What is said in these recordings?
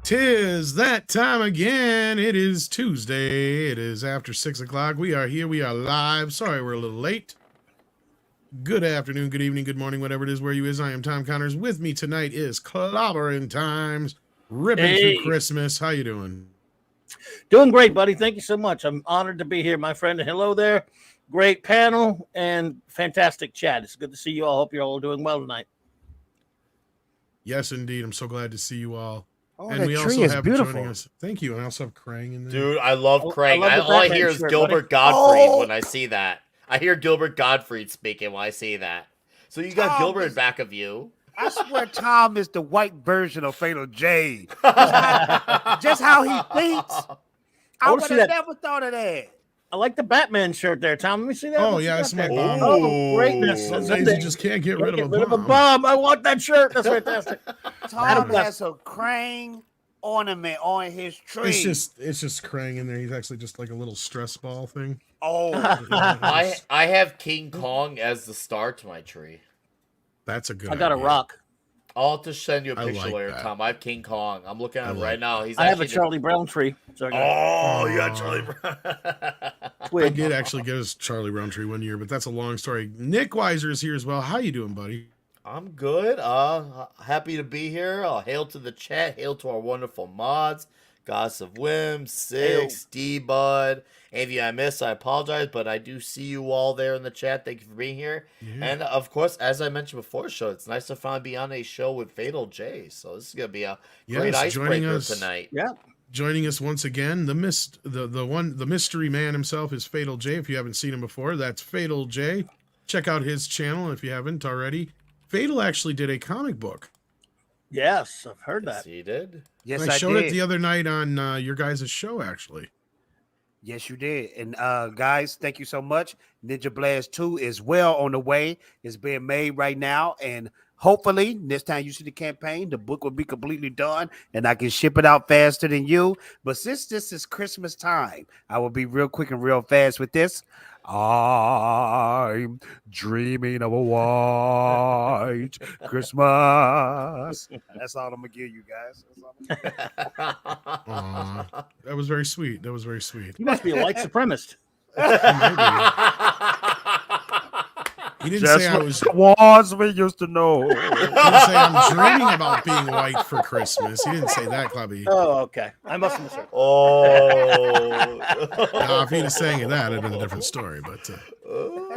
'Tis that time again. It is Tuesday. It is after 6 o'clock. We are here. We are live. Sorry we're a little late. Good afternoon, good evening, good morning, whatever it is where you is. I am Tom Connors. With me tonight is Clobbering Times, ripping through Christmas. How you doing? Doing great, buddy. Thank you so much. I'm honored to be here, my friend. Hello there. Great panel and fantastic chat. It's good to see you all. Hope you're all doing well tonight. Yes, indeed. I'm so glad to see you all. Oh, and we also have joining us. Thank you. And I also have Krang in there. Dude, I love Krang. All I hear is Gilbert Gottfried when I see that. I hear Gilbert Gottfried speaking when I see that. So you got Gilbert in back of you. I swear Tom is the white version of Fatal J. Just how he thinks. I would have never thought of that. I like the Batman shirt there, Tom. Let me see that. Oh, yeah, that's my bomb. Oh, greatness. Some days you just can't get rid of a bomb. I want that shirt. That's fantastic. Tom has a Krang ornament on his tree. It's just Krang in there. He's actually just like a little stress ball thing. Oh. I have King Kong as the star to my tree. That's a good I got a rock. I'll just send you a picture later, Tom. I have King Kong. I'm looking at him right now. I have a Charlie Brown tree. You got Charlie Brown. I did actually get his Charlie Brown tree one year, but that's a long story. Nick Weiser is here as well. How you doing, buddy? I'm good. Happy to be here. Hail to the chat. Hail to our wonderful mods. Goddess of Whim, Six, D-Bud. Any of you I missed, I apologize, but I do see you all there in the chat. Thank you for being here. Yeah. And, of course, as I mentioned before the show, it's nice to finally be on a show with Fatal J. So this is going to be a great icebreaker tonight. Yeah. Joining us once again, the mystery man himself is Fatal J. If you haven't seen him before, that's Fatal J. Check out his channel if you haven't already. Fatal actually did a comic book. Yes, I've heard that. He did. Yes, I showed it the other night on your guys' show, actually. Yes, you did. And guys, thank you so much. Ninja Blast 2 is well on the way. It's being made right now. And hopefully, next time you see the campaign, the book will be completely done and I can ship it out faster than you. But since this is Christmas time, I will be real quick and real fast with this. I'm dreaming of a white Christmas. That's all I'm gonna give you guys. That was very sweet. That was very sweet. You must be a white supremacist. He didn't say I was. Was we used to know. He didn't say I'm dreaming about being white for Christmas. He didn't say that, Clubby. Oh, okay. I must have missed. Now, if he'd have saying that, it'd been a different story. But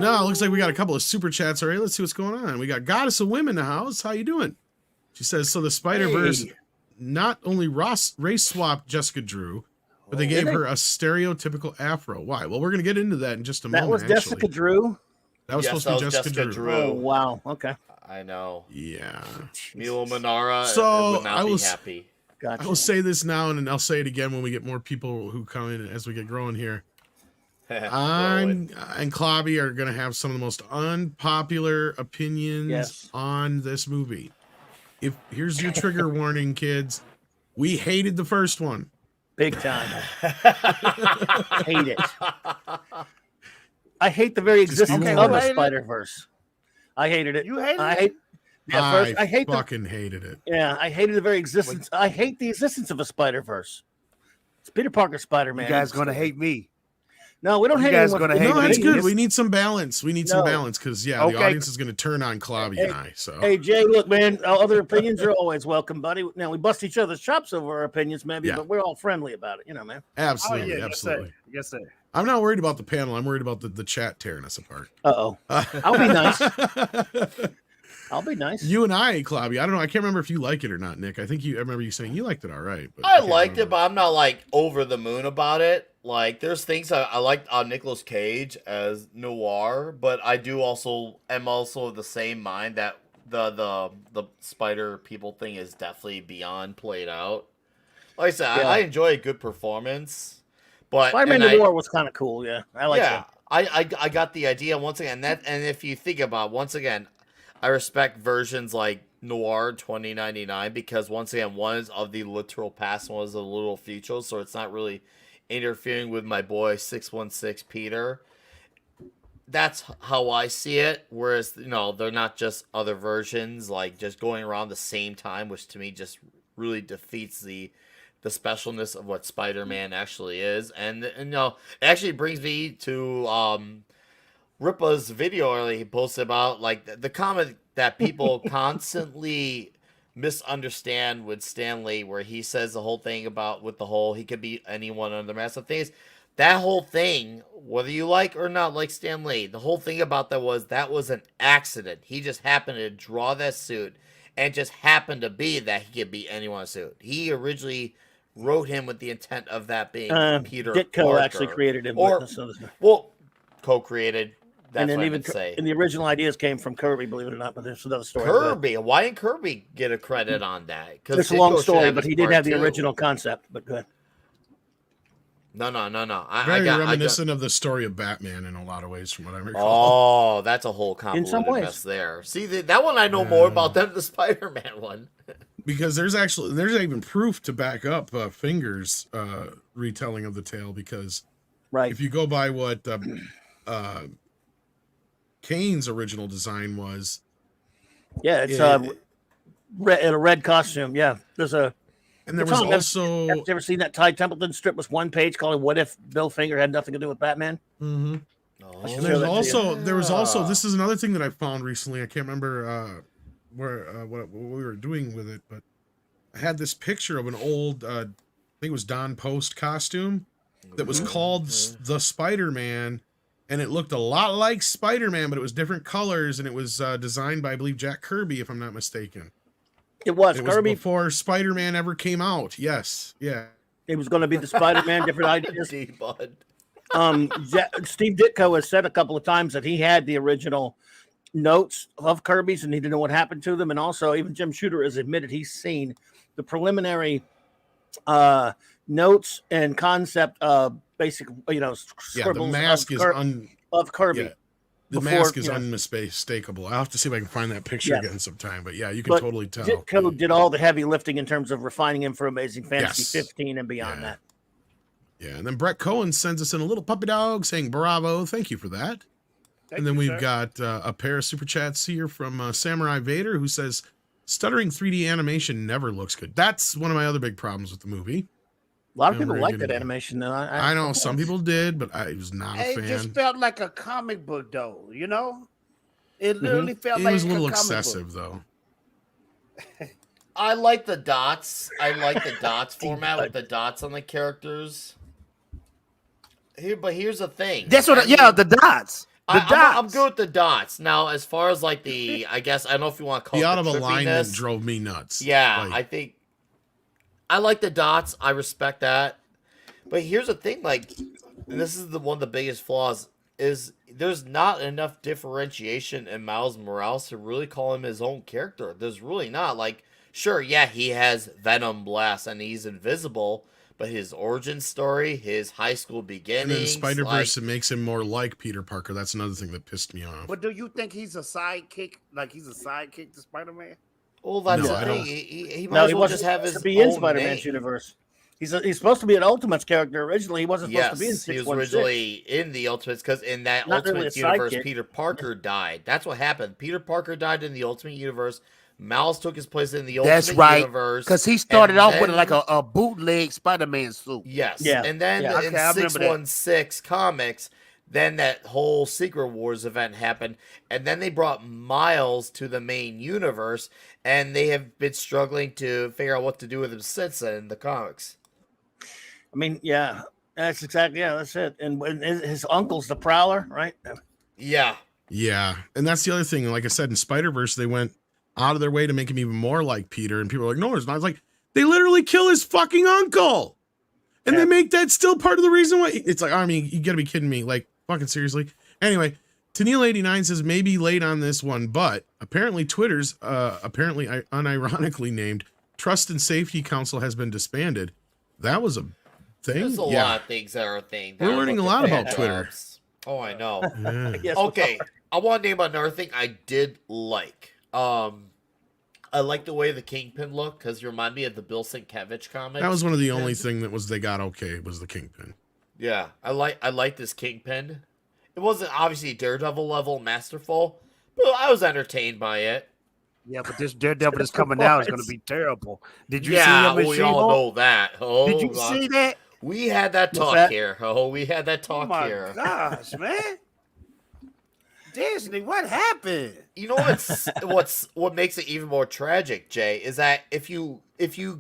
no, it looks like we got a couple of super chats already. Let's see what's going on. We got Goddess of Women in the house. How you doing? She says, so the Spider-Verse not only race swapped Jessica Drew, but they gave her a stereotypical afro. Why? Well, we're going to get into that in just a moment. That was Jessica Drew? That was supposed to be Jessica Drew. Oh, wow. Okay. I know. Yeah. Milo Manara would not be happy. Gotcha. I will say this now, and I'll say it again when we get more people who come in as we get growing here. I'm and Clobby are going to have some of the most unpopular opinions on this movie. Here's your trigger warning, kids. We hated the first one. Big time. Hate it. I hate the very existence of the Spider-Verse. I hated it. You hated it? I fucking hated it. Yeah, I hated the very existence. I hate the existence of a Spider-Verse. It's Peter Parker Spider-Man. You guys going to hate me. No, we don't hate anyone. No, that's good. We need some balance. We need some balance because, the audience is going to turn on Clobby and I. So, hey, Jay, look, man, other opinions are always welcome, buddy. Now, we bust each other's chops over our opinions, maybe, but we're all friendly about it, man. Absolutely, absolutely. Yes, sir. I'm not worried about the panel. I'm worried about the chat tearing us apart. Uh-oh. I'll be nice. I'll be nice. You and I, Clobby, I don't know. I can't remember if you like it or not, Nick. I remember you saying you liked it all right. But I liked it, but I'm not, over the moon about it. There's things I liked Nicolas Cage as Noir, but I am also of the same mind that the spider people thing is definitely beyond played out. Like I said, I enjoy a good performance. But Spider-Man Noir was kind of cool, yeah. I like that. I got the idea once again. And if you think about it, once again, I respect versions like Noir 2099 because once again, one is of the literal past and one is a little future, so it's not really interfering with my boy 616 Peter. That's how I see it. Whereas, they're not just other versions, just going around the same time, which to me just really defeats the specialness of what Spider-Man actually is. And you know, it actually brings me to Ripa's video earlier. He posted about like the comment that people constantly misunderstand with Stanley, where he says the whole thing about with the whole he could be anyone under the mask of things. That whole thing, whether you like or not like Stan Lee, the whole thing about that was an accident. He just happened to draw that suit, and just happened to be that he could be anyone's suit. He originally wrote him with the intent of that being Peter Ditko Parker. actually created him. Or, well, co-created. That's and then what even I meant to say. and the original ideas came from Kirby, believe it or not, but there's another story. Kirby. Why didn't Kirby get a credit on that? It's a long story, but he did have the original concept. But go ahead. No. Very reminiscent of the story of Batman in a lot of ways, from what I recall. Oh, that's a whole convoluted ways. mess there. See, that one I know more about than the Spider-Man one. Because there's even proof to back up Finger's retelling of the tale. Because if you go by what Kane's original design was, it's a red costume. Yeah, there's a. And there was also. Have you ever seen that Ty Templeton strip? Was one page called "What If Bill Finger Had Nothing to Do with Batman"? Mm-hmm. And there was also. This is another thing that I found recently. I can't remember what we were doing with it, but I had this picture of an old, I think it was Don Post costume that was called the Spider-Man, and it looked a lot like Spider-Man, but it was different colors, and it was designed by, I believe, Jack Kirby, if I'm not mistaken. It was Kirby before Spider-Man ever came out. Yes, yeah. It was going to be the Spider-Man, different ideas. Steve Ditko has said a couple of times that he had the original notes of Kirby's and he didn't know what happened to them. And also, even Jim Shooter has admitted he's seen the preliminary notes and concept basic, scribbles the mask of Kirby. Yeah. The mask is unmistakable. I'll have to see if I can find that picture again sometime. But yeah, you can totally tell. Ditko did all the heavy lifting in terms of refining him for Amazing Fantasy 15 and beyond that. Yeah, and then Brett Cohen sends us in a little puppy dog saying bravo. Thank you for that. And then we've got a pair of super chats here from Samurai Vader, who says, stuttering 3D animation never looks good. That's one of my other big problems with the movie. A lot of people like that animation, though. I know some people did, but I was not a fan. It just felt like a comic book, though. You know, it literally felt like it was a little excessive, though. I like the dots. I like the dots format with the dots on the characters. But here's the thing. That's what. The dots. I'm good with the dots. Now, as far as like I guess I don't know if you want to call it the out of alignment drove me nuts. Yeah, I think. I like the dots. I respect that. But here's the thing, and this is one of the biggest flaws, is there's not enough differentiation in Miles Morales to really call him his own character. There's really not. Sure, yeah, he has Venom Blast and he's invisible, but his origin story, his high school beginnings. And then Spider-Verse, it makes him more like Peter Parker. That's another thing that pissed me off. But do you think he's a sidekick? Like he's a sidekick to Spider-Man? Well, that's the thing. He might as well just have his to be in own Spider-Man's name. universe. He's supposed to be an Ultimates character originally. He wasn't supposed to be in 616. He was originally in the Ultimates because in that Ultimates universe, Peter Parker died. That's what happened. Peter Parker died in the Ultimate universe. Miles took his place in the Ultimate universe. Because he started off with like a bootleg Spider-Man suit. Yes. Yeah. And then in 616 comics, then that whole Secret Wars event happened, and then they brought Miles to the main universe, and they have been struggling to figure out what to do with him since then in the comics. I mean, yeah, that's exactly, that's it. And his uncle's the Prowler, right? Yeah. Yeah, and that's the other thing. Like I said, in Spider-Verse, they went out of their way to make him even more like Peter, and people are like, no, it's not. It's like, they literally kill his fucking uncle, and they make that still part of the reason why. It's like, I mean, you gotta be kidding me. Like, fucking seriously. Anyway, Tennille89 says maybe late on this one, but apparently Twitter's apparently unironically named Trust and Safety Council has been disbanded. That was a thing. There's a lot of things that are a thing. We're learning a lot about Twitter. Oh, I know. Yeah. Okay, I want to name another thing I did like. I like the way the Kingpin looked because you remind me of the Bill Sienkiewicz comic. That was one of the only thing that they got okay was the Kingpin. Yeah, I like this Kingpin. It wasn't obviously Daredevil level masterful, but I was entertained by it. Yeah, but this Daredevil that's coming out is going to be terrible. Did you see Yeah, him in we all She-Hulk? know that. Oh, Did you see that? We had that What's talk that? here. Oh, we had that Oh talk my here. gosh, man! Disney, what happened? You know what makes it even more tragic, Jay, is that if you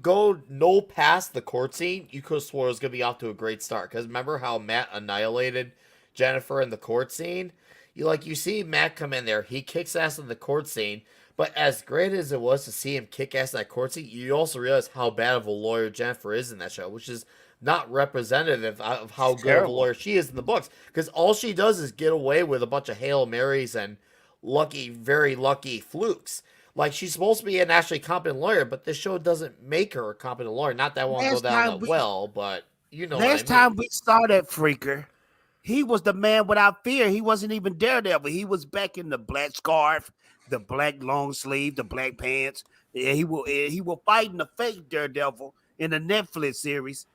go no past the court scene, you could have swore it was gonna be off to a great start. Because remember how Matt annihilated Jennifer in the court scene? You see Matt come in there, he kicks ass in the court scene, but as great as it was to see him kick ass in that court scene, you also realize how bad of a lawyer Jennifer is in that show, which is not representative of how It's good of a terrible. lawyer she is in the books. Because all she does is get away with a bunch of Hail Marys and very lucky flukes. Like, she's supposed to be an actually competent lawyer, but this show doesn't make her a competent lawyer. Not that I won't go down that well, but you know what I mean. Last time we saw that freaker, he was the man without fear. He wasn't even Daredevil. He was back in the black scarf, the black long sleeve, the black pants. Yeah, he will fight in the fake Daredevil in the Netflix series.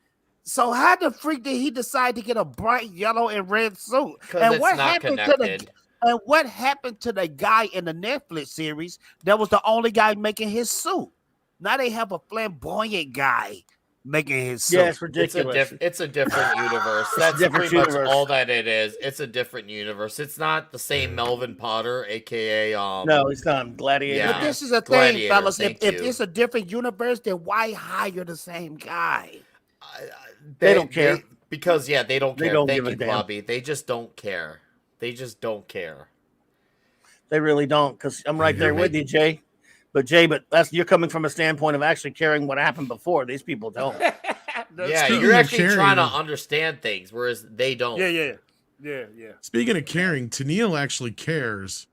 So how the freak did he decide to get a bright yellow and red suit? Because it's not connected. And what happened to the guy in the Netflix series that was the only guy making his suit? Now they have a flamboyant guy making his suit. Yeah, it's ridiculous. It's a different universe. That's pretty much all that it is. It's a different universe. It's not the same Melvin Potter, aka No, it's not Gladiator. Yeah. But this is a thing, Gladiator, fellas. If thank you. it's a different universe, then why hire the same guy? They don't care. Because they don't care. They don't Thank give a you, damn. Bobby. They just don't care. They just don't care. They really don't, because I'm right there with you, Jay. But you're coming from a standpoint of actually caring what happened before. These people don't. Yeah, Speaking you're of actually caring- trying to understand things, whereas they don't. Yeah. Speaking of caring, Tennille actually cares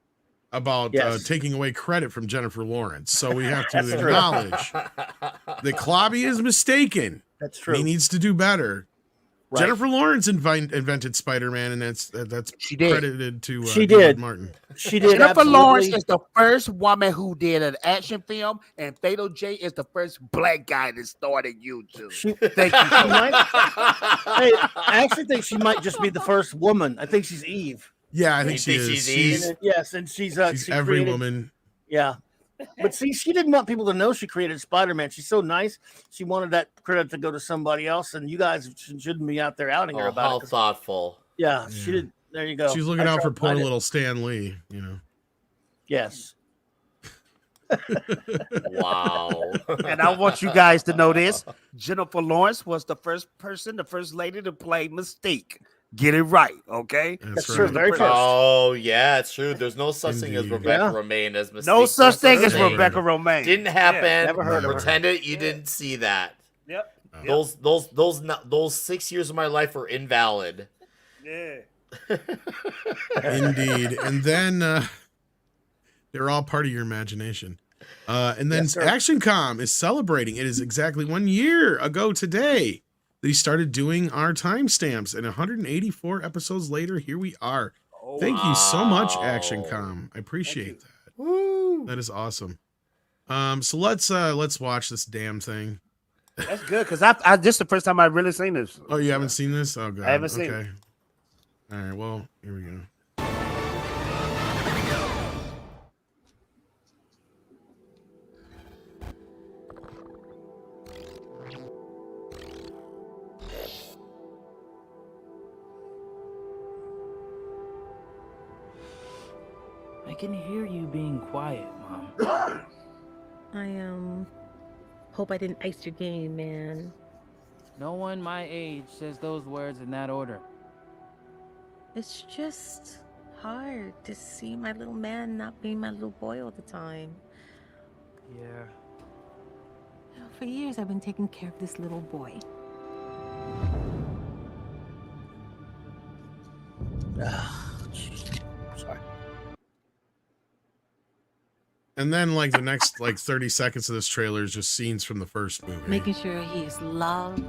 about Yes. taking away credit from Jennifer Lawrence. So we have to That's true. acknowledge that Clobby is mistaken. That's true. He needs to do better. Right. Jennifer Lawrence invented Spider-Man, and that's She did. credited to She David did. Martin. She did. Jennifer absolutely. Lawrence is the first woman who did an action film, and Fatal J is the first black guy that started YouTube. Thank you. She might, hey, I actually think she might just be the first woman. I think she's Eve. Yeah, I think You she think is. she's She's, Eve? Yes, and she's she every created- woman. Yeah. But see, she didn't want people to know she created Spider-Man. She's so nice. She wanted that credit to go to somebody else, and you guys shouldn't be out there outing her Oh, about how it. 'cause- thoughtful. Yeah, she did. There you go. She's looking I out for tried to poor find it. little Stan Lee, you know. Yes. Wow. And I want you guys to know this. Jennifer Lawrence was the first lady to play Mystique. Get it right, okay? That's true. right. Very first. Oh, yeah, it's true. There's no such thing as Indeed. Rebecca Yeah. Romaine as Mystique. No such thing as Thing. Rebecca Romaine. Didn't happen. never heard of her. Pretend it. You didn't see that. Yep. Those 6 years of my life were invalid. Yeah. Indeed. And then they're all part of your imagination. And then Yes, sir. Action Com is celebrating. It is exactly 1 year ago today that he started doing our timestamps. And 184 episodes later, here we are. Thank you so much, Action Wow. Com. I appreciate that. Woo. That is awesome. So let's watch this damn thing. That's good because I this is the first time I've really seen this. Oh, you haven't seen this? Oh, God. I haven't seen it. Okay. All right. Well, here we go. I can hear you being quiet, Mom. I hope I didn't ice your game, man. No one my age says those words in that order. It's just hard to see my little man not being my little boy all the time. Yeah. You know, for years I've been taking care of this little boy. Sorry. And then, like, the next, 30 seconds of this trailer is just scenes from the first movie. Making sure he is loved,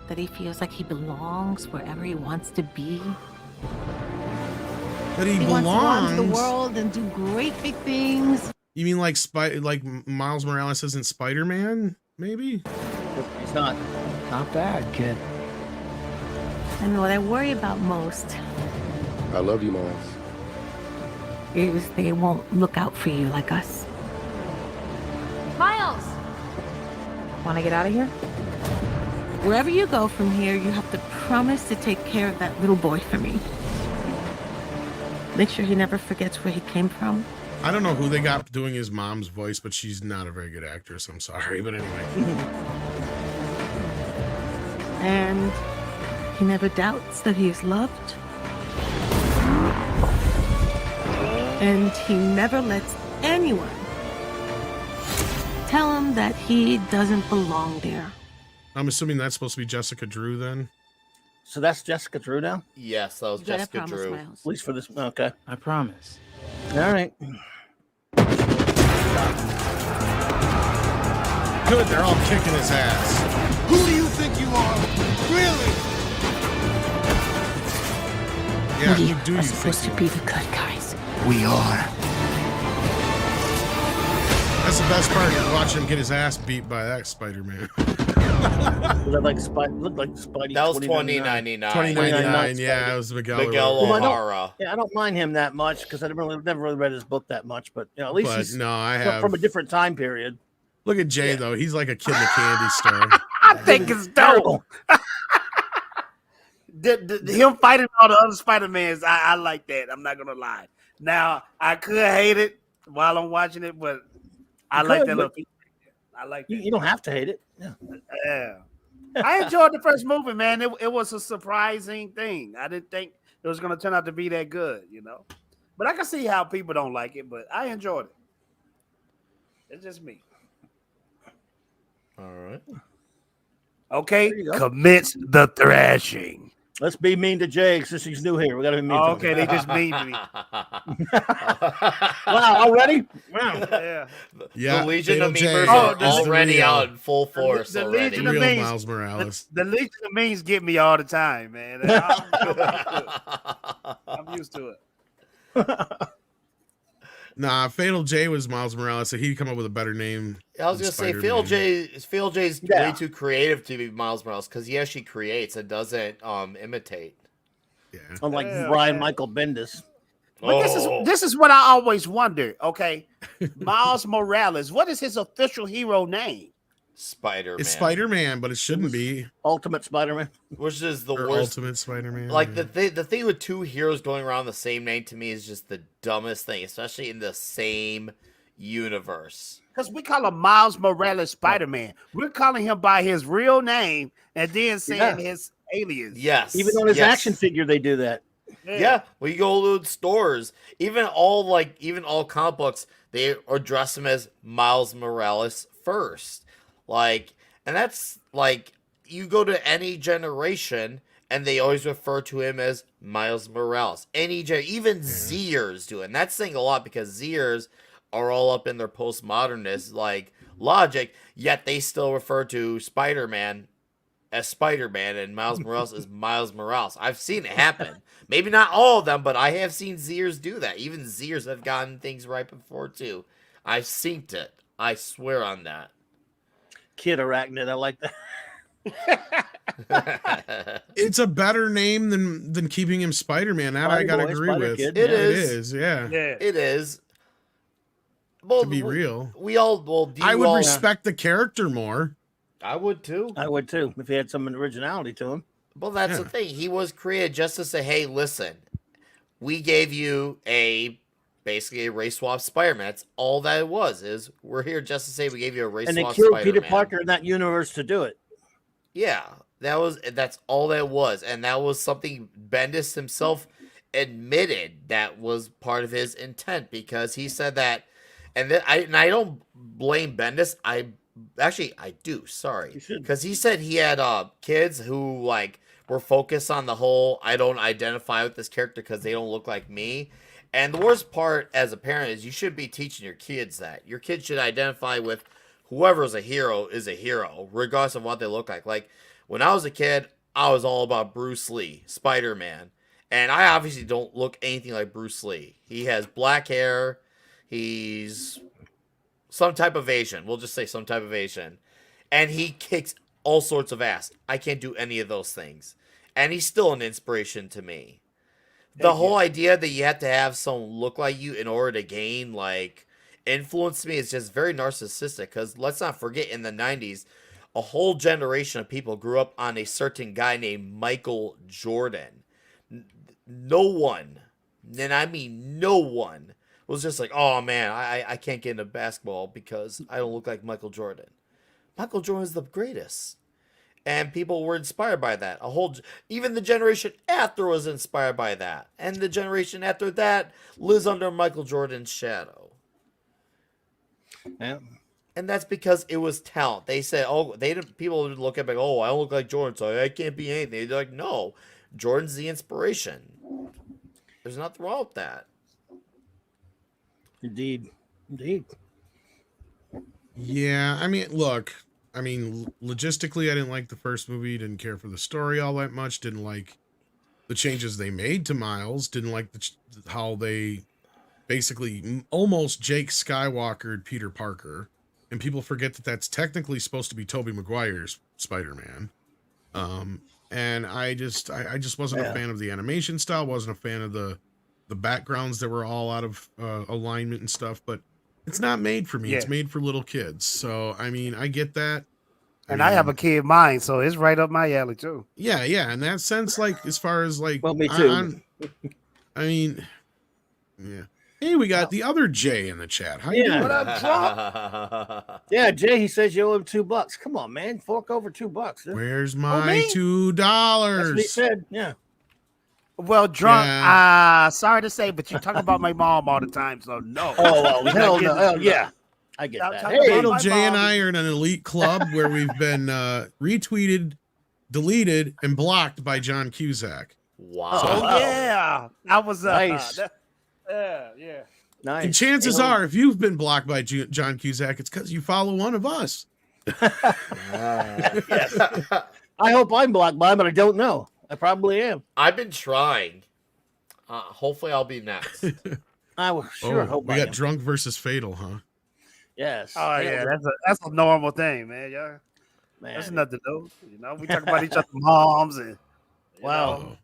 that he feels like he belongs wherever he wants to be. But he He wants to go out into the belongs. world and do great big things. You mean like Miles Morales isn't Spider-Man? Maybe. It's not. Not bad, kid. And what I worry about most I love you, Miles. is they won't look out for you like us. Miles! Want to get out of here? Wherever you go from here, you have to promise to take care of that little boy for me. Make sure he never forgets where he came from. I don't know who they got doing his mom's voice, but she's not a very good actress. I'm sorry, but anyway. And he never doubts that he is loved. And he never lets anyone tell him that he doesn't belong there. I'm assuming that's supposed to be Jessica Drew then. So that's Jessica Drew now? Yes, that was You gotta Jessica promise, Drew. Miles. At least for this. Okay. I promise. All right. Good, they're all kicking his ass. Who do you think you are? Really? Yeah, We who do are you supposed to think? be the good guys. We are. That's the best part. Watching him get his ass beat by that Spider-Man. Was that like looked like Spidey? That was 2099. 2099. 2099, yeah, it was Miguel. Miguel Well, I don't- O'Hara. Yeah, I don't mind him that much because I never really read his book that much. But at least But he's no, I have. from a different time period. Look at Jay though. He's like a kid in a candy store. I think it's dope. Him fighting all the other Spider-Mans, I like that. I'm not gonna lie. Now I could hate it while I'm watching it, but I You like could, that. but- Little, I like You that. don't have to hate it. Yeah. Yeah. I enjoyed the first movie, man. It was a surprising thing. I didn't think it was gonna turn out to be that good, you know. But I can see how people don't like it, but I enjoyed it. It's just me. All right. Okay, There you go. commence the thrashing. Let's be mean to Jay since he's new here. We got to be mean. Oh, to okay, him. they just mean me. Wow, already? Wow. Yeah. Yeah, The Legion Fatal of Jay Memers Oh, are this is the already real- out in full force the already. Legion The of real Memes. Miles Morales. The Legion of Memes get me all the time, man. I'm used to it. Nah, Fatal J was Miles Morales, so he'd come up with a better name. I was than gonna say Spider-Man. Phil J's Yeah. way too creative to be Miles Morales because he actually creates and doesn't imitate. Yeah. Unlike Yeah, Brian man. Michael Bendis. But Oh. this is what I always wonder. Okay, Miles Morales. What is his official hero name? Spider-Man. It's Spider-Man, but it shouldn't be. Ultimate Spider-Man. Which is the Or worst. Ultimate Spider-Man. Like yeah. the thing with two heroes going around the same name to me is just the dumbest thing, especially in the same universe. Because we call him Miles Morales Spider-Man. We're calling him by his real name and then saying his alias. Yes. Even on his yes. action figure, they do that. Yeah, when you go to stores, even all comic books, they address him as Miles Morales first. Like, and that's like you go to any generation and they always refer to him as Miles Morales. Even Zers do it. And that's saying a lot because Zers are all up in their postmodernist like logic, yet they still refer to Spider-Man as Spider-Man and Miles Morales as Miles Morales. I've seen it happen. Maybe not all of them, but I have seen Zers do that. Even Zers have gotten things right before too. I've seen it. I swear on that. Kid Arachnid. I like that. It's a better name than keeping him Spider-Man. That I Spider gotta Boy, agree Spider with. Kid, It Yeah, is. yeah. Yeah. It is. Well, To be real. we all well. Do I you would all, respect the character more. I would too. I would too if he had some originality to him. Well, that's Yeah. the thing. He was created just to say, "Hey, listen, we gave you basically a race swap Spider-Man. That's all that it was. Is we're here just to say we gave you a race And they swap killed Spider-Man." Peter Parker in that universe to do it. Yeah, that's all that was, and that was something Bendis himself admitted that was part of his intent because he said that, and I don't blame Bendis. I do. Sorry, You should. because he said he had kids who like were focused on the whole I don't identify with this character because they don't look like me. And the worst part as a parent is you should be teaching your kids that your kids should identify with whoever's a hero is a hero, regardless of what they look like. Like when I was a kid, I was all about Bruce Lee, Spider-Man, and I obviously don't look anything like Bruce Lee. He has black hair. He's some type of Asian. We'll just say some type of Asian, and he kicks all sorts of ass. I can't do any of those things, and he's still an inspiration to me. The whole idea that you have to have someone look like you in order to gain like influence me is just very narcissistic. Because let's not forget, in the 90s, a whole generation of people grew up on a certain guy named Michael Jordan. No one, and I mean no one, was just like, oh man, I can't get into basketball because I don't look like Michael Jordan. Michael Jordan is the greatest. And people were inspired by that. Even the generation after was inspired by that. And the generation after that lives under Michael Jordan's shadow. Yeah. And that's because it was talent. They said, people would look at me, oh, I don't look like Jordan, so I can't be anything. They're like, no, Jordan's the inspiration. There's nothing wrong with that. Indeed. Yeah, I mean, look, logistically, I didn't like the first movie. Didn't care for the story all that much. Didn't like the changes they made to Miles. Didn't like how they basically almost Jake Skywalkered Peter Parker. And people forget that that's technically supposed to be Tobey Maguire's Spider-Man. And I just wasn't a fan of the animation style. Wasn't a fan of the backgrounds that were all out of alignment and stuff. But it's not made for me. Yeah. It's made for little kids. So, I mean, I get that. I have a kid in mind, so it's right up my alley too. Yeah. In that sense, like, as far as like, Well, me too. I mean, yeah. Hey, we got the other Jay in the chat. How you doing? What up, Trump? Yeah, Jay, he says you owe him $2. Come on, man. Fork over $2. Where's my me? $2? That's what he said. Yeah. Well, drunk. Yeah. Sorry to say, but you talk about my mom all the time, so no. Oh, well, hell no. Oh, yeah. I get Stop that. talking Hey, about Little my Jay mom. and I are in an elite club where we've been retweeted, deleted, and blocked by John Cusack. Wow. Oh wow. yeah, I was Nice. yeah. nice. And chances are, if you've been blocked by John Cusack, it's because you follow one of us. Yes. I hope I'm blocked by him, but I don't know. I probably am. I've been trying. Hopefully I'll be next. I will sure hope we I got am. drunk versus fatal, huh? Yes. Oh yeah, that's a normal thing, man. Yeah, man. that's nothing new. You know, we talk about each other's moms and Wow. know,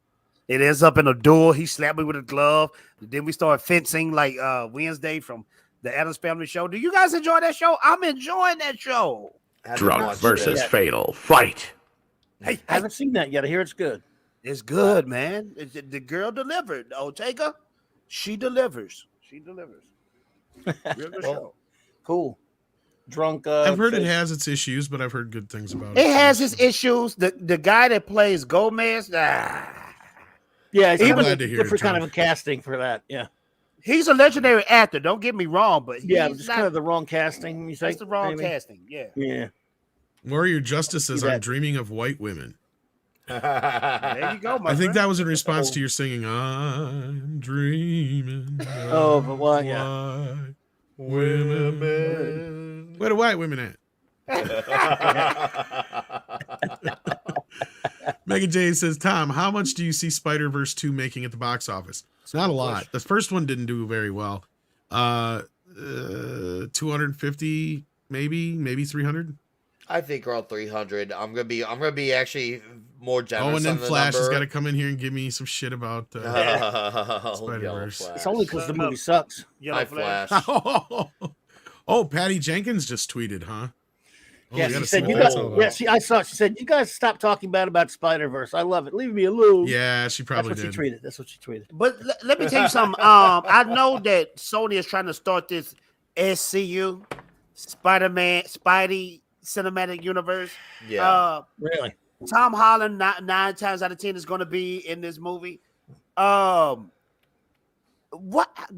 it ends up in a duel. He slapped me with a glove. Then we started fencing like Wednesday from the Addams Family show. Do you guys enjoy that show? I'm enjoying that show. Drunk versus fatal. Fight. Hey, I haven't seen that yet. I hear it's good. it's good, man. The girl delivered. Ortega, she delivers. Real good show. Cool. Drunk. I've heard it fish. has its issues, but I've heard good things about it. It has its issues. The guy that plays Gomez, Yeah, it's I'm kind of glad a to hear it, different kind John. of a casting for that. Yeah. he's a legendary actor. Don't get me wrong, but Yeah, he's it's not, kind of the wrong casting. You think? it's the wrong maybe? casting. Yeah. Yeah. Warrior Justice says, See I'm that? dreaming of white women. There you go, my I think friend. that was in response to your singing, I'm dreaming Oh, of but what? Yeah. white women. Where the white women at? Megan J says, Tom, how much do you see Spider-Verse 2 making at the box office? It's not a lot. The first one didn't do very well. 250, maybe 300. I think around 300. I'm gonna be actually more generous. Oh, and then on the Flash has number. got to come in here and give me some shit about Yellow Spider-Verse. Flash. It's only because the movie sucks. Yellow Hi, Flash. Flash. Oh, Patty Jenkins just tweeted, huh? Oh, Yeah, we she gotta see said what you that's guys. all about. Yeah, I saw. She said you guys stop talking bad about Spider-Verse. I love it. Leave me alone. Yeah, she That's probably what did. she tweeted. That's what she tweeted. But let me tell you something. I know that Sony is trying to start this SCU, Spidey Cinematic Universe. Yeah. Really? Tom Holland, 9 times out of 10, is going to be in this movie. What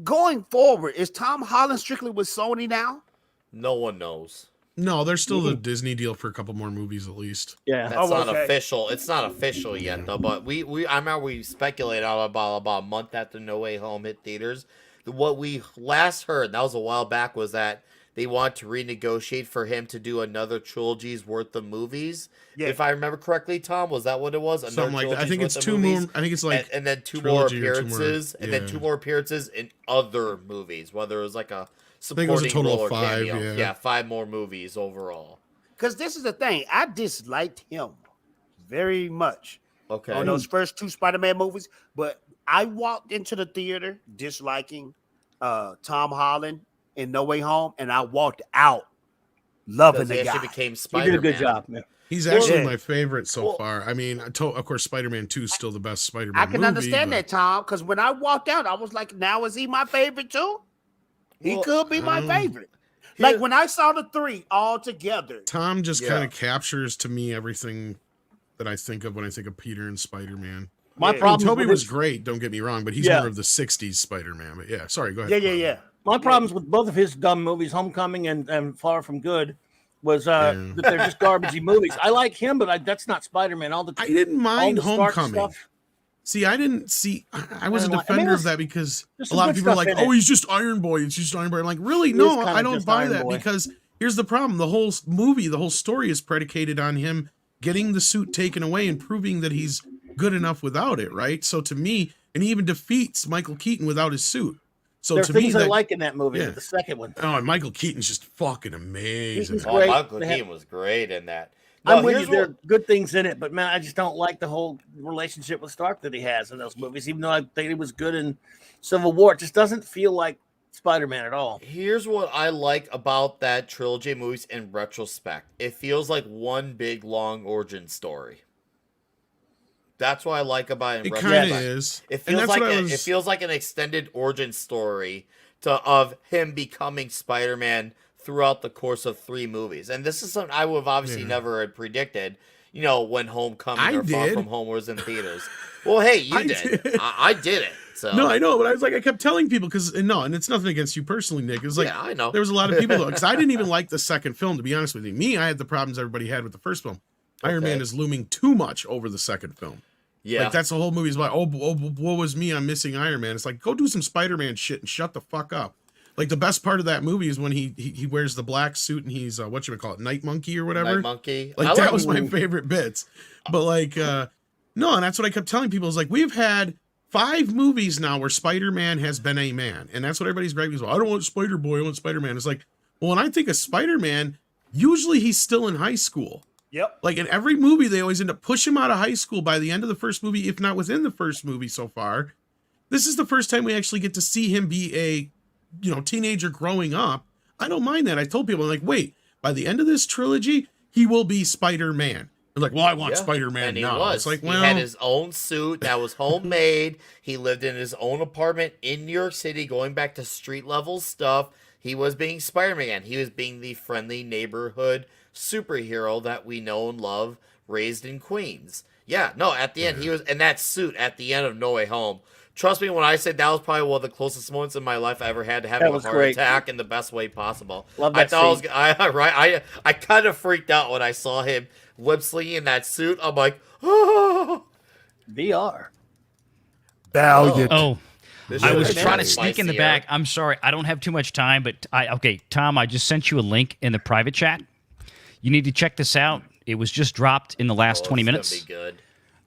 going forward, is Tom Holland strictly with Sony now? No one knows. No, there's still the Disney deal for a couple more movies at least. Yeah. That's not okay. official. It's not official yet, though. But I remember we speculated about a month after No Way Home hit theaters. What we last heard, that was a while back, was that they want to renegotiate for him to do another trilogy's worth of movies. Yeah. If I remember correctly, Tom, was that what it was? Something like that. I trilogy's think worth it's of 2 movies? more. I think it's like and then 2 more trilogy or 2 more, appearances, and then yeah. 2 more appearances in other movies, whether it was like a think it was a supporting total role of or 5, cameo. yeah. 5 more movies overall. Because this is the thing. I disliked him very much Okay. on those first 2 Spider-Man movies. But I walked into the theater disliking Tom Holland in No Way Home, and I walked out loving Because the he guy. actually became You Spider-Man. did a good job, man. He's actually Yeah. my favorite so Well- far. I mean, of course, Spider-Man 2 is still the best Spider-Man I can movie, understand but that, Tom, because when I walked out, I was like, now is he my favorite too? He Well, could be my um, favorite. here- Like when I saw the three all together. Tom just Yeah. kind of captures to me everything that I think of when I think of Peter and Spider-Man. My Yeah. I mean, problem Toby with was this- great, don't get me wrong, but he's Yeah. more of the 60s Spider-Man. But yeah, sorry, go ahead. Yeah, yeah, yeah. My problems with both of his dumb movies, Homecoming and Far From Good, was that they're just garbagey movies. I like him, but that's not Spider-Man. All the I didn't all mind the Stark Homecoming. stuff. See, I didn't see. I was a I mean, defender there's- of that because there's a some lot of good people are stuff like, in "Oh, it. he's just Iron Boy. It's just Iron Boy." I'm like, really? He is No, kinda I don't just buy Iron that Boy. because here's the problem: the whole movie, the whole story is predicated on him getting the suit taken away and proving that he's good enough without it, right? So to me, and he even defeats Michael Keaton without his suit. So There are to me, things I that like in that movie, yeah. but the second one. oh, and Michael Keaton's just fucking amazing. He's Oh, great. Michael They have- Keaton was great in that. I'm No, with you. here's There are what- good things in it, but man, I just don't like the whole relationship with Stark that he has in those movies. Even though I think he was good in Civil War, it just doesn't feel like Spider-Man at all. Here's what I like about that trilogy of movies in retrospect. It feels like one big long origin story. That's what I like about it in It kind of retrospect. is. It And feels that's like what I it was- feels like an extended origin story of him becoming Spider-Man throughout the course of 3 movies. And this is something I would have obviously Yeah. never had predicted, you know, when Homecoming I or Far did. From Home was in theaters. Well, hey, you I did. did. I did it. So No, I know, but I was like, I kept telling people because and it's nothing against you personally, Nick. It was like yeah, I know. there was a lot of people though, because I didn't even like the second film, to be honest with you. Me, I had the problems everybody had with the first film. Iron Okay. Man is looming too much over the second film. Yeah. Like that's the whole movie is like, oh, what was me? I'm missing Iron Man. It's like, go do some Spider-Man shit and shut the fuck up. Like the best part of that movie is when he wears the black suit and he's what you would call it, Night Monkey or whatever. Night Monkey. Like I that like- was my favorite bits. But like no, and that's what I kept telling people is like we've had 5 movies now where Spider-Man has been a man. And that's what everybody's griping is, well, I don't want Spider-Boy, I want Spider-Man. It's like, well, when I think of Spider-Man, usually he's still in high school. Yep. Like in every movie, they always end up push him out of high school by the end of the first movie, if not within the first movie so far. This is the first time we actually get to see him be a, teenager growing up. I don't mind that. I told people, I'm like, wait, by the end of this trilogy, he will be Spider-Man. They're like, well, I want Yeah, Spider-Man and he now. was. It's like, he well, had his own suit that was homemade. He lived in his own apartment in New York City, going back to street level stuff. He was being Spider-Man. He was being the friendly neighborhood superhero that we know and love, raised in Queens. Yeah, no, at the end, he was in that suit at the end of No Way Home. Trust me when I said that was probably one of the closest moments in my life I ever had to having That a was heart great. attack in the best way possible. Love I that thought scene. I kind of freaked out when I saw him lip slinging in that suit. I'm like, oh. VR. Valiant. Oh, This I shit was is trying to spicy, sneak in the Eric. back. I'm sorry. I don't have too much time, but okay, Tom, I just sent you a link in the private chat. You need to check this out. It was just dropped in the last Oh, 20 it's gonna minutes. be good.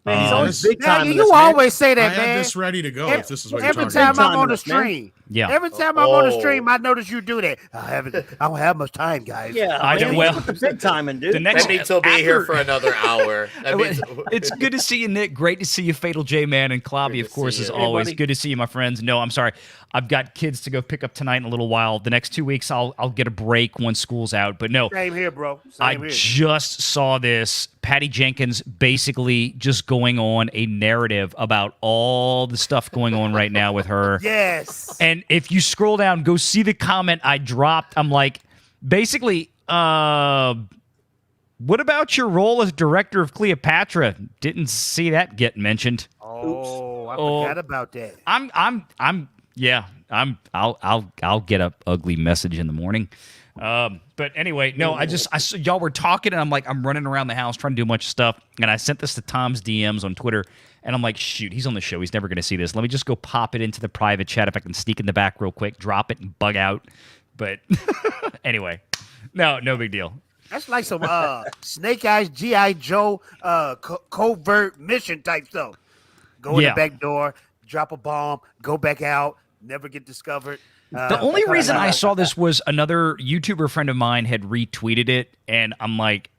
Man, he's always this- big time. Man, in you this, man. always say I that, had man. this ready to go Every, if this is what you're every talking time about. I'm on the Big time in this, stream, Yeah. every time I'm on the Oh. stream, I notice you do that. I don't have much time, guys. Yeah, I man, don't- he's well, put the big time in, dude. the next- That means he'll be here After- for another hour. That means, It's good to see you, Nick. Great to see you, Fatal J Man, and Klobby, Good of to course, see as you. Hey, always. buddy. Good to see you, my friends. No, I'm sorry. I've got kids to go pick up tonight in a little while. The next 2 weeks, I'll get a break once school's out. But no, Same here, bro. I Same here. just saw this. Patty Jenkins basically just going on a narrative about all the stuff going on right now with her. Yes. And if you scroll down, go see the comment I dropped. I'm like, basically, what about your role as director of Cleopatra? Didn't see that get mentioned. Oh, I Oh. forgot about that. I'll get a ugly message in the morning. But anyway, no, I saw y'all were talking and I'm like, I'm running around the house trying to do a bunch of stuff. And I sent this to Tom's DMs on Twitter and I'm like, shoot, he's on the show. He's never going to see this. Let me just go pop it into the private chat if I can sneak in the back real quick, drop it and bug out. But anyway, no big deal. That's like some Snake Eyes G.I. Joe covert mission type stuff. Go in Yeah. the back door, drop a bomb, go back out, never get discovered. The only reason I saw this was another YouTuber friend of mine had retweeted it, and I'm like,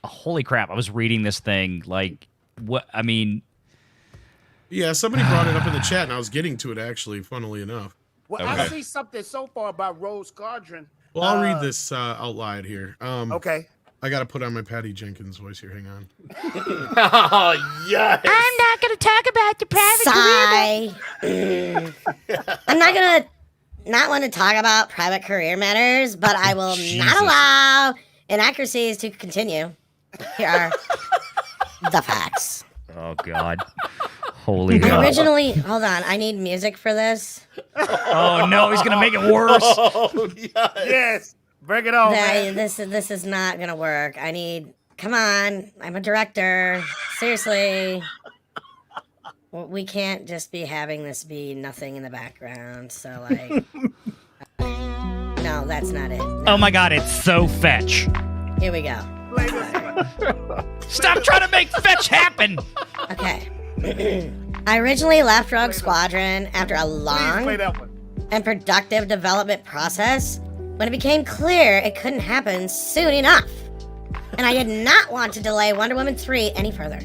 holy crap, I was reading this thing. Like, what? I mean, Yeah, somebody brought it up in the chat, and I was getting to it actually. Funnily enough. Well, I see something so far about Rogue Squadron. Well, I'll read this out loud here. Okay. I got to put on my Patty Jenkins voice here. Hang on. Oh, yes. I'm not going to talk about the private career. I'm not going to not want to talk about private career matters, but I will not allow inaccuracies to continue. Here are the facts. Oh God. Holy hell. Originally, hold on, I need music for this. Oh no, he's gonna make it worse. Oh, yes. Yes. Bring it on, man. This is not gonna work. I need. Come on, I'm a director. Seriously, we can't just be having this be nothing in the background. So like, no, that's not it. No. Oh my God, it's so fetch. Here we go. Stop trying to make fetch happen. Okay. I originally left Rogue Squadron after a long and productive development process when it became clear it couldn't happen soon enough. And I did not want to delay Wonder Woman 3 any further.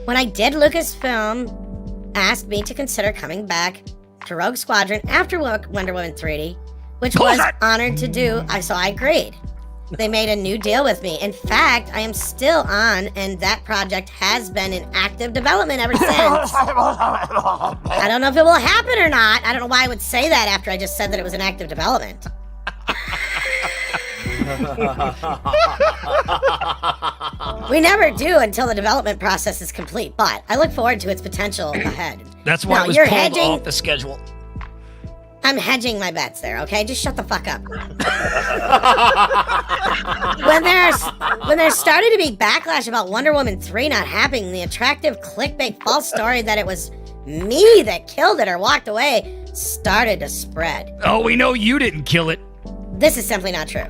When I did, Lucasfilm asked me to consider coming back to Rogue Squadron after Wonder Woman 3D, which was honored to do, so I agreed. They made a new deal with me. In fact, I am still on, and that project has been in active development ever since. I don't know if it will happen or not. I don't know why I would say that after I just said that it was in active development. We never do until the development process is complete, but I look forward to its potential ahead. That's why it was pulled off the schedule. I'm hedging my bets there, okay? Just shut the fuck up. When there started to be backlash about Wonder Woman 3 not happening, the attractive clickbait false story that it was me that killed it or walked away started to spread. Oh, we know you didn't kill it. This is simply not true.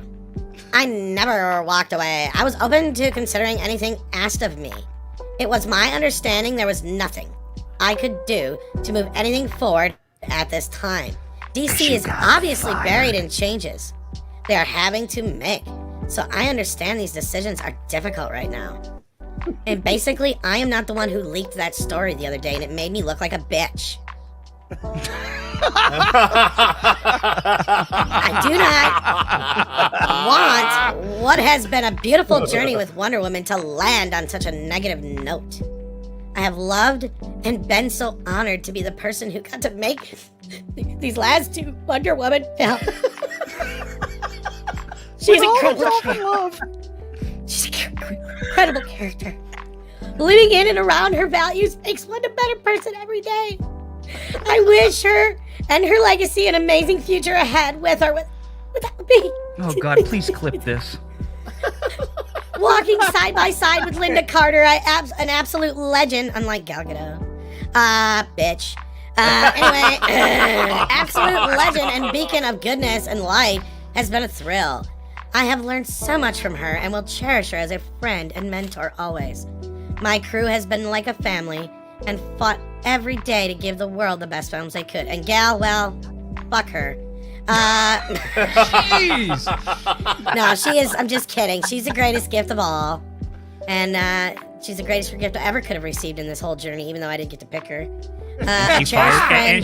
I never walked away. I was open to considering anything asked of me. It was my understanding there was nothing I could do to move anything forward at this time. DC is obviously buried in changes they are having to make, so I understand these decisions are difficult right now. And basically, I am not the one who leaked that story the other day, and it made me look like a bitch. I do not want what has been a beautiful journey with Wonder Woman to land on such a negative note. I have loved and been so honored to be the person who got to make these last two Wonder Woman films. She's incredible. She's an incredible character. Living in and around her values makes one a better person every day. I wish her and her legacy an amazing future ahead with or without me. Oh God, please clip this. Walking side by side with Linda Carter, an absolute legend, unlike Gal Gadot. Bitch. Anyway, absolute legend and beacon of goodness and light has been a thrill. I have learned so much from her and will cherish her as a friend and mentor always. My crew has been like a family and fought every day to give the world the best films they could. And Gal, well, fuck her. Jeez. No, she is. I'm just kidding. She's the greatest gift of all. And she's the greatest gift I ever could have received in this whole journey, even though I didn't get to pick her.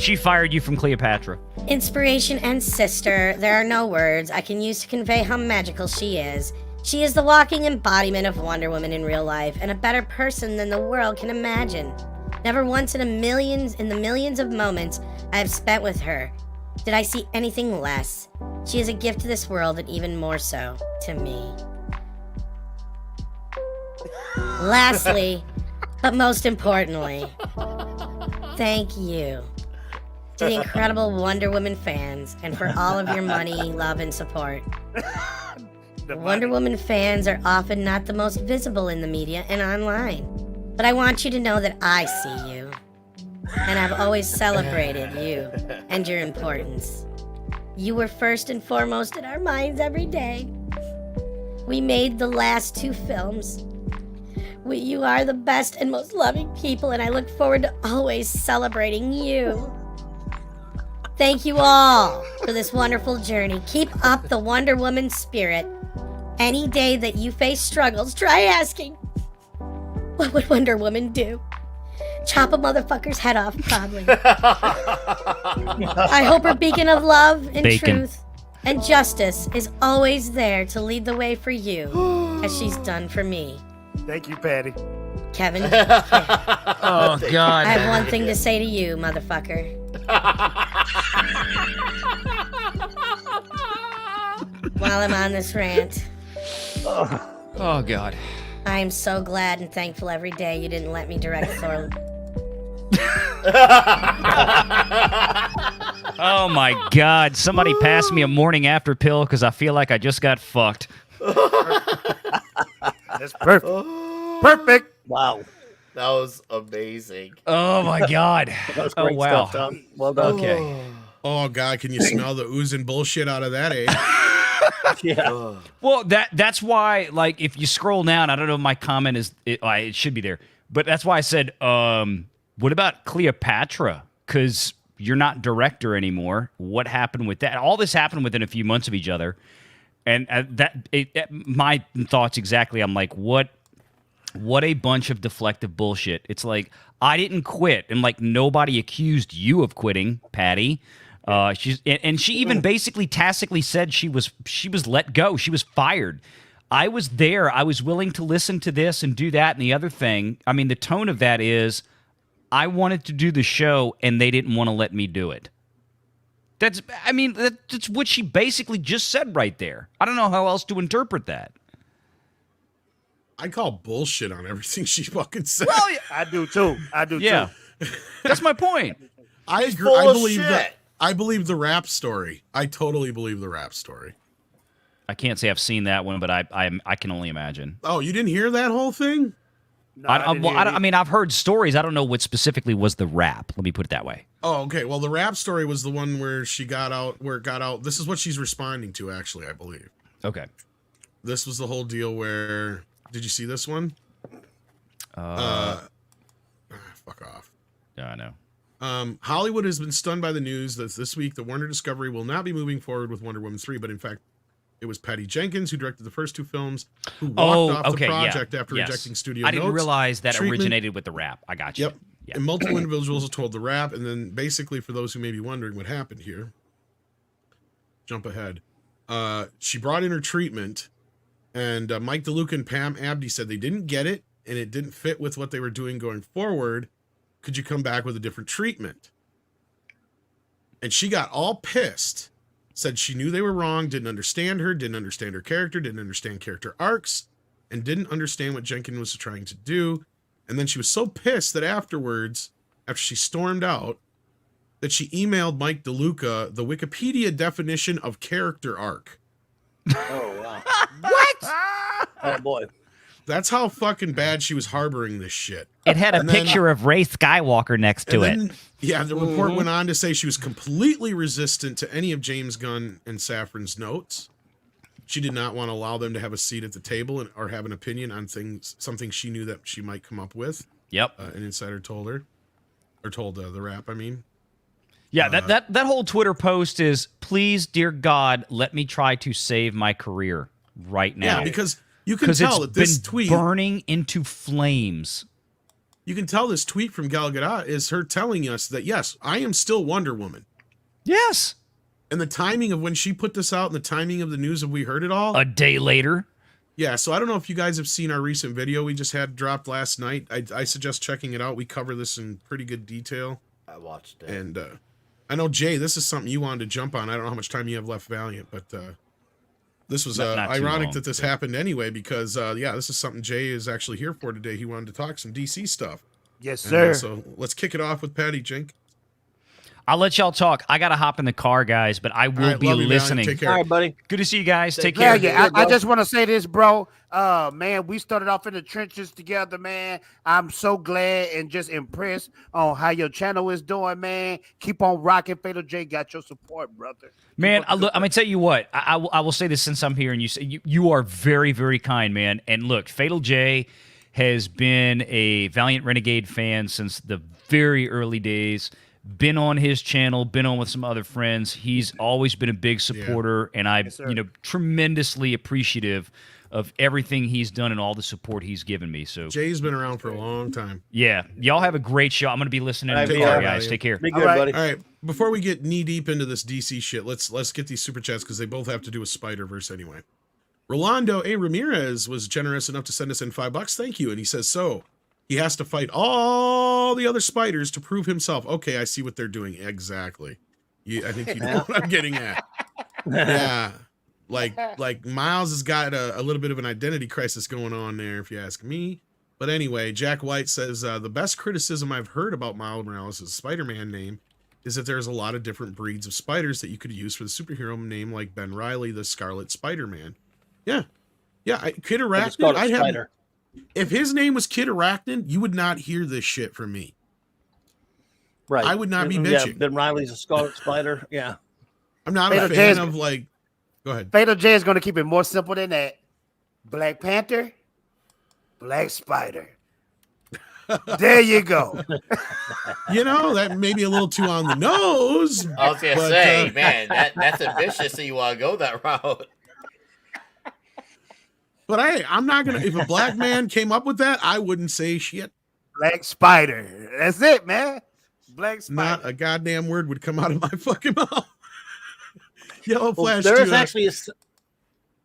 She fired you from Cleopatra. Inspiration and sister. There are no words I can use to convey how magical she is. She is the walking embodiment of Wonder Woman in real life, and a better person than the world can imagine. Never once in the millions of moments I have spent with her did I see anything less. She is a gift to this world, and even more so to me. Lastly, but most importantly, thank you to the incredible Wonder Woman fans and for all of your money, love, and support. Wonder Woman fans are often not the most visible in the media and online, but I want you to know that I see you, and I've always celebrated you and your importance. You were first and foremost in our minds every day. We made the last two films. You are the best and most loving people, and I look forward to always celebrating you. Thank you all for this wonderful journey. Keep up the Wonder Woman spirit. Any day that you face struggles, try asking, what would Wonder Woman do? chop a motherfucker's head off, probably. I hope her beacon of love and Bacon. truth and justice is always there to lead the way for you, as she's done for me. Thank you, Patty. Kevin, Oh God. I have one thing to say to you, motherfucker. While I'm on this rant, Oh God. I am so glad and thankful every day you didn't let me direct Thor. Oh my God. Somebody pass me a morning after pill because I feel like I just got fucked. That's perfect. Perfect. Wow. That was amazing. Oh my God. That was Oh great wow. stuff, Tom. Well done. Okay. Oh God, can you smell the oozing bullshit out of that, eh? Yeah. Well, that's why, like, if you scroll down, I don't know if my comment is, it should be there, but that's why I said, what about Cleopatra? Because you're not director anymore. What happened with that? All this happened within a few months of each other. And my thoughts exactly, I'm like, what a bunch of deflective bullshit. It's like, I didn't quit, and like nobody accused you of quitting, Patty. She even basically tacitly said she was let go. She was fired. I was there. I was willing to listen to this and do that and the other thing. I mean, the tone of that is, I wanted to do the show and they didn't want to let me do it. That's what she basically just said right there. I don't know how else to interpret that. I call bullshit on everything she fucking said. Well, I do too. yeah, that's my point. I agree. full I of believe shit. that. I believe the rap story. I totally believe the rap story. I can't say I've seen that one, but I can only imagine. Oh, you didn't hear that whole thing? No, I mean, I've heard stories. I don't know what specifically was the rap. Let me put it that way. Oh, okay. Well, the rap story was the one where she got out, where it got out. This is what she's responding to, actually, I believe. Okay. This was the whole deal where, did you see this one? Fuck off. Yeah, I know. Hollywood has been stunned by the news that this week the Warner Discovery will not be moving forward with Wonder Woman 3, but in fact, it was Patty Jenkins who directed the first two films who walked off the project after rejecting studio I didn't notes, realize that treatment. originated with the rap. I got you. Yep. Yeah. And multiple individuals have told the rap, and then basically for those who may be wondering what happened here, jump ahead. She brought in her treatment, and Mike DeLuca and Pam Abdi said they didn't get it, and it didn't fit with what they were doing going forward. Could you come back with a different treatment? And she got all pissed, said she knew they were wrong, didn't understand her character, didn't understand character arcs, and didn't understand what Jenkins was trying to do. And then she was so pissed that afterwards, after she stormed out, that she emailed Mike DeLuca the Wikipedia definition of character arc. Oh, wow. What? Oh, boy. That's how fucking bad she was harboring this shit. It had a And then- picture of Ray Skywalker next to it. Yeah, the report went on to say she was completely resistant to any of James Gunn and Safran's notes. She did not want to allow them to have a seat at the table or have an opinion on something she knew that she might come up with. Yep. An insider told her, or told the rap, I mean. Yeah, that whole Twitter post is, please, dear God, let me try to save my career right now. Yeah, because you can tell that this tweet burning into flames. You can tell this tweet from Gal Gadot is her telling us that, yes, I am still Wonder Woman. Yes. And the timing of when she put this out and the timing of the news of we heard it all. A day later. Yeah, so I don't know if you guys have seen our recent video we just had dropped last night. I suggest checking it out. We cover this in pretty good detail. I watched it. And I know, Jay, this is something you wanted to jump on. I don't know how much time you have left, Valiant, but this was Not too ironic long. that this happened anyway because, this is something Jay is actually here for today. He wanted to talk some DC stuff. Yes, And, sir. so let's kick it off with Patty Jenkins. I'll let y'all talk. I got to hop in the car, guys, but I will All right, be love you, Valiant. listening. Take care. All right, buddy. Good to see you guys. Take Yeah, care. yeah. I just want to say this, bro. Man, we started off in the trenches together, man. I'm so glad and just impressed on how your channel is doing, man. Keep on rocking. Fatal J got your support, brother. Man, I'm gonna tell you what. I will say this since I'm here, and you are very, very kind, man. And look, Fatal J has been a Valiant Renegade fan since the very early days. Been on his channel, been on with some other friends. He's always been a big supporter, and I'm Yes, sir. tremendously appreciative of everything he's done and all the support he's given me. So Jay's been around for a long time. yeah, y'all have a great show. I'm going to be listening. All right, All yeah. right, guys, take care. Be good, All right. buddy. All right, before we get knee deep into this DC shit, let's get these super chats because they both have to do with Spider-Verse anyway. Rolando A. Ramirez was generous enough to send us in $5. Thank you. And he says, so he has to fight all the other spiders to prove himself. Okay, I see what they're doing. Exactly. I think you know what I'm getting at. Yeah. Like Miles has got a little bit of an identity crisis going on there, if you ask me. But anyway, Jack White says, the best criticism I've heard about Miles Morales' Spider-Man name is that there's a lot of different breeds of spiders that you could use for the superhero name, like Ben Reilly, the Scarlet Spider-Man. Yeah. Kid Arachnid, I'd have, if his name was Kid Arachnid, you would not hear this shit from me. Right. I would not be Yeah, bitching. Ben Riley's a Scarlet Spider. Yeah. I'm not Fatal a fan Jazz- of like, go ahead. Fatal J is going to keep it more simple than that. Black Panther, Black Spider. There you go. You know, that may be a little too on the nose. I was gonna but, say, man, that's ambitious. So you want to go that route? But I'm not gonna. If a black man came up with that, I wouldn't say shit. Black Spider. That's it, man. Black Spider. Not a goddamn word would come out of my fucking mouth. Yellow Well, Flash. there is too, actually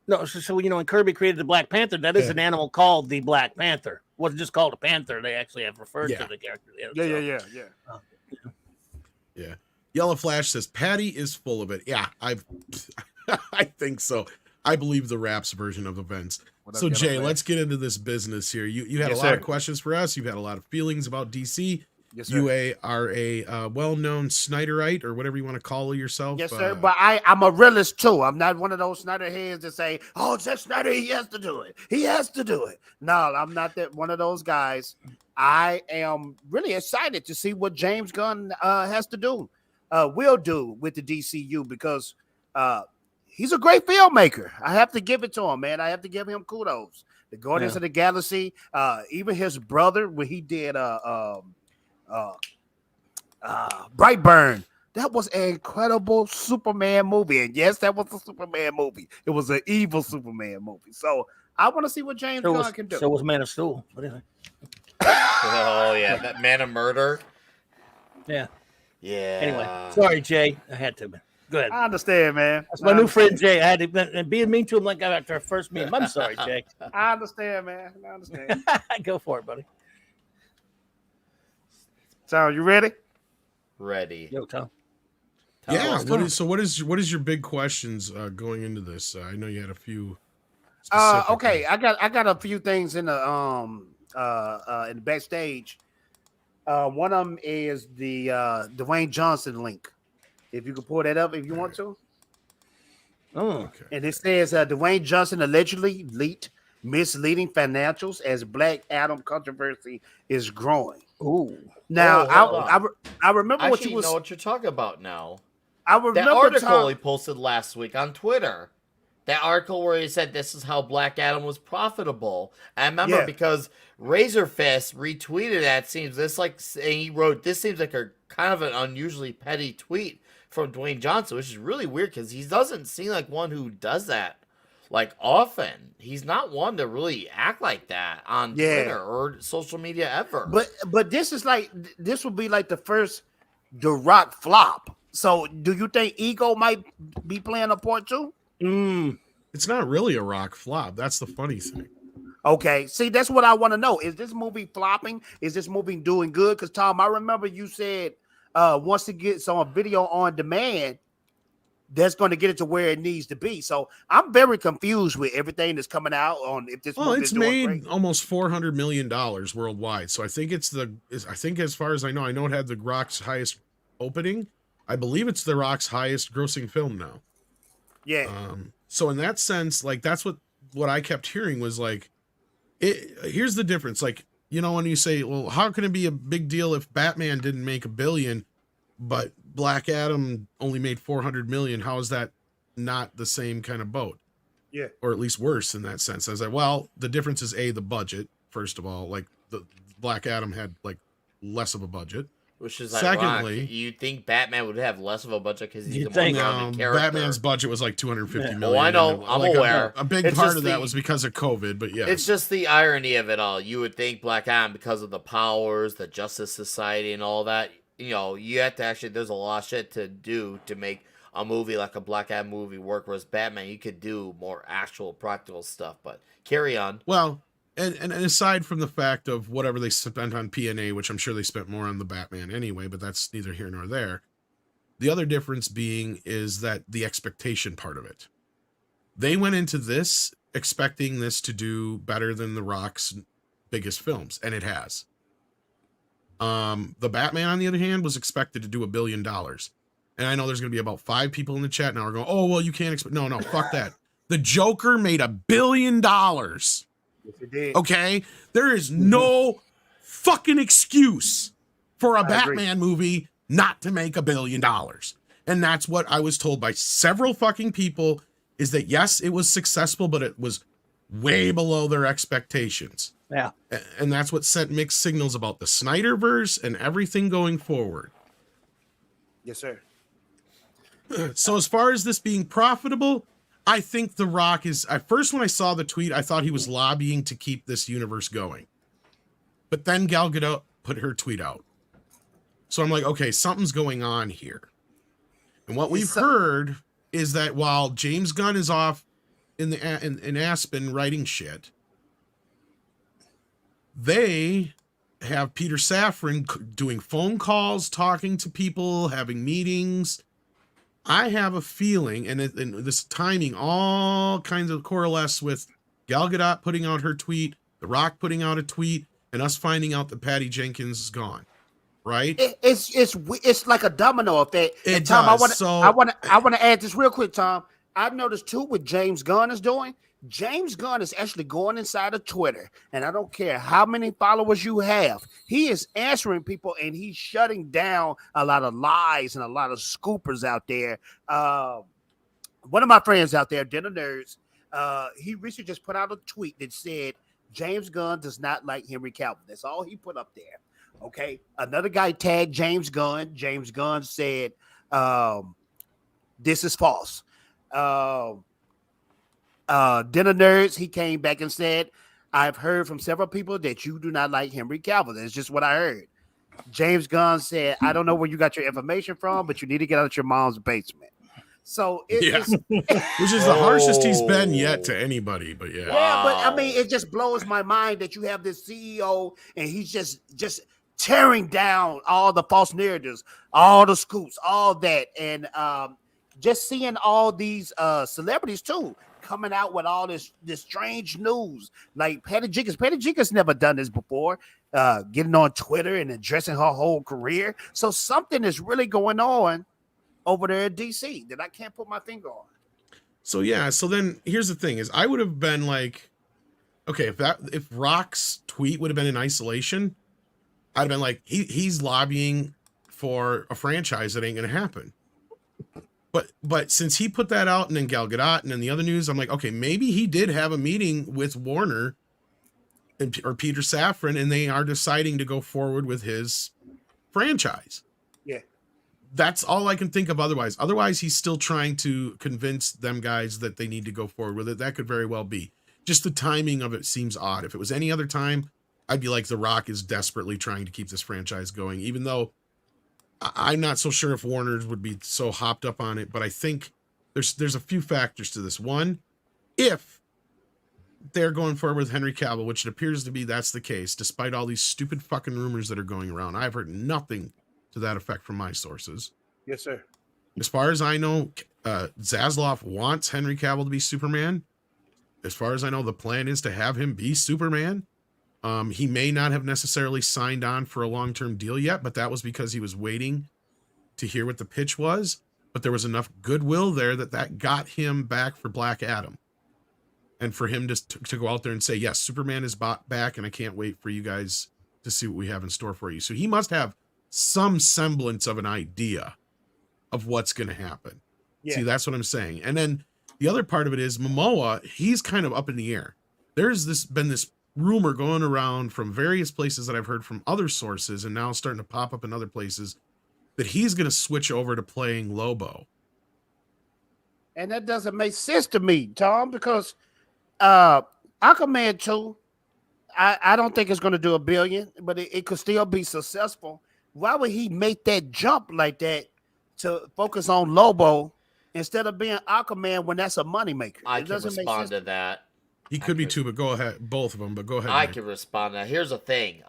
no. So when Kirby created the Black Panther, that is Yeah. an animal called the Black Panther. It wasn't just called a panther. They actually have referred Yeah. to the character. Yeah. Yellow Flash says Patty is full of it. Yeah, I think so. I believe the Raps version of events. What up, So Yellow Jay, Flash? let's get into this business here. You had Yes, a lot sir. of questions for us. You've had a lot of feelings about DC. Yes, sir. You are a well-known Snyderite or whatever you want to call yourself. Yes, sir. But I'm a realist too. I'm not one of those Snyder heads that say, "Oh, Zack Snyder, he has to do it. He has to do it." No, I'm not that one of those guys. I am really excited to see what James Gunn has to do, will do with the DCU because he's a great filmmaker. I have to give it to him, man. I have to give him kudos. The Guardians of the Galaxy, even his brother when he did Brightburn. That was an incredible Superman movie. And yes, that was a Superman movie. It was an evil Superman movie. So I want to see what James Gunn can do. So was Man of Steel. But anyway. Oh yeah, that Man of Murder. Yeah. Yeah. Anyway, sorry, Jay. I had to. Go ahead. I understand, man. That's my new friend Jay. I had to and being mean to him like after our first meeting. I'm sorry, Jay. I understand, man. I understand. Go for it, buddy. So you ready? Ready. Yo, Tom. Yeah. What is your big questions going into this? I know you had a few. Okay. I got a few things in the backstage. One of them is the Dwayne Johnson link. If you can pull that up, if you want to. Oh. Okay. And it says Dwayne Johnson allegedly leaked misleading financials as Black Adam controversy is growing. Ooh. Now, hold I remember I what actually you was. know what you're talking about now. I remember That article Tom- he posted last week on Twitter. That article where he said this is how Black Adam was profitable. I remember because Razorfist retweeted that. Seems this like and he wrote this seems like a kind of an unusually petty tweet from Dwayne Johnson, which is really weird because he doesn't seem like one who does that like often. He's not one to really act like that on Twitter or social media ever. But this is like this will be like the first The Rock flop. So do you think ego might be playing a part too? It's not really a Rock flop. That's the funny thing. Okay, see, that's what I want to know. Is this movie flopping? Is this movie doing good? Because Tom, I remember you said once it gets on video on demand, that's going to get it to where it needs to be. So I'm very confused with everything that's coming out on if this. Well, movie it's is doing made great. almost $400 million worldwide. So I think I think as far as I know it had the Rock's highest opening. I believe it's the Rock's highest grossing film now. Yeah. So in that sense, like that's what I kept hearing was like, here's the difference. Like, you know, when you say, well, how can it be a big deal if Batman didn't make $1 billion, but Black Adam only made 400 million? How is that not the same kind of boat? Yeah. Or at least worse in that sense. I was like, well, the difference is the budget, first of all. Like the Black Adam had like less of a budget. Which is Secondly, ironic. You think Batman would have less of a budget because he's You a more think- grounded character. Batman's budget was like 250 Yeah. million. Oh, I know. and, I'm like, aware. A big It's part just of that the- was because of COVID, but yeah. It's just the irony of it all. You would think Black Adam, because of the powers, the Justice Society, and all that, you know, you have to actually, there's a lot of shit to do to make a movie like a Black Adam movie work, whereas Batman, you could do more actual practical stuff, but carry on. Well, and aside from the fact of whatever they spent on P&A, which I'm sure they spent more on the Batman anyway, but that's neither here nor there. The other difference being is that the expectation part of it. They went into this expecting this to do better than The Rock's biggest films, and it has. The Batman, on the other hand, was expected to do $1 billion. And I know there's going to be about 5 people in the chat now are going, oh, well, you can't expect. No, fuck that. The Joker made $1 billion. Yes, it did. Okay? There is no fucking excuse for a I agree. Batman movie not to make $1 billion. And that's what I was told by several fucking people, is that yes, it was successful, but it was way below their expectations. Yeah. And that's what sent mixed signals about the Snyderverse and everything going forward. Yes, sir. So as far as this being profitable, I think The Rock is, at first when I saw the tweet, I thought he was lobbying to keep this universe going. But then Gal Gadot put her tweet out. So I'm like, okay, something's going on here. And what we've heard is that while James Gunn is off in Aspen writing shit, they have Peter Safran doing phone calls, talking to people, having meetings. I have a feeling, and this timing all kinds of coalesce with Gal Gadot putting out her tweet, The Rock putting out a tweet, and us finding out that Patty Jenkins is gone. Right? It's like a domino effect. It And Tom, does. I want to add this real quick, Tom. I've noticed too what James Gunn is doing. James Gunn is actually going inside of Twitter, and I don't care how many followers you have. He is answering people, and he's shutting down a lot of lies and a lot of scoopers out there. One of my friends out there, Dinner Nerds, he recently just put out a tweet that said James Gunn does not like Henry Cavill. That's all he put up there. Okay. Another guy tagged James Gunn. James Gunn said, this is false. Dinner Nerds, he came back and said, I've heard from several people that you do not like Henry Cavill. That's just what I heard. James Gunn said, I don't know where you got your information from, but you need to get out of your mom's basement. So it's which is the harshest he's been yet to anybody, but yeah. Yeah, but I mean, it just blows my mind that you have this CEO and he's just tearing down all the false narratives, all the scoops, all that, and just seeing all these celebrities too coming out with all this strange news, like Patty Jenkins. Patty Jenkins never done this before, getting on Twitter and addressing her whole career. So something is really going on over there at DC that I can't put my finger on. So yeah, so then here's the thing: is I would have been like, okay, if Rock's tweet would have been in isolation, I'd have been like, he's lobbying for a franchise that ain't gonna happen. But since he put that out, and then Gal Gadot, and then the other news, I'm like, okay, maybe he did have a meeting with Warner or Peter Safran, and they are deciding to go forward with his franchise. Yeah. That's all I can think of otherwise. Otherwise, he's still trying to convince them guys that they need to go forward with it. That could very well be. Just the timing of it seems odd. If it was any other time, I'd be like, The Rock is desperately trying to keep this franchise going, even though I'm not so sure if Warner's would be so hopped up on it. But I think there's a few factors to this. One, if they're going forward with Henry Cavill, which it appears to be that's the case, despite all these stupid fucking rumors that are going around. I've heard nothing to that effect from my sources. Yes, sir. As far as I know, Zaslav wants Henry Cavill to be Superman. As far as I know, the plan is to have him be Superman. He may not have necessarily signed on for a long-term deal yet, but that was because he was waiting to hear what the pitch was. But there was enough goodwill there that got him back for Black Adam. And for him to go out there and say, yes, Superman is back, and I can't wait for you guys to see what we have in store for you. So he must have some semblance of an idea of what's going to happen. Yeah. See, that's what I'm saying. And then the other part of it is Momoa, he's kind of up in the air. There's been this rumor going around from various places that I've heard from other sources, and now starting to pop up in other places, that he's going to switch over to playing Lobo. And that doesn't make sense to me, Tom, because Aquaman 2, I don't think it's going to do $1 billion, but it could still be successful. Why would he make that jump like that to focus on Lobo instead of being Aquaman when that's a moneymaker? I can respond to that. He could be too, but go ahead. Both of them, but go ahead. I Mike. can respond to that. Here's the thing.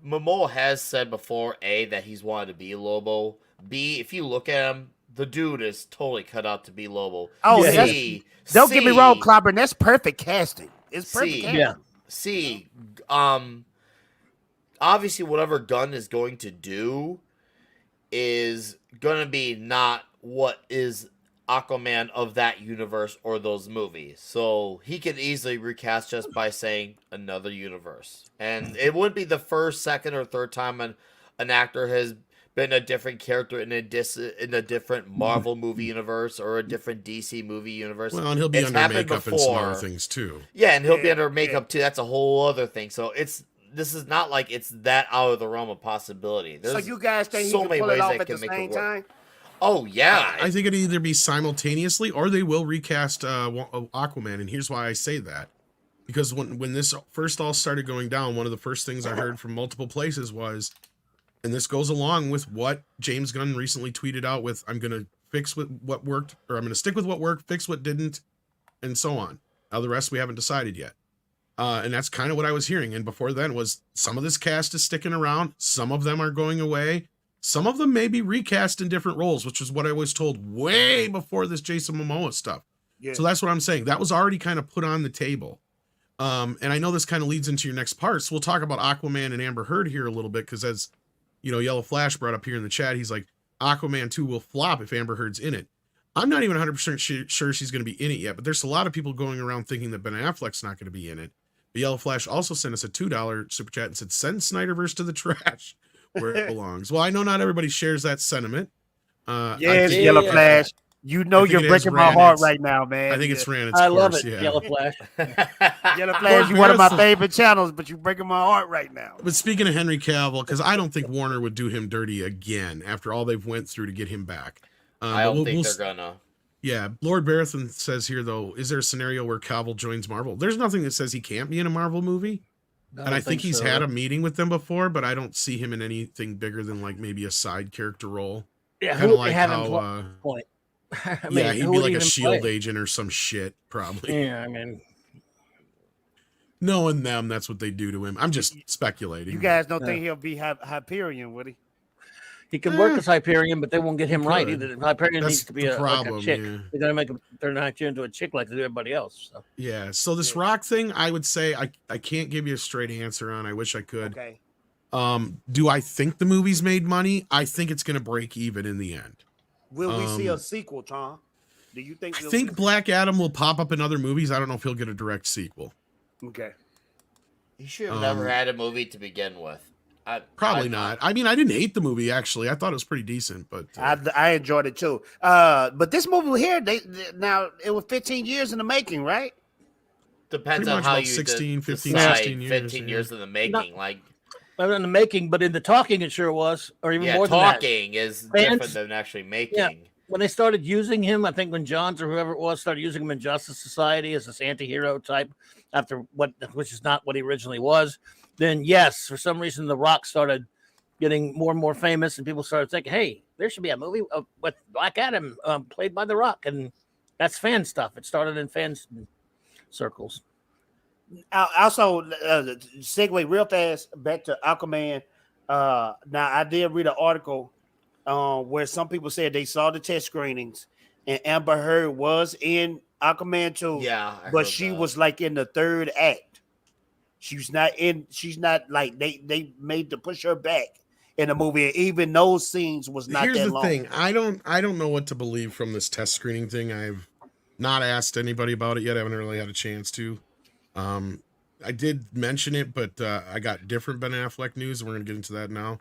Momoa has said before, A, that he's wanted to be Lobo. B, if you look at him, the dude is totally cut out to be Lobo. Oh, C, don't get me wrong, Clobber. That's perfect casting. It's perfect casting. Yeah. C, obviously whatever Gunn is going to do is going to be not what is Aquaman of that universe or those movies. So he could easily recast just by saying another universe. And it wouldn't be the first, second, or third time an actor has been a different character in a different Marvel movie universe or a different DC movie universe. Well, and he'll be under makeup and some other things too. Yeah, and he'll be under makeup too. That's a whole other thing. So this is not like it's that out of the realm of possibility. There's so you guys think so he many can pull ways it off that at the can make same it work. time? Oh yeah, I think it'd either be simultaneously or they will recast Aquaman, and here's why I say that. Because when this first all started going down, one of the first things I heard from multiple places was, and this goes along with what James Gunn recently tweeted out with, I'm going to fix what worked, or I'm going to stick with what worked, fix what didn't, and so on. Now the rest we haven't decided yet. And that's kind of what I was hearing. And before then was some of this cast is sticking around. Some of them are going away. Some of them may be recast in different roles, which is what I was told way before this Jason Momoa stuff. Yeah. So that's what I'm saying. That was already kind of put on the table. And I know this kind of leads into your next part. So we'll talk about Aquaman and Amber Heard here a little bit, because as you know, Yellow Flash brought up here in the chat, he's like, Aquaman 2 will flop if Amber Heard's in it. I'm not even 100% sure she's going to be in it yet, but there's a lot of people going around thinking that Ben Affleck's not going to be in it. But Yellow Flash also sent us a $2 super chat and said, send Snyderverse to the trash where it belongs. Well, I know not everybody shares that sentiment. Yes, Yellow Flash. You know you're breaking my heart right now, man. I think it's ran. I love it, Yellow Flash. Yellow Flash, you're one of my favorite channels, but you're breaking my heart right now. But speaking of Henry Cavill, because I don't think Warner would do him dirty again after all they've went through to get him back. I don't think they're gonna. Yeah, Lord Baratheon says here, though, is there a scenario where Cavill joins Marvel? There's nothing that says he can't be in a Marvel movie. And I think he's had a meeting with them before, but I don't see him in anything bigger than like maybe a side character role. Yeah, kind of like how point. I mean, yeah, he'd be like a SHIELD agent or some shit, probably. Yeah, I mean, knowing them, that's what they do to him. I'm just speculating. You guys don't think he'll be Hyperion, would he? He can work as Hyperion, but they won't get him right either. Hyperion needs to be a chick. Yeah. They're gonna make him turn Hyperion into a chick like they do everybody else. So. Yeah. So this rock thing, I would say I can't give you a straight answer on. I wish I could. Okay. Do I think the movie's made money? I think it's gonna break even in the end. Will we see a sequel, Tom? Do you think? I think Black Adam will pop up in other movies. I don't know if he'll get a direct sequel. Okay. He should have never had a movie to begin with. Probably not. I mean, I didn't hate the movie, actually. I thought it was pretty decent, but I enjoyed it too. But this movie here, now it was 15 years in the making, right? Depends on how you 16 years. 15 years in the making, not in the making, but in the talking, it sure was, or even more than that. Talking is different than actually making. Yeah. When they started using him, I think when Johns or whoever it was started using him in Justice Society as this anti-hero type, which is not what he originally was, then yes, for some reason The Rock started getting more and more famous, and people started thinking, "Hey, there should be a movie with Black Adam played by The Rock," and that's fan stuff. It started in fan circles. Also, segue real fast back to Aquaman. Now, I did read an article where some people said they saw the test screenings, and Amber Heard was in Aquaman 2. Yeah, but she was like in the third act. She's not like they made to push her back in the movie. And even those scenes was not Here's that the long. thing. I don't know what to believe from this test screening thing. I've not asked anybody about it yet. I haven't really had a chance to. I did mention it, but I got different Ben Affleck news, and we're gonna get into that now.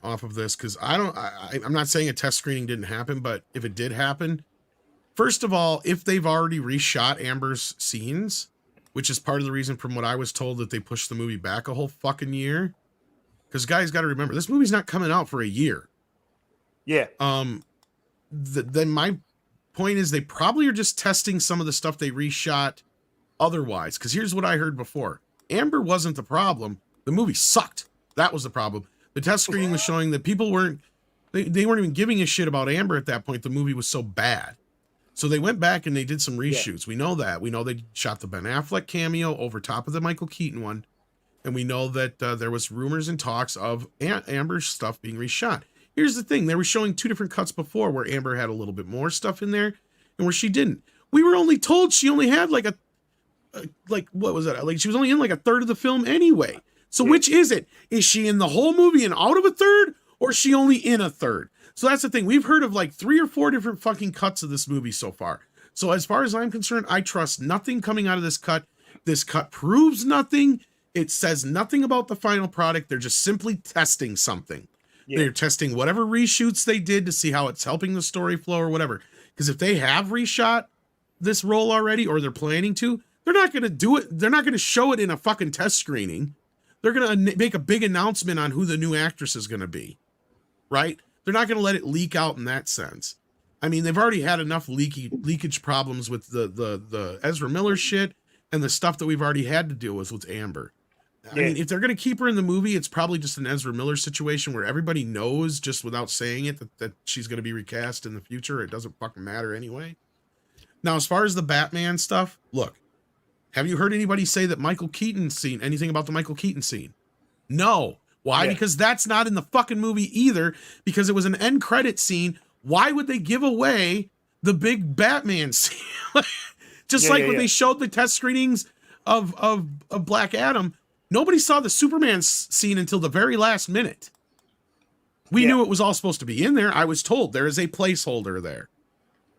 Off of this, because I'm not saying a test screening didn't happen, but if it did happen, first of all, if they've already reshot Amber's scenes, which is part of the reason from what I was told that they pushed the movie back a whole fucking year. Because guys got to remember, this movie's not coming out for a year. Yeah. Then my point is they probably are just testing some of the stuff they reshot otherwise. Because here's what I heard before. Amber wasn't the problem. The movie sucked. That was the problem. The test screening was showing that people weren't even giving a shit about Amber at that point. The movie was so bad. So they went back and they did some reshoots. Yeah. We know that. We know they shot the Ben Affleck cameo over top of the Michael Keaton one. And we know that there was rumors and talks of Amber's stuff being reshot. Here's the thing. They were showing 2 different cuts before where Amber had a little bit more stuff in there and where she didn't. We were only told she only had like what was that? Like she was only in like a third of the film anyway. So which is it? Is she in the whole movie and out of a third, or is she only in a third? So that's the thing. We've heard of like 3 or 4 different fucking cuts of this movie so far. So as far as I'm concerned, I trust nothing coming out of this cut. This cut proves nothing. It says nothing about the final product. They're just simply testing something. Yeah. They're testing whatever reshoots they did to see how it's helping the story flow or whatever. Because if they have reshot this role already, or they're planning to, they're not going to do it. They're not going to show it in a fucking test screening. They're going to make a big announcement on who the new actress is going to be, right? They're not going to let it leak out in that sense. I mean, they've already had enough leakage problems with the Ezra Miller shit and the stuff that we've already had to deal with Amber. I mean, if they're going to keep her in the movie, it's probably just an Ezra Miller situation where everybody knows just without saying it that she's going to be recast in the future. It doesn't fucking matter anyway. Now, as far as the Batman stuff, look, have you heard anybody say that Michael Keaton scene, anything about the Michael Keaton scene? No. Why? Yeah. Because that's not in the fucking movie either, because it was an end credit scene. Why would they give away the big Batman scene? Just when they showed the test screenings of Black Adam, nobody saw the Superman scene until the very last minute. We knew it was all supposed to be in there. I was told there is a placeholder there.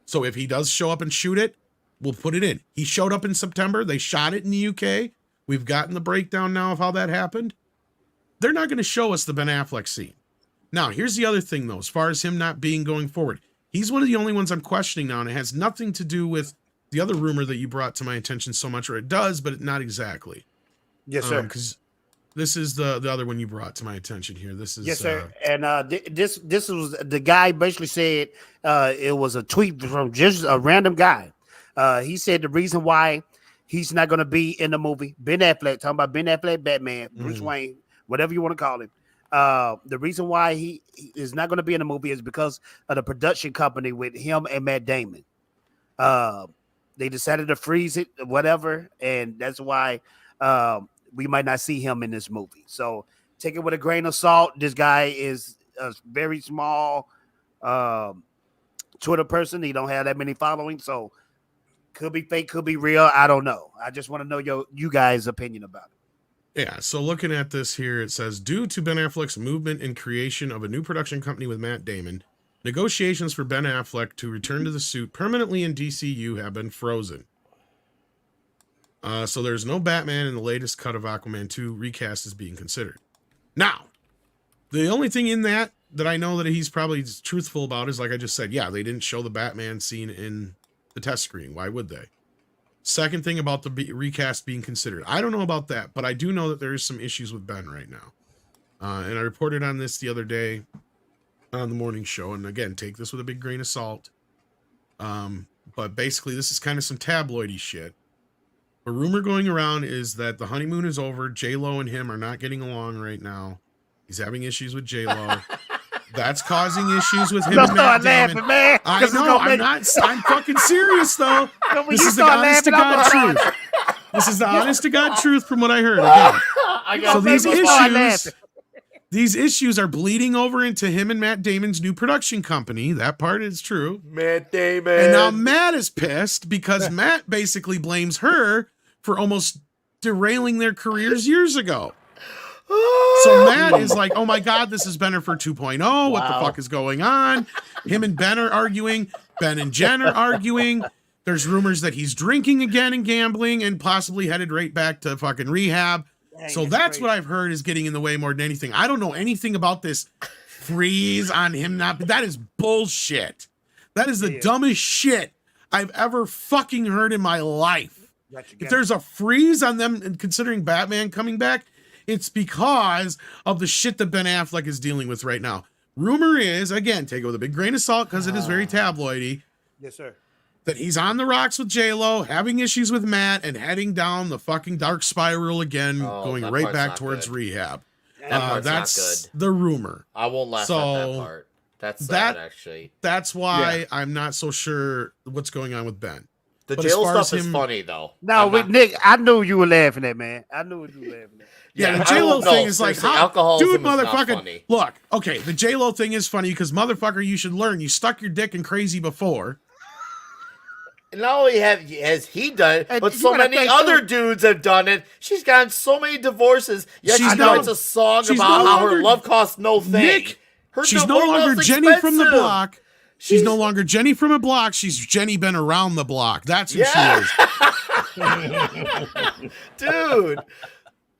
So if he does show up and shoot it, we'll put it in. He showed up in September. They shot it in the UK. We've gotten the breakdown now of how that happened. They're not going to show us the Ben Affleck scene. Now, here's the other thing, though, as far as him not being going forward. He's one of the only ones I'm questioning now, and it has nothing to do with the other rumor that you brought to my attention so much, or it does, but not exactly. Yes, sir. Because this is the other one you brought to my attention here. This is yes, sir. And this was the guy basically said it was a tweet from just a random guy. He said the reason why he's not going to be in the movie, Ben Affleck, talking about Ben Affleck, Batman, Bruce Wayne, whatever you want to call him. The reason why he is not going to be in the movie is because of the production company with him and Matt Damon. They decided to freeze it, whatever, and that's why we might not see him in this movie. So take it with a grain of salt. This guy is a very small Twitter person. He don't have that many following, so could be fake, could be real. I don't know. I just want to know you guys' opinion about it. Yeah, so looking at this here, it says, due to Ben Affleck's movement and creation of a new production company with Matt Damon, negotiations for Ben Affleck to return to the suit permanently in DCU have been frozen. So there's no Batman in the latest cut of Aquaman 2 recast is being considered. Now, the only thing in that I know that he's probably truthful about is, like I just said, yeah, they didn't show the Batman scene in the test screening. Why would they? Second thing about the recast being considered. I don't know about that, but I do know that there is some issues with Ben right now. And I reported on this the other day on the morning show. And again, take this with a big grain of salt. But basically, this is kind of some tabloidy shit. A rumor going around is that the honeymoon is over. J-Lo and him are not getting along right now. He's having issues with J-Lo. That's causing issues with him and Matt Damon. Laughing, man. I know. I'm fucking serious, though. This is the honest to God truth. This is the honest to God truth from what I heard. Again. So these issues are bleeding over into him and Matt Damon's new production company. That part is true. Matt Damon. And now Matt is pissed because Matt basically blames her for almost derailing their careers years ago. So Matt is like, oh my God, this is Benner for 2.0. What the fuck is going on? Him and Ben are arguing. Ben and Jen are arguing. There's rumors that he's drinking again and gambling and possibly headed right back to fucking rehab. Dang, so that's what I've heard is getting in the way more than anything. I don't know anything about this freeze on him not. That is bullshit. That is the dumbest shit I've ever fucking heard in my life. If there's a freeze on them and considering Batman coming back, it's because of the shit that Ben Affleck is dealing with right now. Rumor is, again, take it with a big grain of salt because it is very tabloidy. Yes, sir. That he's on the rocks with J-Lo, having issues with Matt, and heading down the fucking dark spiral again, going that right part's back not towards good. rehab. That part's That's not good. the rumor. I won't laugh at that part. That's sad, actually. That's why I'm not so sure what's going on with Ben. The But as jail far as stuff is him- funny, though. No, Nick, I knew you were laughing at, man. I knew you were laughing at. Yeah, the I J-Lo don't know. thing is like, Seriously, how, alcoholism dude, is not motherfucker. funny. Look, okay, the J-Lo thing is funny because motherfucker, you should learn. You stuck your dick in crazy before. Not only has he done it, And but you so gotta many think, other too. dudes have done it. She's gotten so many divorces. Yet She's she no- writes a song she's about no how her longer- love costs no thing. Nick, Her she's no divorce longer was Jenny from the expensive. block. She's no longer Jenny from a block. She's Jenny been around the block. That's who she is. Dude,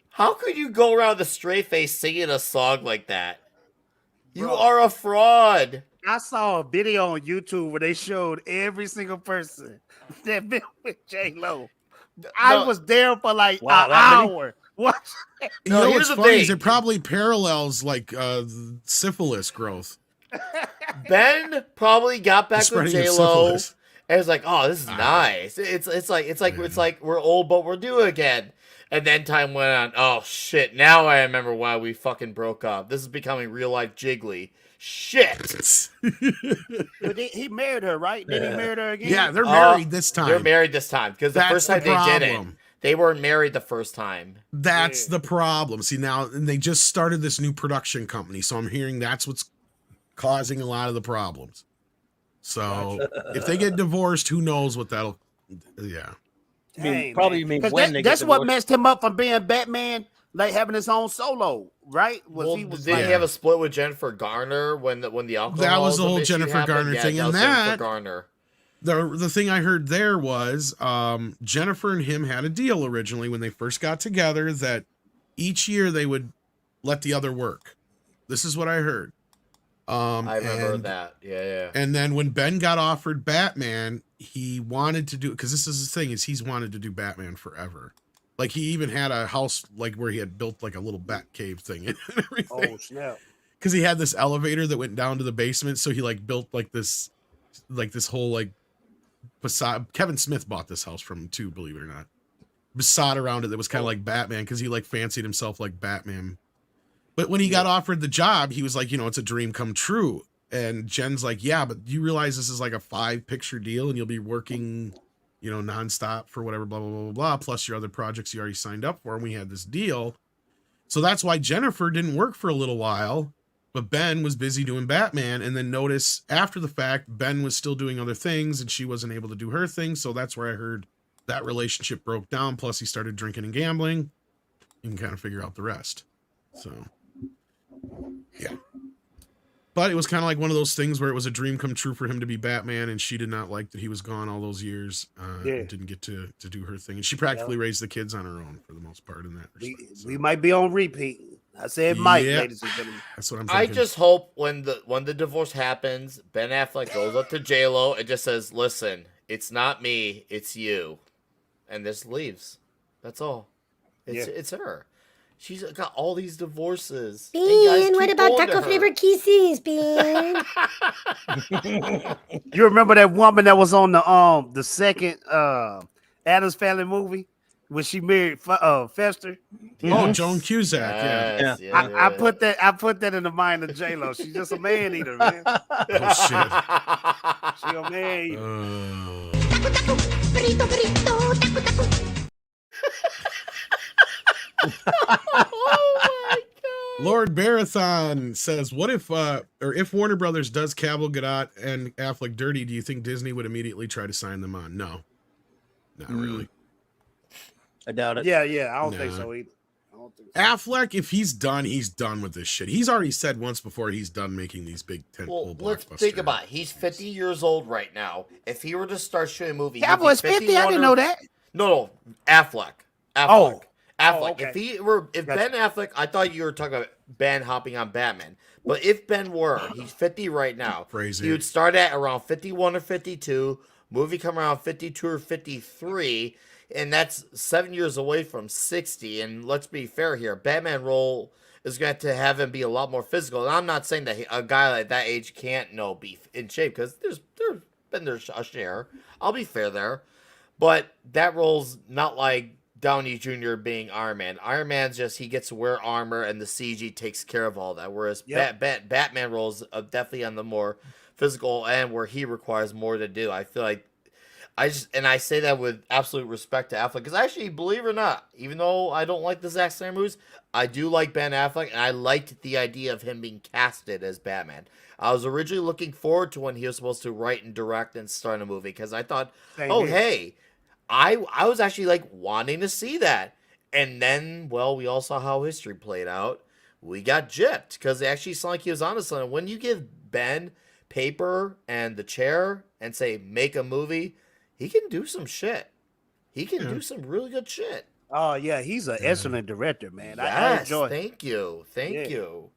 how could you go around the straight face singing a song like that? You Bro. are a fraud. I saw a video on YouTube where they showed every single person that been with J-Lo. I was there for like Wow, an that many? hour. What? You No, know here's what's the funny is thing. it probably parallels like syphilis growth. Ben probably got back with Spreading of J-Lo syphilis. and was like, "Oh, this is nice. It's like we're old but we're new again." And then time went on. Oh shit! Now I remember why we fucking broke up. This is becoming real life Jiggly. Shit. But he married her, right? Did he marry her again? Yeah, they're married this time. They're married this time because the That's first the time they didn't. problem. They weren't married the first time. That's the problem. See, now and they just started this new production company, so I'm hearing that's what's causing a lot of the problems. So if they get divorced, who knows what that'll? Yeah, Probably mean 'Cause when they get that's what divorced. messed him up from being Batman, like having his own solo, right? Well, he was did like, he have a split with Jennifer Garner when the alcohol? That was the whole Jennifer Garner thing, and Jennifer that- Garner. the thing I heard there was Jennifer and him had a deal originally when they first got together that each year they would let the other work. This is what I heard. I remember that. Yeah. And then when Ben got offered Batman, he wanted to do because this is the thing is he's wanted to do Batman forever. Like he even had a house like where he had built like a little bat cave thing and everything. oh snap! Because he had this elevator that went down to the basement, so he like built like this whole like facade. Kevin Smith bought this house from him too, believe it or not. Facade around it that was kind of like Batman because he like fancied himself like Batman. But when he got offered the job, he was like, it's a dream come true. And Jen's like, yeah, but you realize this is like a 5-picture deal and you'll be working, nonstop for whatever, blah, blah, blah, blah, blah, plus your other projects you already signed up for. And we had this deal. So that's why Jennifer didn't work for a little while, but Ben was busy doing Batman. And then notice after the fact, Ben was still doing other things and she wasn't able to do her thing. So that's where I heard that relationship broke down. Plus he started drinking and gambling. You can kind of figure out the rest. So, yeah. But it was kind of like one of those things where it was a dream come true for him to be Batman, and she did not like that he was gone all those years. And didn't get to do her thing. And she practically raised the kids on her own for the most part in that respect. We might be on repeat. I said might, Yeah. ladies and gentlemen. That's what I'm I thinking. just hope when the divorce happens, Ben Affleck goes up to J-Lo and just says, "Listen, it's not me, it's you," and just leaves. That's all. It's her. She's got all these divorces. And guys Bean, what keep about going to taco her. flavored kisses, Bean? You remember that woman that was on the second Addams Family movie when she married Fester? Oh, Joan Cusack. Yes, Yeah. I put that in the mind of J-Lo. She's just a man eater, man. Oh shit. She a man eater. Lord Barathon says, "What if Warner Brothers does Cavill, Gadot, and Affleck dirty? Do you think Disney would immediately try to sign them on? No, not really. I doubt it. Yeah, I don't think Nah. so either. I don't think so. Affleck, if he's done with this shit. He's already said once before he's done making these big Well, tentpole let's blockbusters. think about it. He's 50 years old right now. If he were to start shooting a movie, Cowboy was 50. I didn't know that. No, Affleck. Oh. Affleck. Okay. If Ben Affleck, I thought you were talking about Ben hopping on Batman. But if Ben were, he's 50 right now. Crazy. He would start at around 51 or 52. Movie come around 52 or 53. and that's 7 years away from 60. And let's be fair here, Batman role is going to have him be a lot more physical. And I'm not saying that a guy like that age can't be in shape, because there's been a share. I'll be fair there, but that role's not like Downey Jr. being Iron Man. Iron Man's just, he gets to wear armor and the CG takes care of all that. Whereas Batman roles are definitely on the more physical end, where he requires more to do. I feel like I say that with absolute respect to Affleck, because actually, believe it or not, even though I don't like the Zack Snyder movies, I do like Ben Affleck, and I liked the idea of him being casted as Batman. I was originally looking forward to when he was supposed to write and direct and star in a movie, because I thought, hey, I was actually like wanting to see that. And then, well, we all saw how history played out. We got gypped, because it actually sounded like he was onto something. When you give Ben paper and the chair and say, make a movie, he can do some shit. He can do some really good shit. Oh yeah, he's an excellent director, man. Yes, I enjoy. Thank you.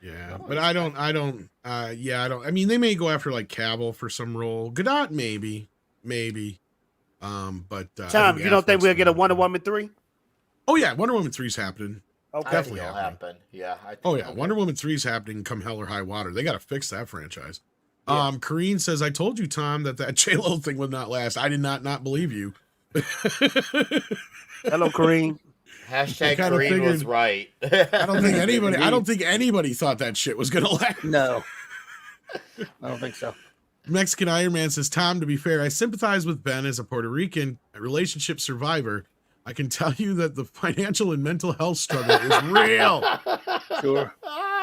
Yeah, but I don't. I mean, they may go after like Cavill for some role. Godot, maybe. But Tom, you don't think we'll get a Wonder Woman 3? Oh yeah, Wonder Woman 3's happening. Okay. Definitely it'll happening. happen. Yeah. Wonder Woman 3's happening come hell or high water. They got to fix that franchise. Kareen says, I told you, Tom, that J-Lo thing would not last. I did not believe you. Hello, Kareen. Hashtag Kareen was right. I don't think anybody thought that shit was gonna last. No, I don't think so. Mexican Iron Man says, Tom, to be fair, I sympathize with Ben as a Puerto Rican relationship survivor. I can tell you that the financial and mental health struggle is real. Sure.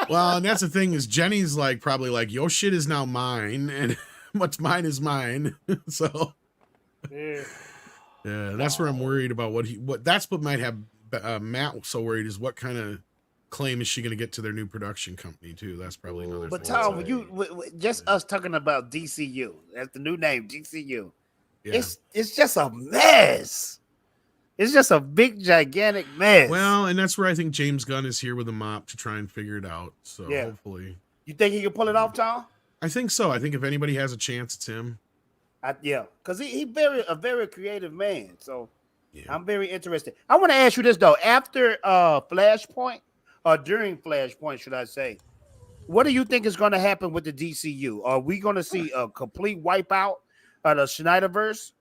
Well, and that's the thing, is Jenny's like probably like, your shit is now mine, and what's mine is mine. So yeah, that's where I'm worried about that's what might have Matt so worried, is what kind of claim is she going to get to their new production company too. That's probably another But thing. Tom, just us talking about DCU, that's the new name, DCU. Yeah. It's just a mess. It's just a big, gigantic mess. Well, and that's where I think James Gunn is here with a mop to try and figure it out. So hopefully. You think he can pull it off, Tom? I think so. I think if anybody has a chance, it's him. Because he's a very creative man. So I'm very interested. I want to ask you this though: after Flashpoint, or during Flashpoint, should I say, what do you think is going to happen with the DCU? Are we going to see a complete wipeout of the Snyderverse?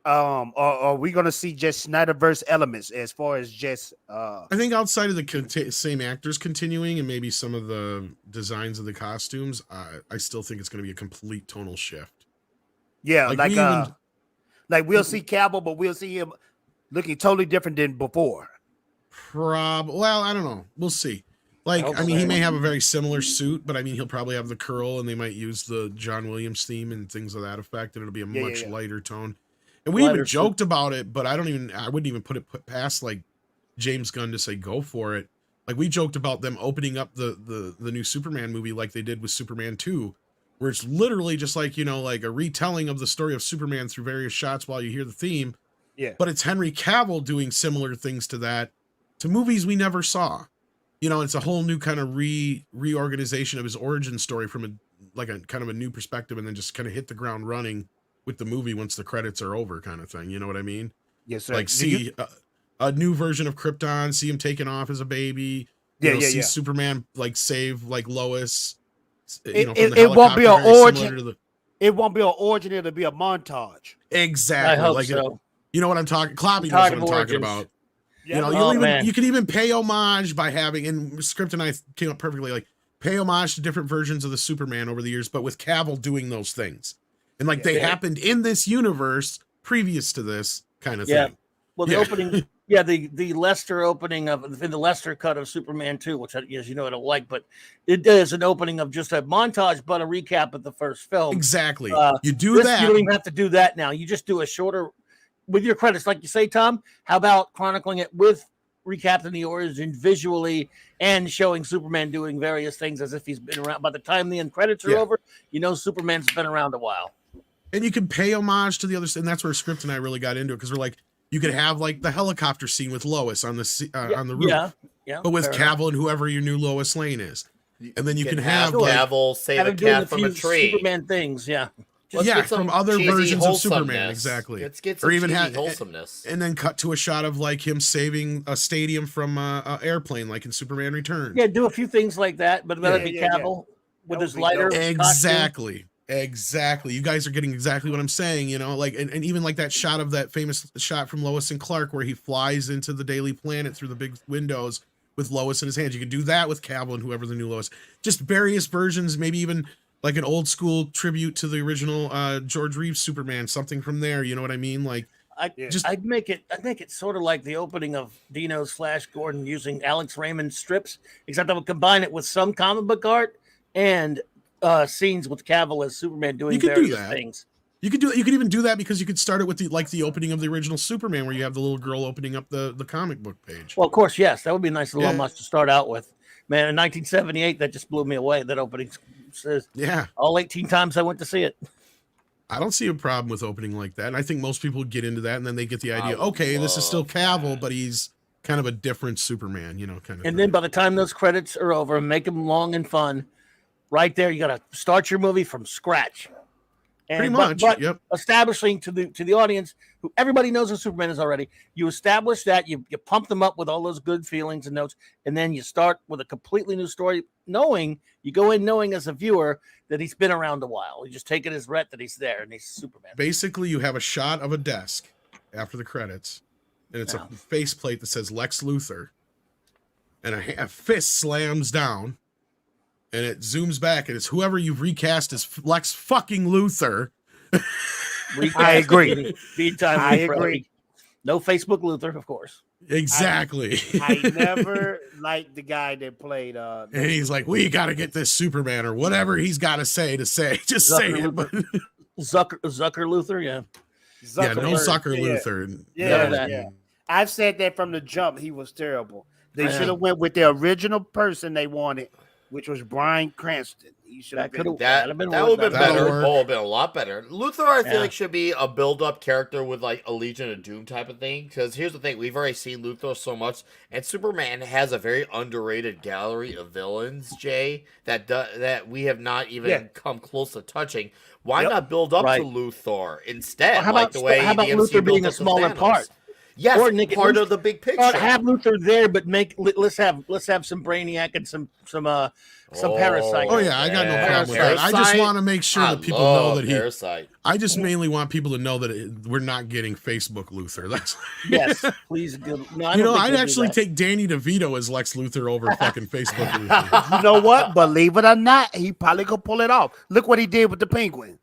Or are we going to see just Snyderverse elements as far as just? I think outside of the same actors continuing and maybe some of the designs of the costumes, I still think it's going to be a complete tonal shift. Yeah, like we'll see Cavill, but we'll see him looking totally different than before. Well, I don't know. We'll see. I mean, he may have a very similar suit, but I mean, he'll probably have the curl, and they might use the John Williams theme and things of that effect, and it'll be a much lighter tone. And we even joked about it, but I wouldn't even put it past like James Gunn to say go for it. Like we joked about them opening up the new Superman movie like they did with Superman 2, where it's literally just like, like a retelling of the story of Superman through various shots while you hear the theme. Yeah. But it's Henry Cavill doing similar things to that, to movies we never saw. It's a whole new kind of reorganization of his origin story from a kind of a new perspective, and then just kind of hit the ground running with the movie once the credits are over, kind of thing. You know what I mean? Yes, sir. Like see a new version of Krypton, see him taken off as a baby. See Superman like save like Lois. It won't be an origin. It won't be an origin. It'll be a montage. Exactly. I hope so. You know what I'm talking? Kloppy knows what I'm talking about. Yeah. You can even pay homage by having, and Script and I came up perfectly, like pay homage to different versions of the Superman over the years, but with Cavill doing those things. And they happened in this universe previous to this kind of thing. Well, the opening, the Lester opening in the Lester cut of Superman 2, which as you know I don't like, but it is an opening of just a montage, but a recap of the first film. Exactly. You do that. You don't even have to do that now. You just do a shorter with your credits, like you say, Tom. How about chronicling it with recapping the origin visually and showing Superman doing various things as if he's been around. By the time the end credits are over, Superman's been around a while. And you can pay homage to the others, and that's where Script and I really got into it, because we're like, you could have like the helicopter scene with Lois on the roof, but with Cavill and whoever your new Lois Lane is, and then you can have Cavill save a cat from a tree. Superman things, Let's yeah, get some from other cheesy versions of Superman, wholesomeness. exactly. Let's get Or some even cheesy wholesomeness. and then cut to a shot of like him saving a stadium from a airplane, like in Superman Returns. Yeah, do a few things like that, but let it be Yeah, yeah. Cavill with That his would be lighter dope. Exactly. Exactly. You guys are getting exactly what I'm saying, you know, like, and even like that shot of that famous shot from Lois and Clark where he flies into the Daily Planet through the big windows with Lois in his hands. You could do that with Cavill and whoever the new Lois. Just various versions, maybe even like an old school tribute to the original George Reeves Superman, something from there. You know what I mean? Like, I'd make it sort of like the opening of Dino's Flash Gordon using Alex Raymond strips, except I would combine it with some comic book art and scenes with Cavill as Superman doing You could do various that. things. you could do it. You could even do that because you could start it with the opening of the original Superman, where you have the little girl opening up the comic book page. Well, of course, yes, that would be a nice little Yeah. homage to start out with. Man, in 1978, that just blew me away. That opening says Yeah. all 18 times I went to see it. I don't see a problem with opening like that. And I think most people get into that and then they get the idea, I okay, this is still love Cavill, that. but he's kind of a different Superman, you know, kind of And thing. then by the time those credits are over, make them long and fun. Right there, you got to start your movie from scratch. And, Pretty much, but yep. establishing to the audience, who everybody knows who Superman is already. You establish that, you pump them up with all those good feelings and notes, and then you start with a completely new story, you go in knowing as a viewer that he's been around a while. You just take it as read that he's there and he's Superman. Basically, you have a shot of a desk after the credits, and it's a faceplate that says Lex Luthor, and a fist slams down, and it zooms back, and it's whoever you've recast as Lex fucking Luthor. I agree. Big time. I Freddy. agree. No Facebook Luthor, of course. Exactly. I never liked the guy that played. And he's like, we got to get this Superman or whatever he's got to say. Just say Zucker it. But Zucker Luthor, yeah. yeah, no Zucker Yeah. Luthor. Yeah, that. yeah. I've said that from the jump. He was terrible. They Yeah. should have went with the original person they wanted, which was Bryan Cranston. He should have That been. could That have would been have been That'll better. work. Oh, been a lot better. Luthor, I feel Yeah. like, should be a build-up character with like a Legion of Doom type of thing. Because here's the thing: we've already seen Luthor so much, and Superman has a very underrated gallery of villains, Jay, that we have not even come close to touching. Why Yep. not build up Right. to Luthor instead? Well, how like about- the way how about the MCU Luthor being built a up to smaller Thanos? part? Yes, Or Nick, part let's- of the big picture. Have Luthor there, but let's have some Brainiac and some Parasite. Oh yeah, I got no yeah. problem with that. I just Parasite? want to make sure I that people know love that he. Parasite. I just mainly want people to know that we're not getting Facebook Luthor. That's Yes, please do. No, I you don't know, think I'd they'll do actually that. take Danny DeVito as Lex Luthor over fucking Facebook Luthor. You know what? Believe it or not, he probably could pull it off. Look what he did with the Penguin.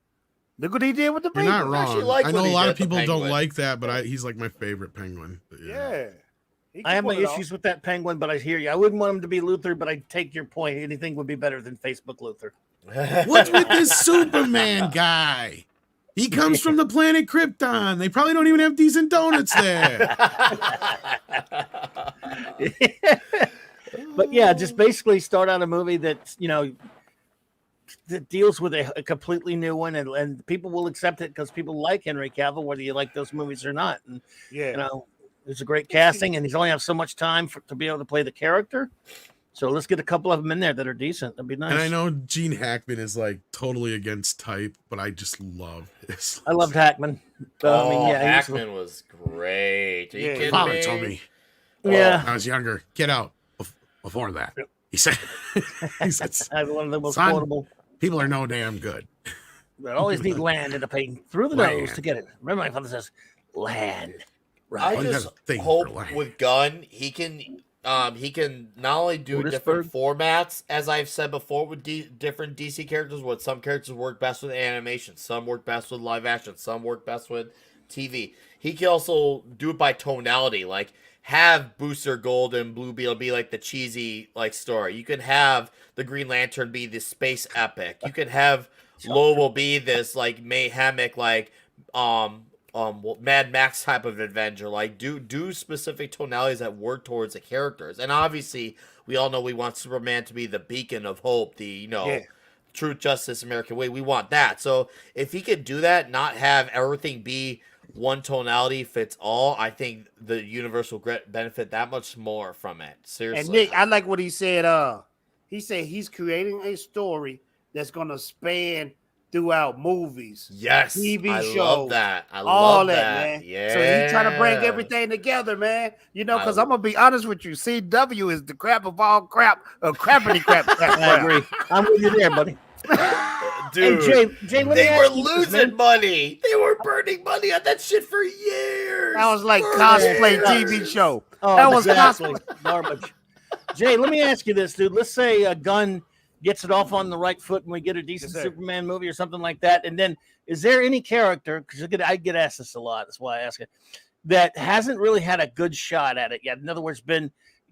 Look what he did with the You're Penguin. not actually wrong. like I what know a he lot did of with the people don't Penguin. like that, but he's like my favorite Penguin. But Yeah. He I can have my pull it off. issues with that Penguin, but I hear you. I wouldn't want him to be Luthor, but I take your point. Anything would be better than Facebook Luthor. What's with this Superman guy? He comes from the planet Krypton. They probably don't even have decent donuts there. But yeah, just basically start out a movie that that deals with a completely new one, and people will accept it because people like Henry Cavill, whether you like those movies or not. And Yeah. there's a great casting, and he's only have so much time to be able to play the character. So let's get a couple of them in there that are decent. That'd be nice. And I know Gene Hackman is like totally against type, but I just love his. I loved Hackman. I mean, yeah, he was- Hackman was great. Are you Yeah. kidding Father me? told me yeah. when I was younger, get out. Before that, he said, he said, I have one of the most Son. quotable. people are no damn good. They always need land in the pain through the Land. nose to get it. Remember, my father says, "Land." I Well, you just gotta think hope for life. with Gunn he can not only do different formats, as I've said before, with different DC characters. What some characters work best with animation, some work best with live action, some work best with TV. He can also do it by tonality, like have Booster Gold and Blue Beetle be like the cheesy like story. You can have the Green Lantern be the space epic. You can have Lobo be this like mayhemic like Mad Max type of adventure. Like do specific tonalities that work towards the characters. And obviously we all know we want Superman to be the beacon of hope, the truth, justice, American way. We want that. So if he could do that, not have everything be one tonality fits all, I think the universe will benefit that much more from it. Seriously. And Nick, I like what he said. He said he's creating a story that's gonna span throughout movies. Yes, TV I shows, love that. I all love that, man. So he trying to bring everything together, man. You know, because I'm gonna be honest with you, CW is the crap of all crap, crappity crap. I agree. I'm with you there, buddy. Dude, Hey, Jay, let me they ask were you this, losing man. money. They were burning money on that shit for years. That was like For cosplay years. TV show. Oh, That was exactly. cosplay. Garbage. Jay, let me ask you this, dude. Let's say a gun gets it off on the right foot and we get a decent Yes, sir. Superman movie or something like that. And then is there any character, because I get asked this a lot, that's why I ask it, that hasn't really had a good shot at it yet? In other words,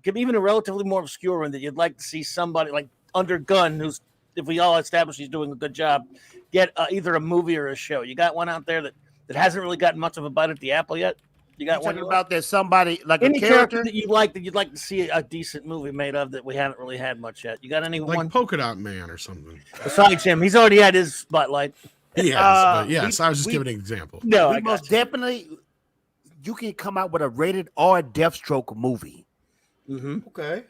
could be even a relatively more obscure one that you'd like to see somebody like under gun, who's, if we all establish he's doing a good job, get either a movie or a show. You got one out there that hasn't really gotten much of a bite at the apple yet? You got one talking about that somebody like any a character? that you'd like to see a decent movie made of that we haven't really had much yet? You got anyone Like Polka Dot Man or something. besides him? He's already had his spotlight. Yes, but yes, I was just we- giving an example. No, We I most got you. definitely, you can come out with a rated R Deathstroke movie. Mhm. Okay.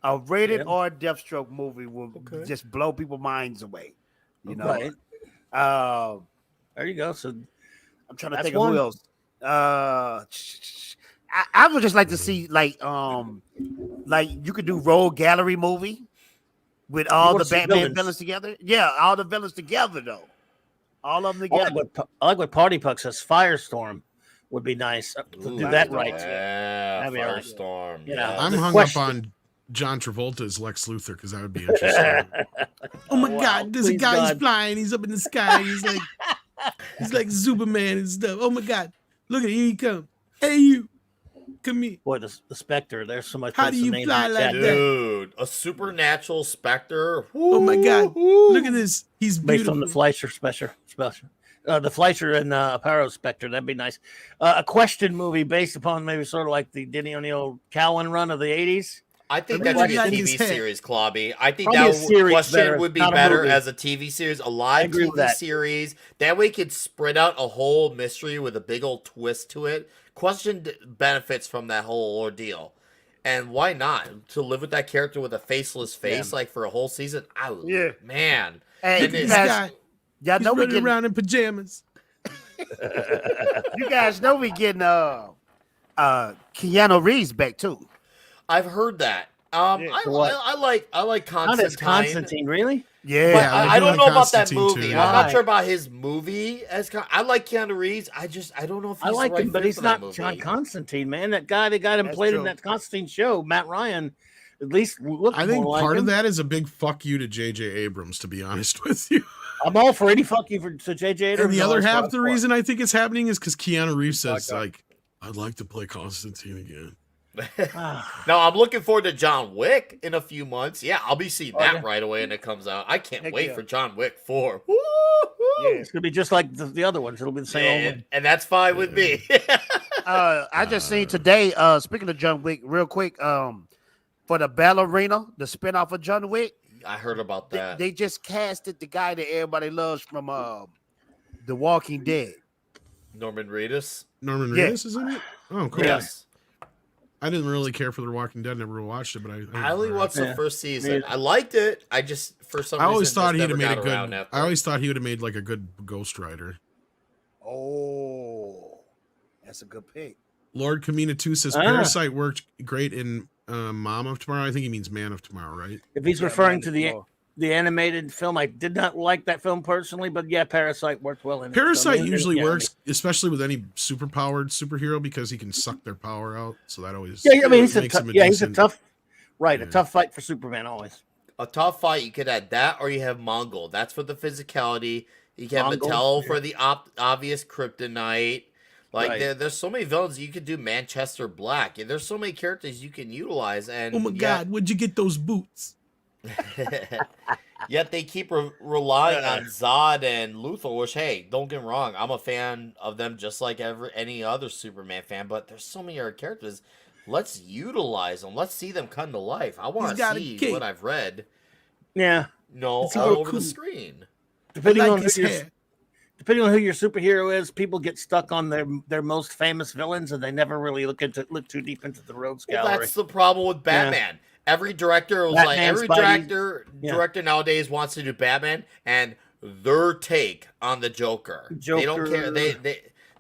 A rated Yeah. R Deathstroke movie will Okay. just blow people's minds away. You know, Right. There you go. So I'm trying to That's think of one. who else. I would just like to see like you could do rogue gallery movie with all wanna the see Batman villains. villains together. Yeah, all the villains together though. All of them I together. like what Party Puck says. Firestorm would be nice to do that right. Yeah, That'd be all right. Firestorm. You know, yeah. I'm The hung question- up on John Travolta's Lex Luthor because that would be interesting. Oh my Wow, God, there's a please, guy who's God. flying. He's up in the sky. He's like Superman and stuff. Oh my God, look at here he come. Hey you, come here. Boy, the Spectre. There's so much. How do you fly like that? Dude, a supernatural specter. Oh my God, Woo-hoo. look at this. He's Based beautiful. on the Fleischer special. The Fleischer and Aparo Spectre. That'd be nice. A question movie based upon maybe sort of like the Denny O'Neil Cowan run of the 80s. I think I that really should be a like TV his head. series, Klobby. I think Probably a that series question better, would be not a better movie. as a TV series, a I live agree with TV that. series. That way, you could spread out a whole mystery with a big old twist to it. Question benefits from that whole ordeal, and why not to live with that character with a faceless face like for a whole season? Yeah. Man. Hey, And you it's- This guys, guy, y'all he's know we running getting, around in pajamas. you guys know we getting Keanu Reeves back too. I've heard that. For what? I like Not Constantine. as Constantine, really? Yeah, But Yeah, I they're don't doing know about that Constantine, movie. too. I'm not Right. sure about his movie. I like Keanu Reeves. I don't know if he's I like the right him, but fit he's for that not movie. John Constantine, man. That guy that got him That's played in true. that Constantine show, Matt Ryan, at least looked I think more like part him. of that is a big fuck you to J.J. Abrams, to be honest with you. I'm all for any fuck you to JJ. And the other half of the reason I think it's happening is because Keanu Reeves says, like, I'd like to play Constantine again. No, I'm looking forward to John Wick in a few months. Yeah, I'll be seeing that yeah. right away when it comes out. I can't Heck wait yeah. for John Wick 4. Woo! It's gonna be just like the other ones. It'll be the same old one. And that's fine with me. I just seen today. Speaking of John Wick, real quick. For the ballerina, the spinoff of John Wick, I heard about that. they just casted the guy that everybody loves from The Walking Dead. Norman Reedus. Norman Yeah. Reedus is in it? Oh, cool. Yes. I didn't really care for The Walking Dead. Never watched it, but I only watched the Yeah. first season. Yeah. I liked it. I just, for some I reason, always thought just he'd have never made a got good. around after. I always thought he would have made like a good Ghost Rider. Oh, that's a good pick. Lord Kamina 2 says Parasite worked great in Mom of Tomorrow. I think he means Man of Tomorrow, right? If he's Yeah, referring man, to it's the animated film, I did not like that film personally, but yeah, Parasite worked well in it. Parasite So, usually yeah, works, especially with any superpowered superhero, because he can suck their power out. So that always Yeah, I mean he's makes him a he's a decent- tough, right? A Yeah. tough fight for Superman always. A tough fight, you could add that, or you have Mongol. That's for the physicality. You can have Mongol, Mattel for the obvious kryptonite. Like Right. there's so many villains you could do. Manchester Black. There's so many characters you can utilize. And Oh my God, where'd you get those boots? Yet they keep relying on Zod and Luthor. Which, hey, don't get me wrong, I'm a fan of them just like any other Superman fan. But there's so many other characters. Let's utilize them. Let's see them come to life. I want He's to got a see cape. what I've read. Yeah, No, It's all real over cool. the screen. depending I on like his who your hair. depending on who your superhero is, people get stuck on their most famous villains, and they never really look too deep into the rogues Well, gallery. that's the problem with Batman. Every director was like Batman, every Spidey. director director nowadays wants to do Batman, and their take on the Joker. They don't care. Joker.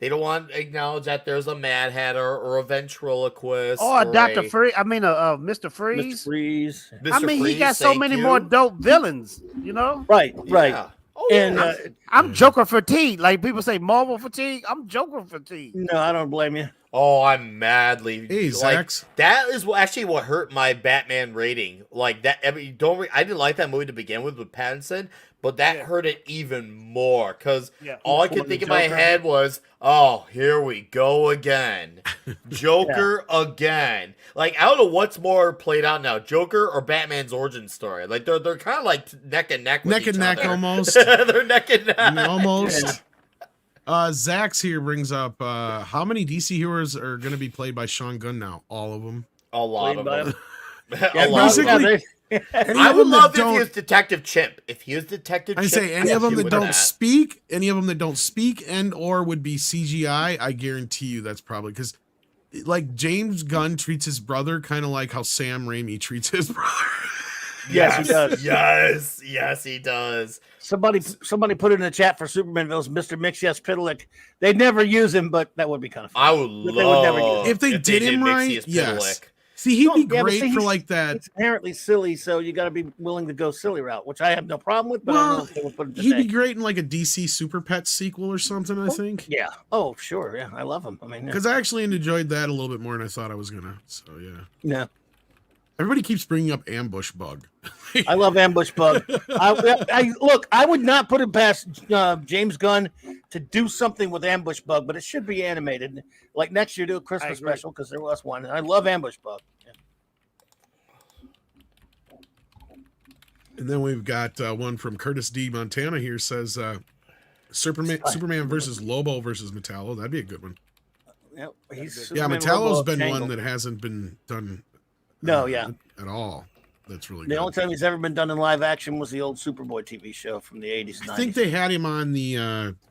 They don't want to acknowledge that there's a Mad Hatter or a ventriloquist Or Dr. a Freeze. I mean, Mr. Mr. Freeze. Freeze. Mr. I mean, he Freeze, got so thank many you. more dope villains, you know? Right, right. Yeah. Oh, And yeah. I'm Joker fatigue. Like people say Marvel fatigue. I'm Joker fatigue. no, I don't blame you. Oh, I'm madly Hey, like Zax. that is actually what hurt my Batman rating. Like that, I mean, I didn't like that movie to begin with Pattinson, but that hurt it even more because Yeah. all I For could the think in my Joker. head was, "Oh, here we go again, Joker again." Like I don't know what's more played out now, Joker or Batman's origin story. Like they're kind of like neck and neck, with Neck and each neck other. almost. They're neck and neck. Almost. Zax here brings up how many DC heroes are going to be played by Sean Gunn now? All of them. A lot Played of by them. Yeah, A lot of them. basically- Any I of would them that love if he don't- was Detective Chimp. If he was Detective I Chimp, say any of them that with don't speak, any of them that don't speak and or would be CGI, I guarantee you that's probably because like James Gunn treats his brother kind of like how Sam Raimi treats his brother. Yes, he does. Yes, he does. Somebody put it in the chat for Superman villains, Mr. Mix, yes, Pitlick. They'd never use him, but that would be kind of fun. I would But they would never love If they did him right, Mixius yes. Pitlick. See, he'd No, be yeah, but great see, for he's- like that. It's inherently silly, so you got to be willing to go silly route, which I have no problem with. But I don't know Well, if they would put it he'd be today. great in like a DC Super Pet sequel or something. I think Yeah. Oh, sure. Yeah, I love him. I mean, yeah. because I actually enjoyed that a little bit more than I thought I was gonna. So yeah, Yeah. everybody keeps bringing up Ambush Bug. I love Ambush Bug. Look, I would not put it past James Gunn to do something with Ambush Bug, but it should be animated. Like next year, do a Christmas agree. special because there was one. I love Ambush Bug. Yeah. And then we've got one from Curtis D. Montana here says Superman versus Lobo versus Metallo. That'd be a good one. Yep, he's Yeah, Superman Metallo's Robo been Tangle. one that hasn't been done. No, yeah. at all. That's really The good. only time he's ever been done in live action was the old Superboy TV show from the 80s. I think 90s. they had him on the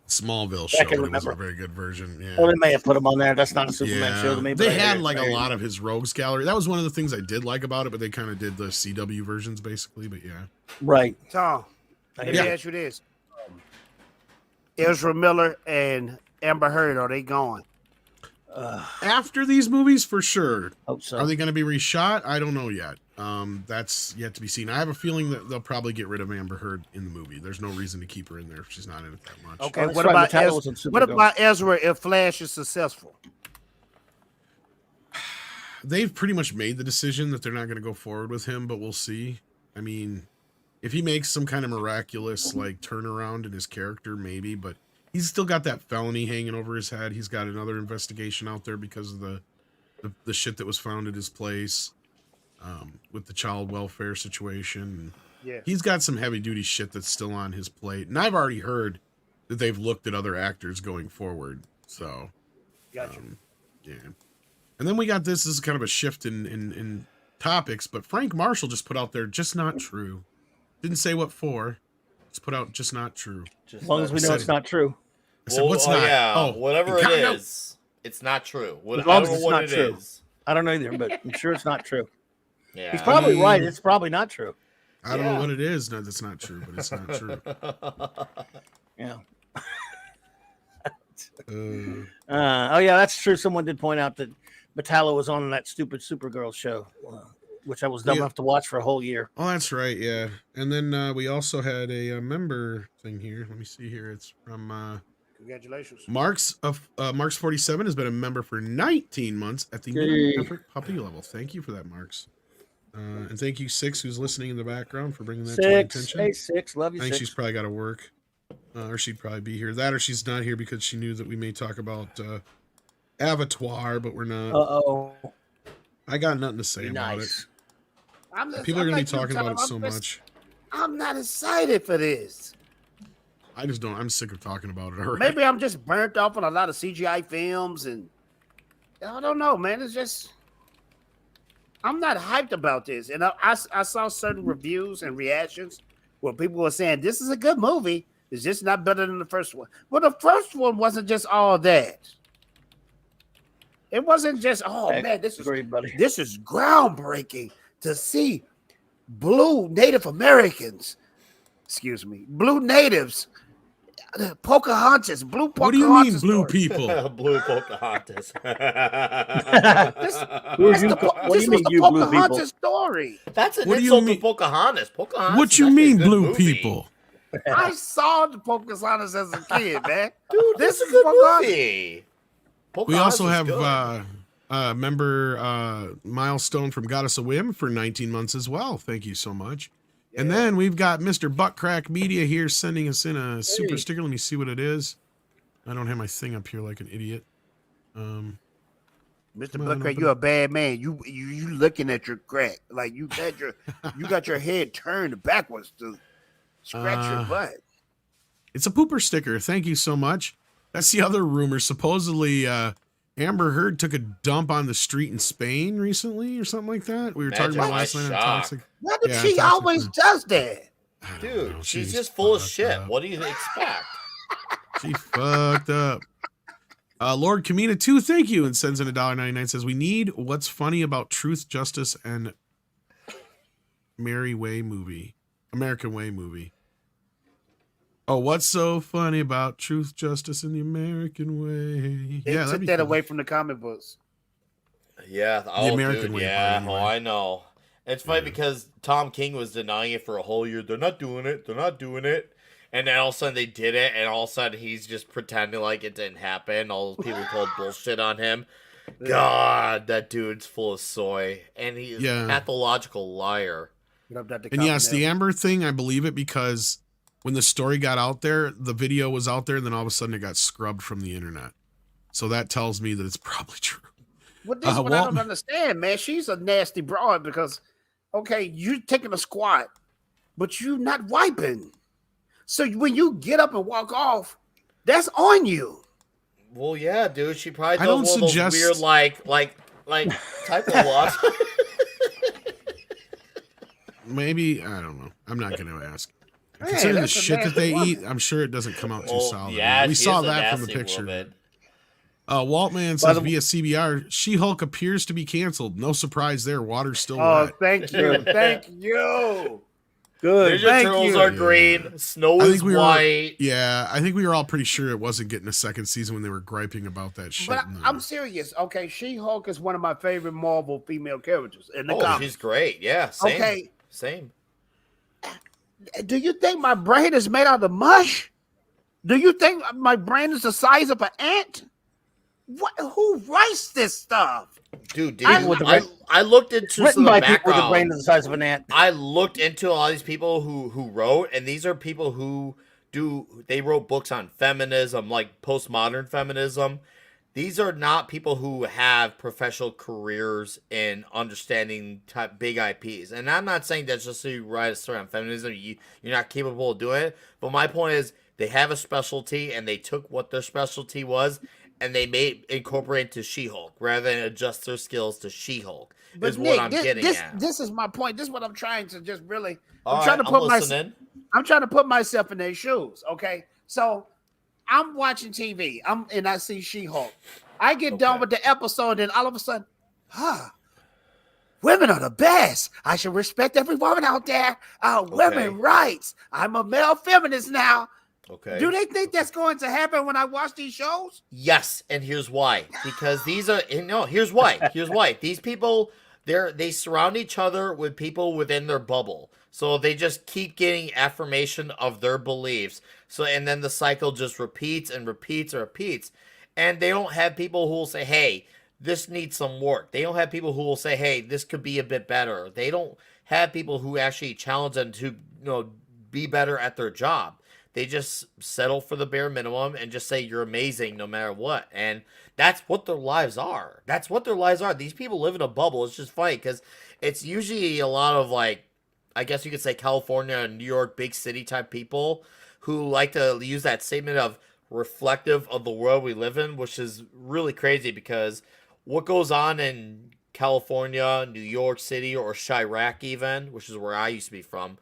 Smallville show. I can But it was a remember. very good version. Yeah. Well, they may have put him on there. That's not a Superman show to me. But They I had hear like it. a lot of his rogues gallery. That was one of the things I did like about it, but they kind of did the CW versions basically. But yeah, Right. Tom, I let hear me you. ask you this: Ezra Miller and Amber Heard, are they gone? after these movies for sure. Hope so. Are they going to be reshot? I don't know yet. That's yet to be seen. I have a feeling that they'll probably get rid of Amber Heard in the movie. There's no reason to keep her in there if she's not in it that much. Okay, Oh, that's what right, about Metallo was in what Supergirl. about Ezra if Flash is successful? They've pretty much made the decision that they're not going to go forward with him, but we'll see. I mean, if he makes some kind of miraculous like turnaround in his character, maybe, but he's still got that felony hanging over his head. He's got another investigation out there because of the shit that was found at his place with the child welfare situation. Yeah. He's got some heavy duty shit that's still on his plate. And I've already heard that they've looked at other actors going forward. So, Gotcha. yeah. And then we got this is kind of a shift in topics, but Frank Marshall just put out there just not true. Didn't say what for. Just put out just not true. As long as we know said it's it. not true. I said, what's not? Yeah, Oh, whatever you it kinda know. is, it's not true. As I long don't as know it's what not it true. is. I don't know either, but I'm sure it's not true. Yeah. He's probably mean- right. It's probably not true. I don't know what it is. No, that's not true, but it's not true. Yeah. Uh, Oh yeah, that's true. Someone did point out that Metallo was on that stupid Supergirl show, which I was dumb Yeah. enough to watch for a whole year. oh, that's right. Yeah. And then we also had a member thing here. Let me see here. It's from Congratulations. Mark's 47 has been a member for 19 months at the Yay. minimum effort puppy level. Thank you for that, Marks. And thank you, Six, who's listening in the background, for bringing that to my Six, attention. hey Six, love I you. think Six. she's probably got to work, or she'd probably be here. That, or she's not here because she knew that we may talk about Avatar, but we're not. Oh, I got nothing to say be about nice. People are going to be talking about it so much. I'm not excited for this. I just don't. I'm sick of talking about it already. Maybe I'm just burnt off on a lot of CGI films, and I don't know, man. It's just I'm not hyped about this. And I saw certain reviews and reactions where people were saying this is a good movie. It's just not better than the first one. Well, the first one wasn't just all that. It wasn't just man, this is Great, buddy. this is groundbreaking to see blue Native Americans excuse me, blue natives, Pocahontas, blue Pocahontas. What do you mean, blue story. people? Blue Pocahontas. Who's you? What do This you was mean, the you blue people? Pocahontas story. That's an What do you insult mean- to Pocahontas. Pocahontas. What is you actually a mean, good blue movie. people? I saw the Pocahontas as a kid, man. Dude, This this is is a good Pocahontas. movie. We Pocahontas also is have good. member Milestone from Goddess of Whim for 19 months as well. Thank you so much. And then we've got Mr. Buttcrack Media here sending us in a super sticker. Let me see what it is. I don't have my thing up here like an idiot. Mr. Come on, Buckcrack, open you're a bad man. You looking at your crack like you got your head turned backwards to scratch your butt. It's a pooper sticker. Thank you so much. That's the other rumor. Supposedly, Amber Heard took a dump on the street in Spain recently or something like that. We were talking about last night on Toxic. Why did Yeah, she Toxic always Fan. does that? I don't Dude, know. she's just full of fucked shit. up. What do you expect? She fucked up. Lord Kamina 2, thank you, and sends in $1.99. Says we need What's Funny About Truth, Justice, and American Way movie. Oh, what's so funny about Truth, Justice, and the American Way? They took that away from the comic books. Yeah, oh, American dude, way, yeah. anyway. Oh, I know. It's funny because Tom King was denying it for a whole year. They're not doing it. They're not doing it. And then all of a sudden they did it, and all of a sudden he's just pretending like it didn't happen. All those people called bullshit on him. God, that dude's full of soy, and he's a pathological liar. And yes, the Amber thing, I believe it because when the story got out there, the video was out there, and then all of a sudden it got scrubbed from the internet. So that tells me that it's probably true. Well, this is what I don't understand, man. She's a nasty broad because, okay, you're taking a squat, but you're not wiping. So when you get up and walk off, that's on you. Well, yeah, dude. She probably I does don't one of those suggest- weird, like type of walks. Maybe, I don't know. I'm not going to ask. Hey, Considering the that's a shit that nasty they woman. eat, I'm sure it doesn't come out too solid. Yeah, we she saw is a that from the nasty picture. woman. Waltman says via CBR, She-Hulk appears to be canceled. No surprise there. Water's still Oh, wet. thank you. Thank you. Good. Ninja Thank Turtles you. are green. Snow I is think we were, white. yeah, I think we were all pretty sure it wasn't getting a second season when they were griping about that shit. But I'm serious. Okay, She-Hulk is one of my favorite Marvel female characters in the comics. She's great. Yeah, same. Okay. Same. Do you think my brain is made out of mush? Do you think my brain is the size of an ant? What? Who writes this stuff? Dude, I looked into some Written of the by people with a brain background. the size of an ant. I looked into all these people who wrote, and these are people who they wrote books on feminism, like postmodern feminism. These are not people who have professional careers in understanding big IPs. And I'm not saying that just so you write a story on feminism, you're not capable of doing it. But my point is, they have a specialty, and they took what their specialty was, and they incorporate into She-Hulk rather than adjust their skills to She-Hulk. Is Nick, what I'm getting at. This is my point. This is what I'm trying to just really. All I'm trying right, to put listening. I'm trying to put myself in their shoes. Okay, so I'm watching TV. And I see She-Hulk. I get done with the episode, and all of a sudden, women are the best. I should respect every woman out there. Women rights. I'm a male feminist now. Okay. Do they think that's going to happen when I watch these shows? Yes, and here's why. Because these are here's why. Here's why. These people they surround each other with people within their bubble. So they just keep getting affirmation of their beliefs. So and then the cycle just repeats and repeats and repeats. And they don't have people who will say, "Hey, this needs some work." They don't have people who will say, "Hey, this could be a bit better." They don't have people who actually challenge them to, be better at their job. They just settle for the bare minimum and just say you're amazing no matter what. And that's what their lives are. That's what their lives are. These people live in a bubble. It's just funny because it's usually a lot of I guess you could say California and New York, big city type people who like to use that statement of reflective of the world we live in, which is really crazy because what goes on in California, New York City, or Chirac even, which is where I used to be from,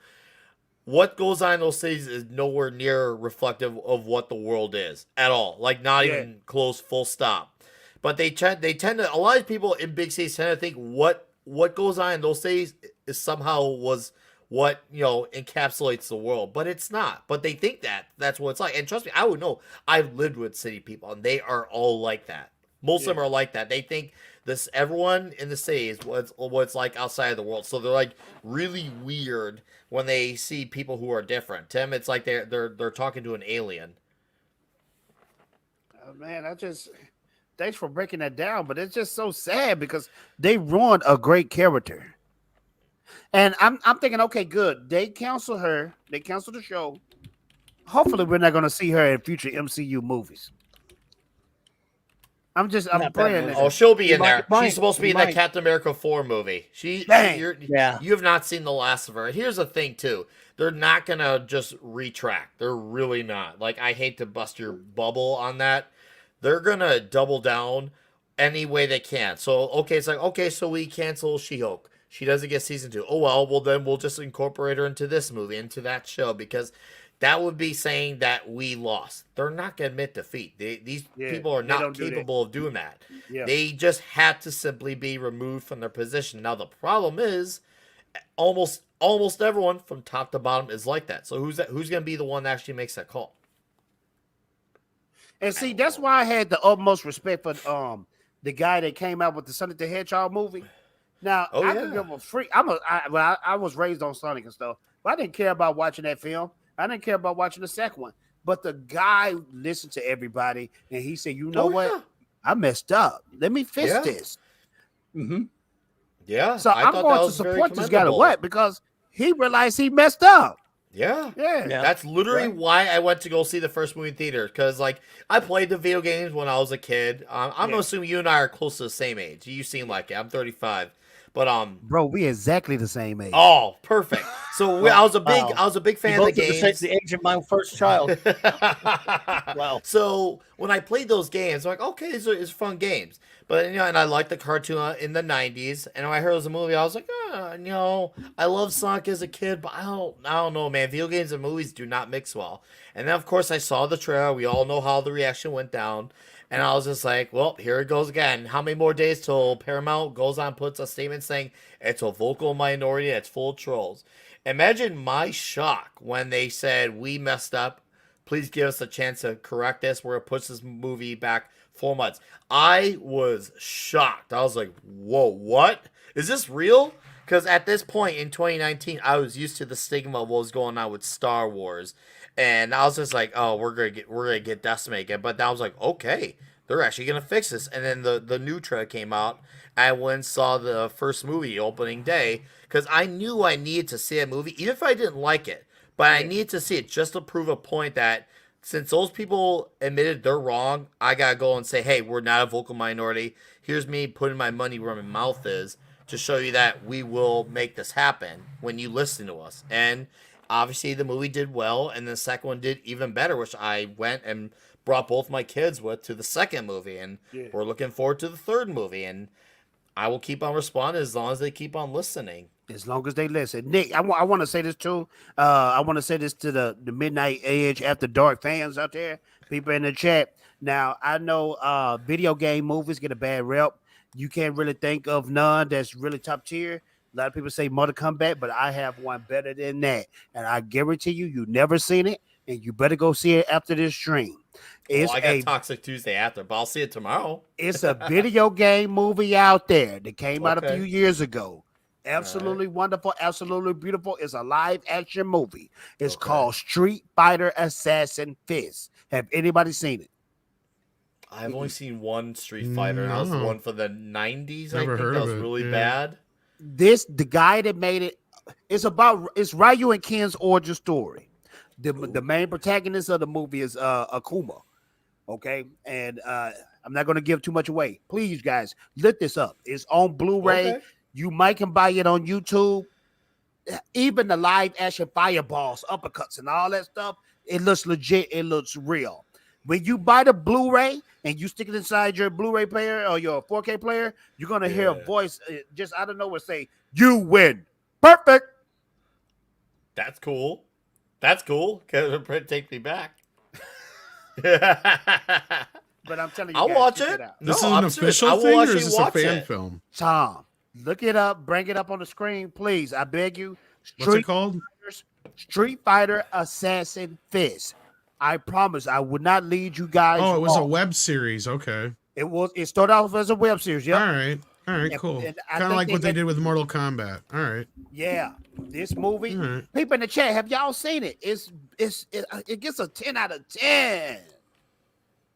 what goes on in those cities is nowhere near reflective of what the world is at all. Like not even close, full stop. But they tend to, a lot of people in big cities tend to think what goes on in those cities is somehow was what encapsulates the world, but it's not. But they think that's what it's like. And trust me, I would know. I've lived with city people, and they are all like that. Most of them are like that. They think everyone in the city is what's like outside of the world. So they're like really weird when they see people who are different. Tim, it's like they're talking to an alien. Oh, man, thanks for breaking that down, but it's just so sad because they ruined a great character. And I'm thinking, okay, good. They cancel her. They cancel the show. Hopefully, we're not going to see her in future MCU movies. I'm praying that. Oh, she'll be in there. She's supposed to be in that Captain America 4 movie. You have not seen the last of her. Here's the thing, too. They're not going to just retract. They're really not. Like, I hate to bust your bubble on that. They're going to double down any way they can. So, it's like, so we cancel She-Hulk. She doesn't get season 2. Oh, well, then we'll just incorporate her into this movie, into that show, because that would be saying that we lost. They're not going to admit defeat. These people are not capable of doing that. Yeah. They just have to simply be removed from their position. Now, the problem is almost everyone from top to bottom is like that. So who's going to be the one that actually makes that call? And see, that's why I had the utmost respect for the guy that came out with the Sonic the Hedgehog movie. Now, I could give a free. I was raised on Sonic and stuff, but I didn't care about watching that film. I didn't care about watching the second one. But the guy listened to everybody, and he said, "You know what? Yeah. I messed up. Let me fix this." Mm-hmm. Yeah. So I'm going to support this guy. What? Because he realized he messed up. Yeah. That's literally why I went to go see the first movie in theater. Because, like, I played the video games when I was a kid. I'm assuming you and I are close to the same age. You seem like it. I'm 35. But bro, we exactly the same age. Oh, perfect. So I was a big fan of the games. The age of my first child. Wow. So when I played those games, I'm like, okay, it's fun games. But and I liked the cartoon in the '90s. And when I heard it was a movie, I was like, I love Sonic as a kid, but I don't know, man. Video games and movies do not mix well. And then of course I saw the trailer. We all know how the reaction went down. And I was just like, well, here it goes again. How many more days till Paramount goes on, puts a statement saying it's a vocal minority, it's full of trolls. Imagine my shock when they said, we messed up. Please give us a chance to correct this. We're going to push this movie back 4 months. I was shocked. I was like, whoa, what? Is this real? Because at this point in 2019, I was used to the stigma of what was going on with Star Wars. And I was just like, oh, we're gonna get decimated. But I was like, okay, they're actually gonna fix this. And then the new trailer came out. I went and saw the first movie opening day because I knew I needed to see a movie, even if I didn't like it. But I needed to see it just to prove a point that since those people admitted they're wrong, I gotta go and say, hey, we're not a vocal minority. Here's me putting my money where my mouth is to show you that we will make this happen when you listen to us. And obviously, the movie did well, and the second one did even better, which I went and brought both my kids with to the second movie, and we're looking forward to the third movie, and I will keep on responding as long as they keep on listening. As long as they listen. Nick, I want to say this too. I want to say this to the Midnight Edge After Dark fans out there, people in the chat. Now, I know video game movies get a bad rep. You can't really think of none that's really top tier. A lot of people say Mortal Kombat, but I have one better than that. And I guarantee you never seen it, and you better go see it after this stream. I got Toxic Tuesday after, but I'll see it tomorrow. It's a video game movie out there that came out a few years ago. Absolutely wonderful, absolutely beautiful. It's a live action movie. It's called Street Fighter Assassin Fist. Have anybody seen it? I've only seen one Street Fighter, and that was the one for the 90s. Never heard that of was it. really bad. The guy that made it, it's Ryu and Ken's origin story. The main protagonist of the movie is Akuma. Okay, and I'm not going to give too much away. Please, guys, look this up. It's on Blu-ray. Okay. You might can buy it on YouTube. Even the live action fireballs, uppercuts, and all that stuff, it looks legit. It looks real. When you buy the Blu-ray and you stick it inside your Blu-ray player or your 4K player, you're going to hear a voice just out of nowhere say, "You win." Perfect. That's cool. That's cool. Take me back. But I'm telling you, I'll watch it. This is an official thing, or is this a fan film? Tom, look it up. Bring it up on the screen, please. I beg you. What's it called? Street Fighter Assassin Fist. I promise I would not lead you guys. Oh, it was a wrong. web series. Okay. It started off as a web series. Yeah. All right. All right. Cool. and I Kind of think like they what they had- did with Mortal Kombat. All right. Yeah. This movie. All right. People in the chat, have y'all seen it? It gets a 10 out of 10.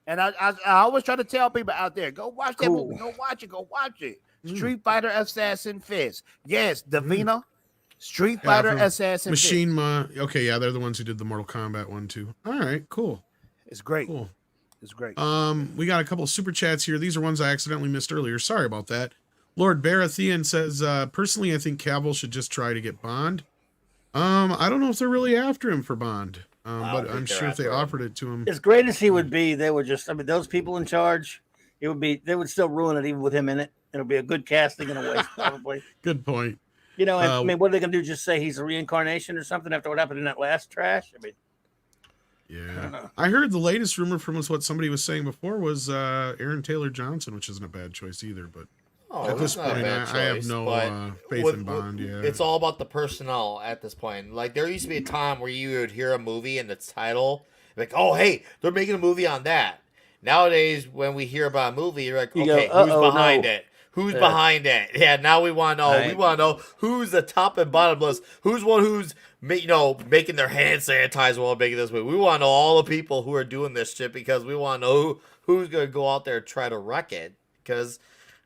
And I always try to tell people out there, go watch that movie. Go watch it. Go watch it. Street Fighter Assassin Fist. Yes, Davina. Street Fighter from Assassin Fist. Machinima. Okay, yeah, they're the ones who did the Mortal Kombat one too. All right, cool. It's great. Cool. It's great. We got a couple of super chats here. These are ones I accidentally missed earlier. Sorry about that. Lord Baratheon says, personally, I think Cavill should just try to get Bond. I don't know if they're really after him for Bond. But I'm sure if they offered it to him. As great as he would be, they would just, I mean, those people in charge, it would be, they would still ruin it even with him in it. It'll be a good casting in a way, probably. Good point. You know, I mean, what are they going to do? Just say he's a reincarnation or something after what happened in that last trash? I mean, yeah. I heard the latest rumor from what somebody was saying before was Aaron Taylor Johnson, which isn't a bad choice either. But at this point, I have no faith in Bond. Yeah, it's all about the personnel at this point. Like there used to be a time where you would hear a movie and its title, like, oh hey, they're making a movie on that. Nowadays, when we hear about a movie, you're like, okay, who's behind it? Who's behind it? Yeah, now we want to know. Right. We want to know who's the top and bottom list. Who's one who's making their hand sanitizer while making this movie. We want to know all the people who are doing this shit because we want to know who's going to go out there and try to wreck it. Because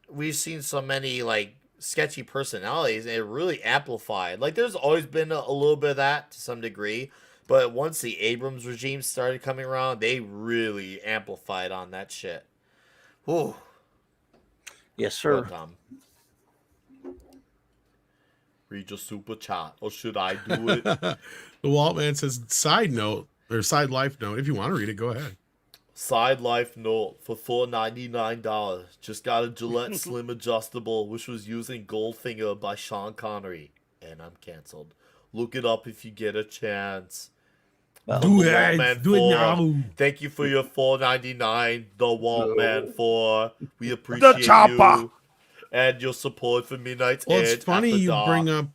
we've seen so many like sketchy personalities, and it really amplified. Like there's always been a little bit of that to some degree, but once the Abrams regime started coming around, they really amplified on that shit. Whew. Yes, sir. Tom. Read your super chat, or should I do it? The Waltman says, side note, or side life note. If you want to read it, go ahead. Side life note for $4.99. Just got a Gillette Slim Adjustable, which was using Goldfinger by Sean Connery. And I'm canceled. Look it up if you get a chance. Do it now. Thank you for your $4.99. The Waltman 4. We appreciate the chopper. You and your support for Midnight's Well, Edge. it's funny you bring up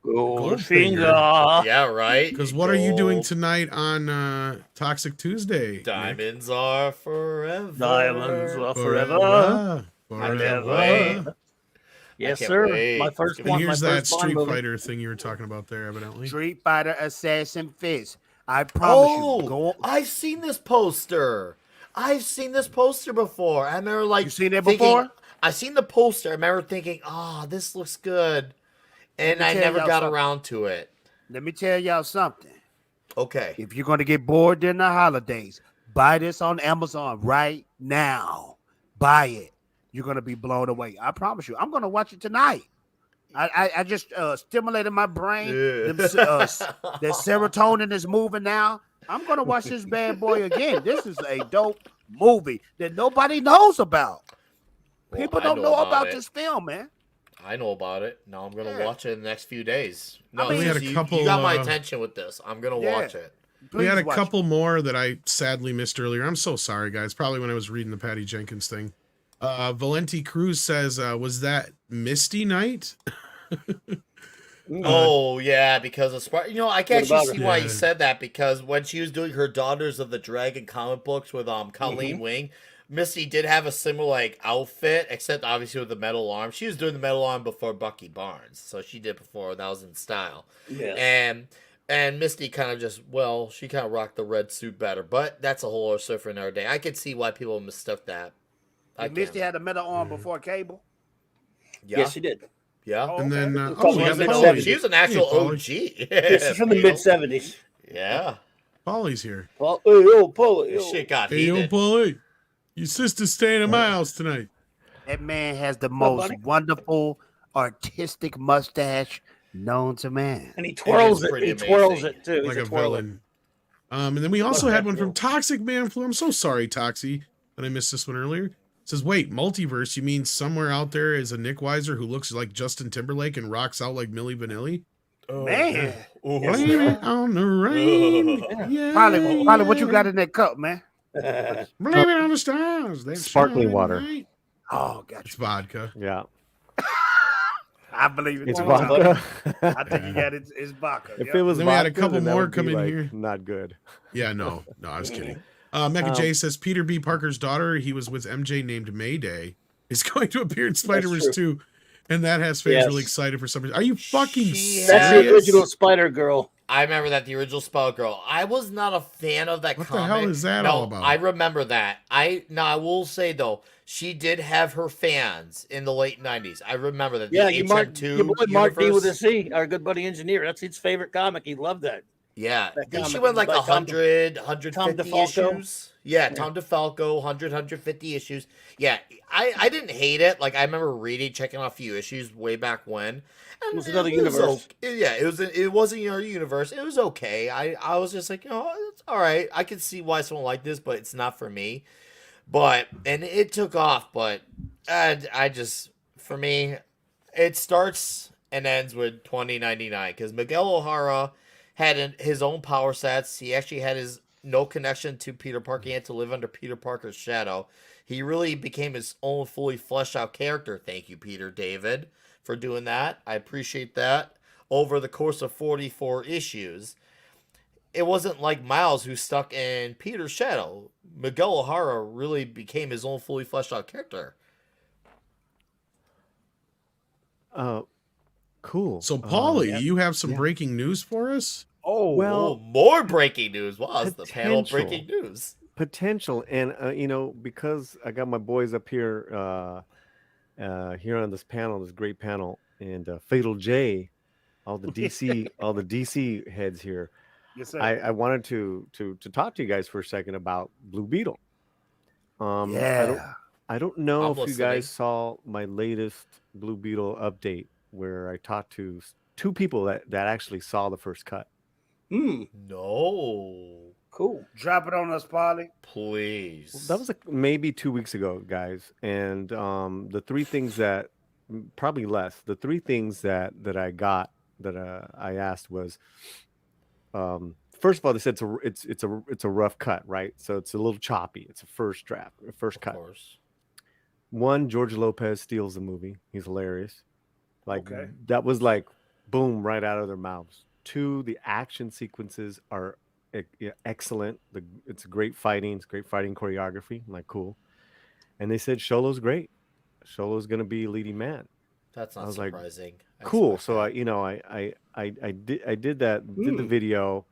Goldfinger. Yeah, right. Because what are you doing tonight on Toxic Tuesday? Diamonds are forever. Diamonds are forever. Forever. Yes, sir. Wait. My first And one. here's my that first Bond Street movie. Fighter thing you were talking about there, evidently. Street Fighter Assassin Fist. I promise you. Go I've seen this poster. I've seen this poster before. I remember like You seen it thinking- before? I've seen the poster. I remember thinking, oh, this looks good. And I tell never y'all got something. around to it. Let me tell y'all something. Okay. If you're going to get bored during the holidays, buy this on Amazon right now. Buy it. You're going to be blown away. I promise you. I'm going to watch it tonight. I just stimulated my brain. Yeah. The serotonin is moving now. I'm going to watch this bad boy again. This is a dope movie that nobody knows about. Well, People I don't know about it. this film, man. I know about it. Now I'm gonna Yeah. watch it in the next few days. No, mean, we had a you couple, got my attention with this. I'm gonna Yeah. watch it. We had a Please watch couple more that I sadly missed earlier. I'm so sorry, guys. Probably when I was reading the Patty Jenkins thing. Valenti Cruz says, was that Misty Night? Oh yeah, because of I can What about actually see her? why Yeah. you said that, because when she was doing her Daughters of the Dragon comic books with Colleen Wing, Misty did have a similar like outfit, except obviously with the metal arm. She was doing the metal arm before Bucky Barnes, so she did before that was in style. Yeah. And Misty kind of she kind of rocked the red suit better, but that's a whole other story for another day. I could see why people mistook that. I Misty can. had a metal arm before Cable. Yeah, Yes, she did. yeah. Oh, And then, okay. oh, She we was got in Paulie. She was an actual Hey, Paulie. OG. This is from the mid '70s. Yeah, Paulie's here. Well, Paul. this shit got Hey, yo, heated. Paulie. Your sister's staying in my house tonight. That man has the most buddy? wonderful artistic mustache known to man. And he twirls It is it. pretty He twirls amazing. it too. Like He's a twirler. villain. And then we also had one from Villain. Toxic Man Flu. I'm so sorry, Toxie, that I missed this one earlier. It says, wait, multiverse, you mean somewhere out there is a Nick Weiser who looks like Justin Timberlake and rocks out like Milli Vanilli? Man. Blame it on the rain. Yeah. Polly, what you got in that cup, man? Blame it on the stars. that Sparkling shine water. at night. Oh, got It's you. vodka. Yeah. I believe It's too, vodka. I think he got his vodka. If Yep. it was Then we had a vodka, couple then that more would be, come in like, here. not good. Yeah, no, I was kidding. Mecca J says Peter B. Parker's daughter, he was with MJ named Mayday, is going to appear in Spider-Verse 2, and that has fans really excited for some reason. Are you fucking serious? That's the original Spider Girl. I remember that, the original Spider Girl. I was not a fan of that What comic. the hell is that all about? I remember that. I will say though, she did have her fans in the late 90s. I remember that. Yeah, the you Mark D with a C, our good buddy engineer. That's his favorite comic. He loved that. Yeah, That I think she comic went like by Tom 100, Tom 150 DeFalco. issues. Yeah, Tom DeFalco, 100, 150 issues. Yeah, I didn't hate it. Like, I remember checking out a few issues way back when. And It was another universe. Yeah, it wasn't your universe. It was okay. I was just like, it's all right. I can see why someone liked this, but it's not for me. And it took off, but I just, for me, it starts and ends with 2099 because Miguel O'Hara had his own power sets. He actually had no connection to Peter Parker. He had to live under Peter Parker's shadow. He really became his own fully fleshed out character. Thank you, Peter David, for doing that. I appreciate that. Over the course of 44 issues, it wasn't like Miles who stuck in Peter's shadow. Miguel O'Hara really became his own fully fleshed out character. Cool. So, Paulie, you have some breaking news for us? Oh, Well, more breaking news. Wow, it's the panel potential. breaking news. Potential, and because I got my boys up here here on this panel, this great panel, and Fatal J, all the DC heads here. Yes, sir. I wanted to talk to you guys for a second about Blue Beetle. Yeah. I don't know I'm if you listening. guys saw my latest Blue Beetle update where I talked to two people that actually saw the first cut. No. Cool. Drop it on us, Polly. Please. That was maybe 2 weeks ago, guys. And the three things that, probably less, the three things that I got that I asked was, first of all, they said it's a rough cut, right? So it's a little choppy. It's a first draft, a first cut. Of course. One, George Lopez steals the movie. He's hilarious. Okay. That was like boom right out of their mouths. Two, the action sequences are excellent. It's great fighting. It's great fighting choreography. I'm like, cool. And they said Sholo's great. Sholo's gonna be leading man. That's not I was like, surprising. Cool. expect So that. I did the video,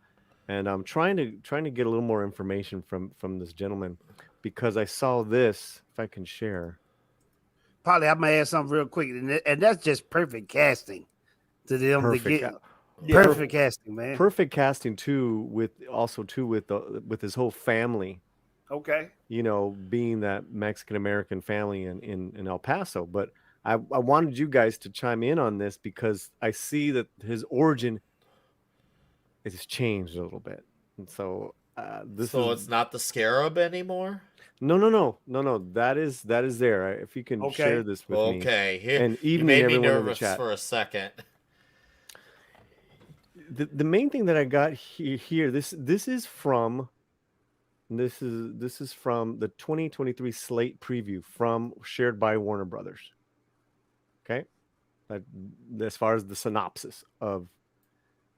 and I'm trying to get a little more information from this gentleman because I saw this. If I can share. Polly, I'm gonna add something real quick, and that's just perfect casting to them to get perfect casting, man. Perfect casting too, with his whole family. Okay. Being that Mexican American family in El Paso. But I wanted you guys to chime in on this because I see that his origin has changed a little bit, and so it's not the Scarab anymore. No. That is there. If you can share this with me. Okay, here. And You even made me everyone in the nervous chat. for a second. The main thing that I got here this is from the 2023 slate preview shared by Warner Brothers. Okay, as far as the synopsis of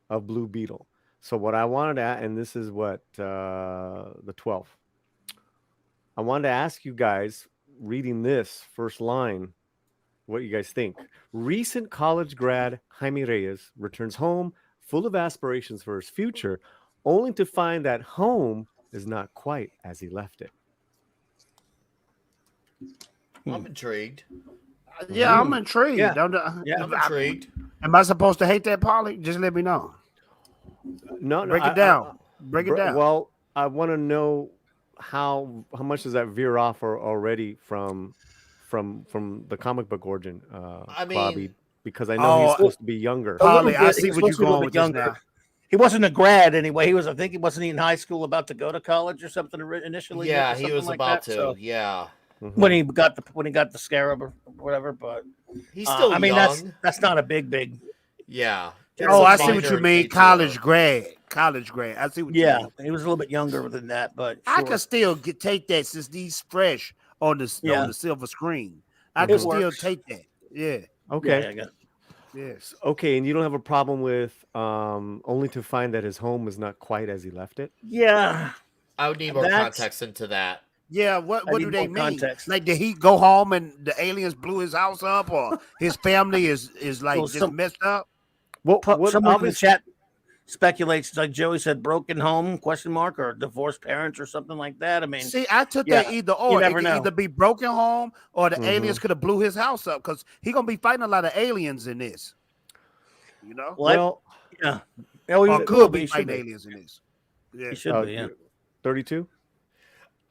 Blue Beetle. So what I wanted to, and this is what the 12th. I wanted to ask you guys, reading this first line, what you guys think. Recent college grad Jaime Reyes returns home full of aspirations for his future, only to find that home is not quite as he left it. I'm intrigued. Yeah, I'm intrigued. Yeah. I'm intrigued. Am I supposed to hate that, Polly? Just let me know. No, Break it down. Break it down. Well, I want to know how much does that veer off already from the comic book origin, Bobby? Because I know he's supposed to be younger. Polly, I bit. see He's what you're supposed to be a going little with bit this younger. now. He wasn't a grad anyway. I think he wasn't in high school, about to go to college or something initially. Yeah, or he something was like about that. to. So Yeah. when he got the Scarab or whatever, but He's still I mean, young. that's not a big. Yeah. Oh, I It's a see what you minor mean. detail. College grad. I see what you Yeah, mean. he was a little bit younger than that, but I sure. can still take that since he's fresh on the silver screen. I It can still works. take that. Yeah. Okay. Yeah, Yes. Okay, and you don't have a problem with only to find that his home is not quite as he left it? Yeah, I would need more That's- context into that. Yeah, I what do need they more mean? context. Like, did he go home and the aliens blew his house up, or his family is like Well, just some- messed up? What Someone in the obvious- chat speculates, like Joey said, broken home question mark or divorced parents or something like that. I mean, See, I took yeah, that either or. It never could know. either be broken home or the aliens Mhm. could have blew his house up because he gonna be fighting a lot of aliens in this. You know, well, Well, yeah, oh, or he could will be he should fighting be. aliens in this. Yeah. He should be. Yeah. 32?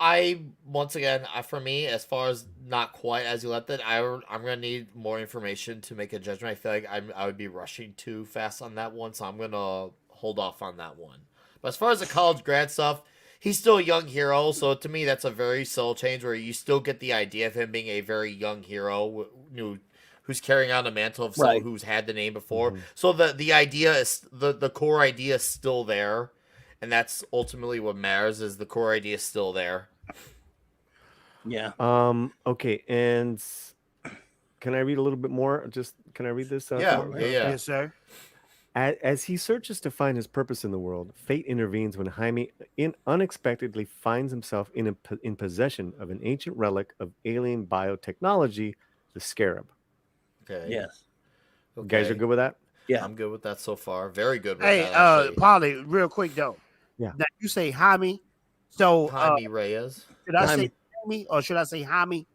I once again, for me, as far as not quite as you left it, I'm gonna need more information to make a judgment. I feel like I would be rushing too fast on that one, so I'm gonna hold off on that one. But as far as the college grad stuff, he's still a young hero, so to me, that's a very subtle change where you still get the idea of him being a very young hero who's carrying on the mantle of someone Right. who's had the name before. So the idea is the core idea is still there, and that's ultimately what matters. Is the core idea still there? Yeah. Okay, and can I read a little bit more? Can I read this? Yeah. Yes, sir. As he searches to find his purpose in the world, fate intervenes when Jaime unexpectedly finds himself in possession of an ancient relic of alien biotechnology, the Scarab. Okay. Yes. You guys are good with that? Yeah. I'm good with that so far. Very good with Hey, that, actually. Polly, real quick though. Yeah. Now you say Jaime, so Jaime Reyes. should I Jaime. say Jaime or should I say Jaime?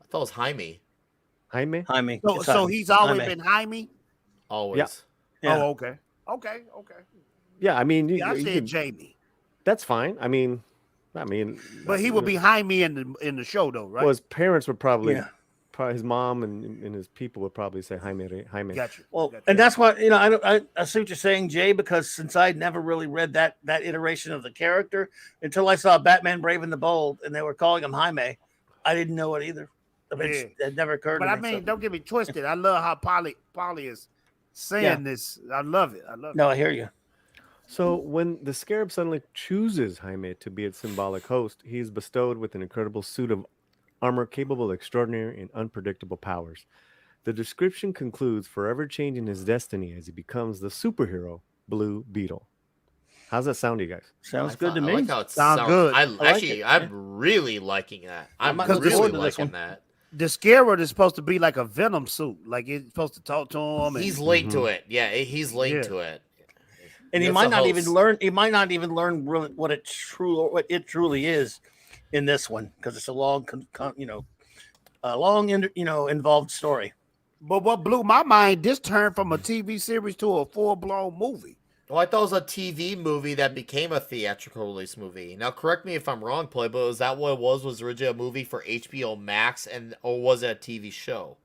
I thought it was Jaime. Jaime? Jaime. So, It's so Jaime. he's always Jaime. been Jaime. Always. Yeah. Oh, okay. Yeah, I mean, Yeah, I you said could- Jamie, that's fine. I mean, but he would be Jaime in the show though, right? Well, his parents would probably, Yeah. his mom and his people would probably say Jaime. Gotcha. Well, Gotcha. and that's what I see what you're saying, Jay, because since I'd never really read that iteration of the character until I saw Batman Brave and the Bold, and they were calling him Jaime, I didn't know it either. I mean, it never occurred But to I me. mean, so- don't get me twisted. I love how Polly is saying Yeah. this. I love it. No, I hear you. So when the Scarab suddenly chooses Jaime to be its symbolic host, he is bestowed with an incredible suit of armor capable of extraordinary and unpredictable powers. The description concludes, forever changing his destiny as he becomes the superhero Blue Beetle. How's that sound to you guys? Sounds good to I me. like how it Sounds good. I like actually, it, I'm really liking that. I'm might look really forward to this liking one. that. The Scarab is supposed to be like a Venom suit. Like it's supposed to talk to him. And He's linked to it. Yeah, he's linked Yeah. to it. And he It's might a not even host. learn. He might not even learn really what it truly is in this one because it's a long, involved story. But what blew my mind, this turned from a TV series to a full-blown movie. Well, I thought it was a TV movie that became a theatrical release movie. Now, correct me if I'm wrong, Play, but was that what it was? Was originally a movie for HBO Max, or was it a TV show?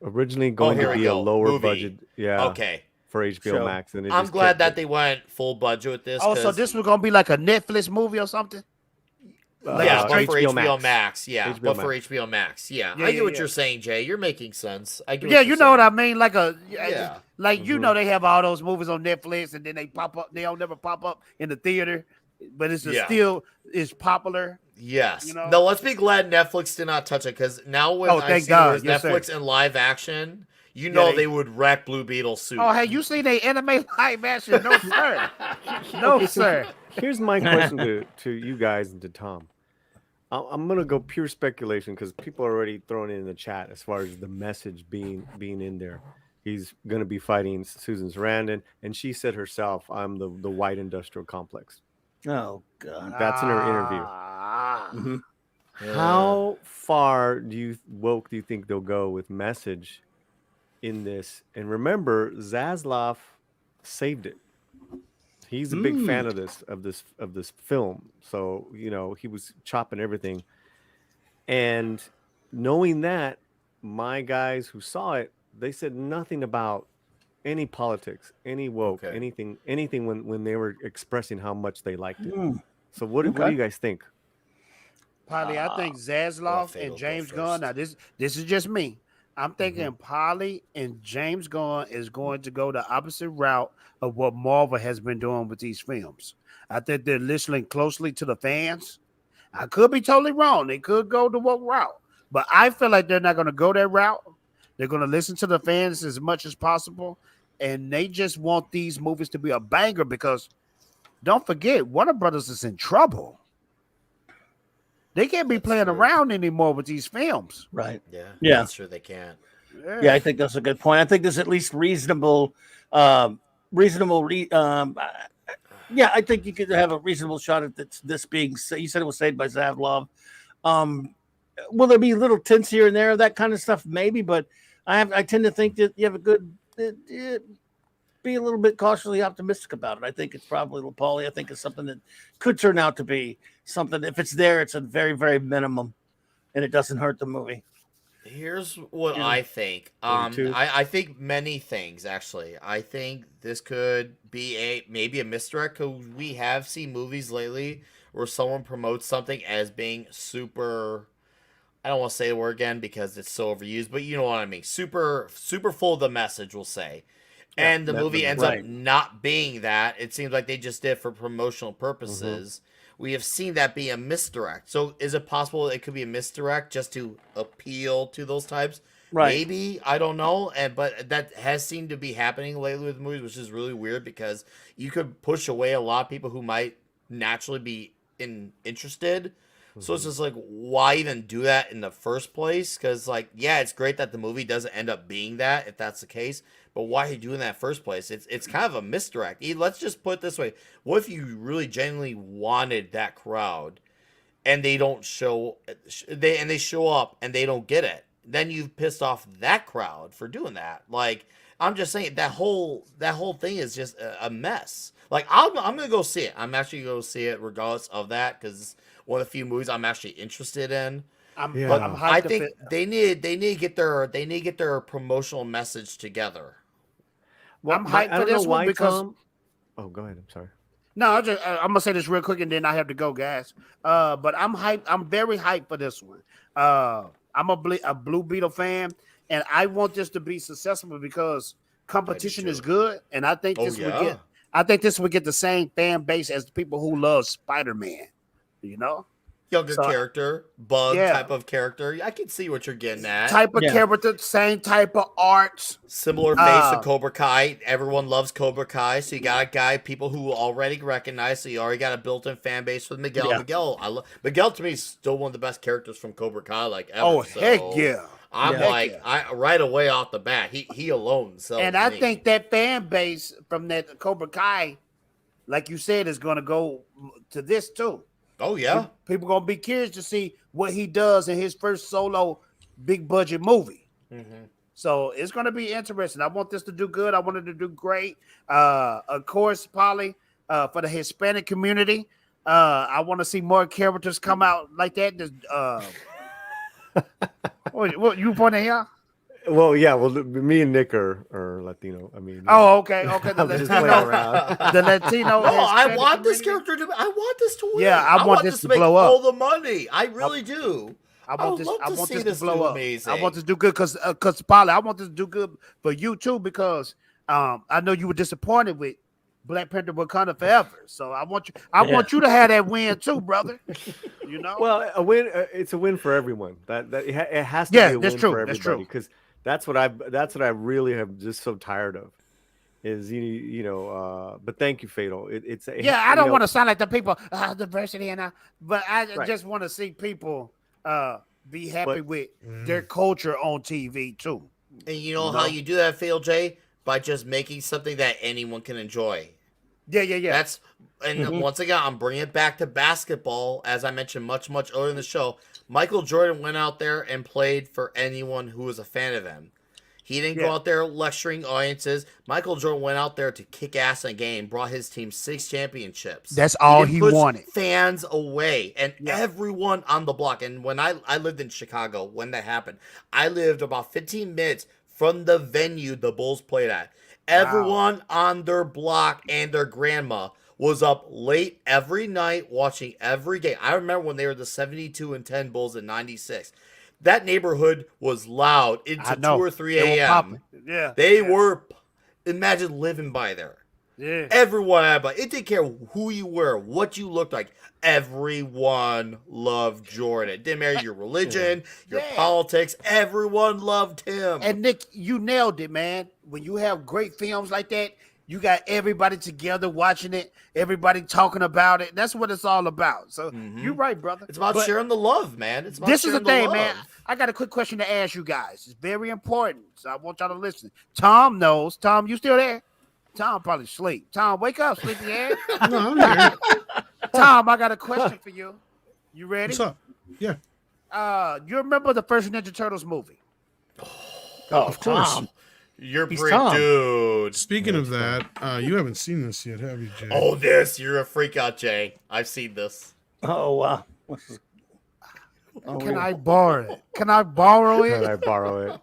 Originally going here to we be a go. lower Movie. budget, yeah, Okay. for HBO So, Max. And I'm glad that they went full budget with this. Oh, so 'cause- this was gonna be like a Netflix movie or something? yeah, but for HBO HBO Max. Max. Yeah, HBO but for Max. HBO Max. Yeah, Yeah, I get yeah, what yeah. you're saying, Jay. You're making sense. I get Yeah, what you you're know what saying. I mean. Like Yeah. like you know they have all those movies on Netflix and then they pop up. They don't never pop up in the theater, but it's Yeah. still is popular. Yes. You know? No, let's be glad Netflix did not touch it because now when Oh, I thank see God. there's Yes, sir. Netflix in live action, you know they- they would wreck Blue Beetle suit. Oh, hey, you seen they anime live action? No, sir. No, Okay, so sir. Here's my question to you guys and to Tom. I'm gonna go pure speculation because people are already throwing it in the chat as far as the message being in there. He's gonna be fighting Susan Sarandon, and she said herself, "I'm the white industrial complex." Oh God. That's in her interview. Mhm. Yeah. How far do you think they'll go with message in this? And remember, Zaslav saved it. He's a big fan of this film, so he was chopping everything. And knowing that, my guys who saw it, they said nothing about any politics, any woke, Okay. anything when they were expressing how much they liked it. Mm. So what do Okay. you guys think? Polly, I think Well, Zaslav Fatal and go James Gunn. Now first. this is just me. I'm thinking Polly and James Gunn is going to go the opposite route of what Marvel has been doing with these films. I think they're listening closely to the fans. I could be totally wrong. They could go the woke route, but I feel like they're not going to go that route. They're going to listen to the fans as much as possible, and they just want these movies to be a banger because don't forget, Warner Brothers is in trouble. They can't be playing around anymore with these films. Right. Yeah. Yeah. That's true. They can't. Yeah, I think that's a good point. I think there's at least reasonable. Yeah, I think you could have a reasonable shot at this being. You said it was saved by Zavlov. Will there be little tints here and there, that kind of stuff? Maybe, but I tend to think that you have a good. Be a little bit cautiously optimistic about it. I think it's probably Paulie. I think it's something that could turn out to be something. If it's there, it's a very, very minimum, and it doesn't hurt the movie. Here's what I think. I think many things actually. I think this could be maybe a misdirect because we have seen movies lately where someone promotes something as being super. I don't want to say the word again because it's so overused, but you know what I mean. Super full of the message, we'll say. And the movie ends up not being that. It seems like they just did for promotional purposes. We have seen that be a misdirect. So is it possible it could be a misdirect just to appeal to those types? Right. Maybe. I don't know. But that has seemed to be happening lately with movies, which is really weird because you could push away a lot of people who might naturally be interested. So it's just like, why even do that in the first place? Because, like, yeah, it's great that the movie doesn't end up being that, if that's the case. But why are you doing that in the first place? It's kind of a misdirect. Let's just put it this way. What if you really genuinely wanted that crowd and they don't show they show up and they don't get it? Then you've pissed off that crowd for doing that. Like, I'm just saying that whole thing is just a mess. Like, I'm gonna go see it. I'm actually gonna go see it regardless of that because it's one of the few movies I'm actually interested in. I think they need to get their promotional message together. Well, I'm hyped for this one because. Oh, go ahead. I'm sorry. No, I'm gonna say this real quick and then I have to go, guys. But I'm hyped. I'm very hyped for this one. I'm a Blue Beetle fan, and I want this to be successful because competition is good, and I think this would get. I think this would get the same fan base as the people who love Spider-Man. You know. Younger character, bug type of character. I can see what you're getting at. Type of character, same type of art. Similar face to Cobra Kai. Everyone loves Cobra Kai, so you got a guy people who already recognize. So you already got a built-in fan base with Miguel. Yeah. Miguel to me is still one of the best characters from Cobra Kai, like ever. Oh, heck yeah! I'm right away off the bat. He alone sells. And I think that fan base from that Cobra Kai, like you said, is going to go to this too. Oh, yeah. People going to be curious to see what he does in his first solo big budget movie. So it's going to be interesting. I want this to do good. I want it to do great. Of course, Polly, for the Hispanic community, I want to see more characters come out like that. What you pointing here? Well, yeah. Well, me and Nick are Latino. I mean. Okay. The Latino. The Latino. No, I want this character to. I want this to win. Yeah, I want this to blow up. All the money. I really do. I want this to blow up. Amazing. I want this to do good because Polly, I want this to do good for you too because I know you were disappointed with Black Panther Wakanda Forever. So I want you to have that win too, brother. You know. Well, a win. It's a win for everyone. It has to be a win for everybody because. That's what I really have just so tired of is but thank you, Fatal. I don't want to sound like the people diversity but I just want to see people be happy with their culture on TV too. And you know how you do that, Fatal J? By just making something that anyone can enjoy. Yeah. Once again, I'm bringing it back to basketball, as I mentioned much earlier in the show. Michael Jordan went out there and played for anyone who was a fan of him. He didn't go out there lecturing audiences. Michael Jordan went out there to kick ass in a game, brought his team 6 championships. That's all he wanted. Fans away and everyone on the block. And when I lived in Chicago when that happened, I lived about 15 minutes from the venue the Bulls played at. Everyone on their block and their grandma was up late every night watching every game. I remember when they were the 72-10 Bulls in 96. That neighborhood was loud into 2 or 3 a.m. Yeah. They were, imagine living by there. Yeah. Everyone had a buddy. It didn't care who you were, what you looked like. Everyone loved Jordan. It didn't matter your religion, your Yeah. politics. Everyone loved him. And Nick, you nailed it, man. When you have great films like that, you got everybody together watching it, everybody talking about it. That's what it's all about. So you're right, brother. It's about But sharing the love, man. It's about this is the sharing thing, love. man. I got a quick question to ask you guys. It's very important. So I want y'all to listen. Tom knows. Tom, you still there? Tom probably sleep. Tom, wake up, sleepyhead. No, I'm here. Tom, I got a question for you. You ready? What's up? Yeah. You remember the first Ninja Turtles movie? Oh, Of course. Tom. You're He's pretty, Tom. dude. Speaking of that, you haven't seen this yet, have you, Jay? Oh, you're a freak out, Jay. I've seen this. Oh, wow. Can I borrow it? Can I borrow Can it? I borrow it?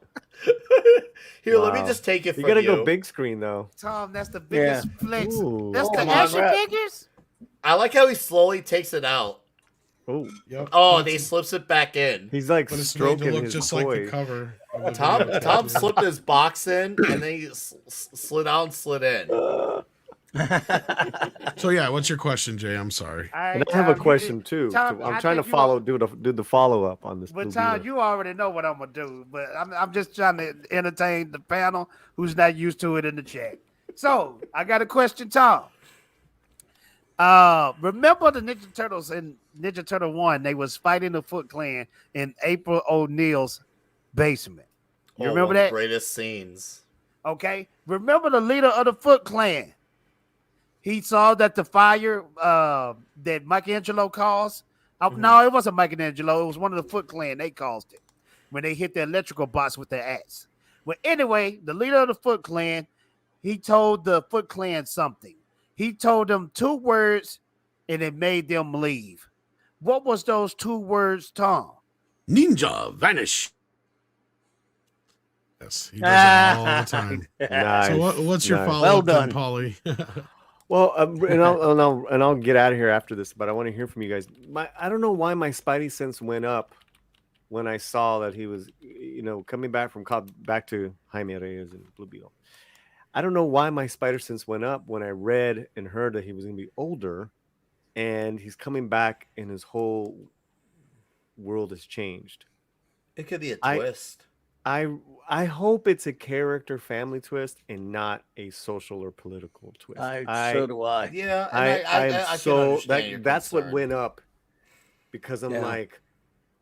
Here, let me Wow. just take it You from gotta you. go big screen though. Tom, that's the biggest flex. Ooh. That's the Come on, action Brett. figures? I like how he slowly takes it out. Oh, Yep. Oh, But and he it's- slips it back in. he's like but it's made stroking to look his just like the toy. cover. of the Tom video. Tom slipped his box in, and then he slid out and slid in. So yeah, what's your question, Jay? I'm sorry. All right, And I have a Tom, question too. Tom, So I I'm trying to think you follow, do the follow up on this. But Blue Tom, Beetle. you already know what I'm gonna do. But I'm just trying to entertain the panel who's not used to it in the chat. So I got a question, Tom. Remember the Ninja Turtles in Ninja Turtle 1? They was fighting the Foot Clan in April O'Neil's basement. You remember One of that? the greatest scenes. Okay. Remember the leader of the Foot Clan? He saw that the fire that Michelangelo caused. No, it wasn't Michelangelo. It was one of the Foot Clan. They caused it when they hit the electrical box with their axe. Well, anyway, the leader of the Foot Clan, he told the Foot Clan something. He told them 2 words, and it made them leave. What was those 2 words, Tom? Ninja vanish. Yes, he does that all the time. Nice. So what's your Nice. follow Well up, then, done. Polly? Well, and I'll get out of here after this, but I want to hear from you guys. I don't know why my spidey sense went up when I saw that he was, coming back from back to Jaime Reyes and Blue Beetle. I don't know why my spider sense went up when I read and heard that he was going to be older, and he's coming back, and his whole world has changed. It could be a I- twist. I hope it's a character family twist and not a social or political twist. So do I. Yeah, I'm can so understand your that's what concern. went up because I'm Yeah. like,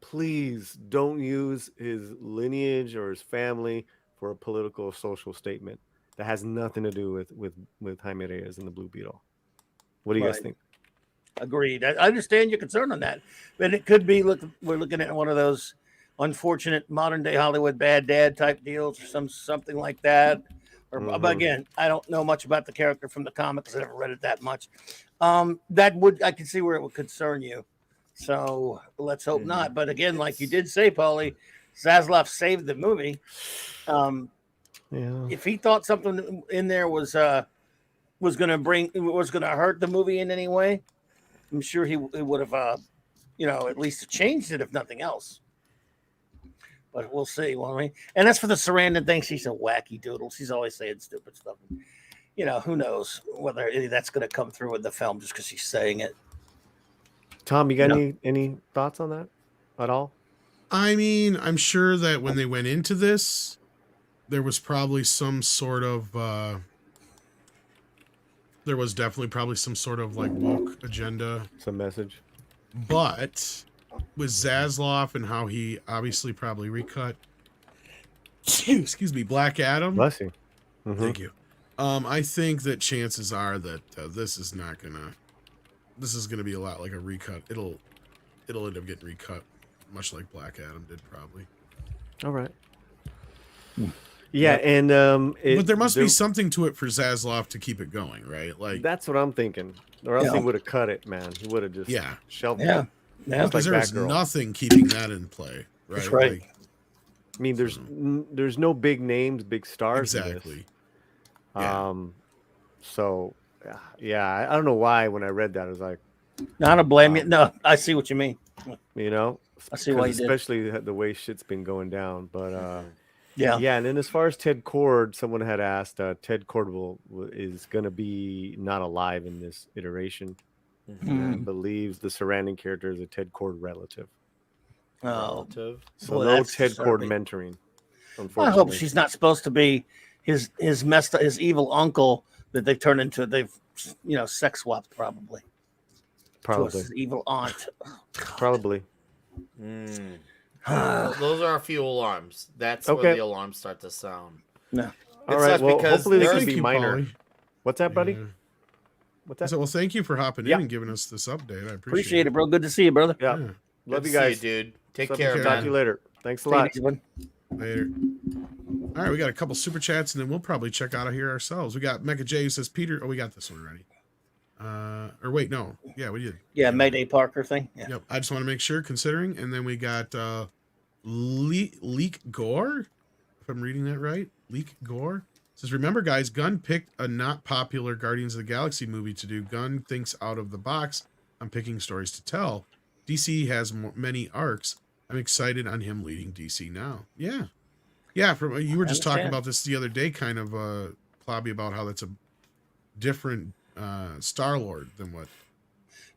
please don't use his lineage or his family for a political or social statement that has nothing to do with Jaime Reyes and the Blue Beetle. What do you guys Right. think? Agreed. I understand your concern on that, but it could be. We're looking at one of those unfortunate modern day Hollywood bad dad type deals, or something like that. Or, But again, I don't know much about the character from the comics. I never read it that much. I can see where it would concern you. So let's hope not. But again, like you did say, Paulie, Zaslav saved the movie. Yeah. If he thought something in there was going to hurt the movie in any way, I'm sure he would have, at least changed it if nothing else. But we'll see, won't we? And that's for the Sarandon thing. She's a wacky doodle. She's always saying stupid stuff. Who knows whether that's going to come through in the film just because she's saying it. Tom, you got any thoughts on that at all? I mean, I'm sure that when they went into this, there was probably some sort of there was definitely probably some sort of like woke agenda. Some message. But with Zaslav and how he obviously probably recut excuse me, Black Adam. Bless you. Mhm. Thank you. I think that chances are that this is gonna be a lot like a recut. It'll end up getting recut, much like Black Adam did probably. All right. Yeah, and but there must be something to it for Zaslav to keep it going, right? Like that's what I'm thinking. Or else he would have cut it, man. He would have just shelved it. Yeah. Just because like there's Batgirl. nothing keeping that in play, right? That's right. Like, I mean, there's no big names, big stars. exactly. In this. Yeah. So, yeah, I don't know why when I read that I was like, Not to blame you. No, I see what you mean. you know, I see why you did. especially the way shit's been going down. But Yeah. Yeah, and then as far as Ted Cord, someone had asked, Ted Cord is going to be not alive in this iteration. And believes the surrounding character is a Ted Cord relative. Oh, So boy, no that's Ted Cord disturbing. mentoring, I unfortunately. hope she's not supposed to be his evil uncle that they've turned into. They've sex swapped probably. Probably. To his evil aunt. Probably. Those are a few alarms. That's where Okay. the alarms start to sound. No. All right. Well, hopefully they can Thank be you, minor. Polly. What's that, buddy? Yeah. What's I that? said, well, thank you for hopping Yeah. in and giving us this update. I Appreciate it, bro. Good to see you, brother. Yeah. Yeah. Love Good you to guys. see you, dude. Take Talk care, to man. you later. Thanks a Take it lot. easy, bud. Later. All right, we got a couple super chats, and then we'll probably check out of here ourselves. We got Mecha J who says, Peter. Oh, we got this one already. Or wait, no. Yeah, we did. Yeah, Mayday Parker thing. Yeah. Yep. I just want to make sure, considering. And then we got Leak Gore, if I'm reading that right. Leak Gore says, remember, guys, Gunn picked a not popular Guardians of the Galaxy movie to do. Gunn thinks out of the box. I'm picking stories to tell. DC has many arcs. I'm excited on him leading DC now. Yeah. Yeah, you were just talking about this the other day, kind of, Plobby, about how that's a different Star-Lord than what.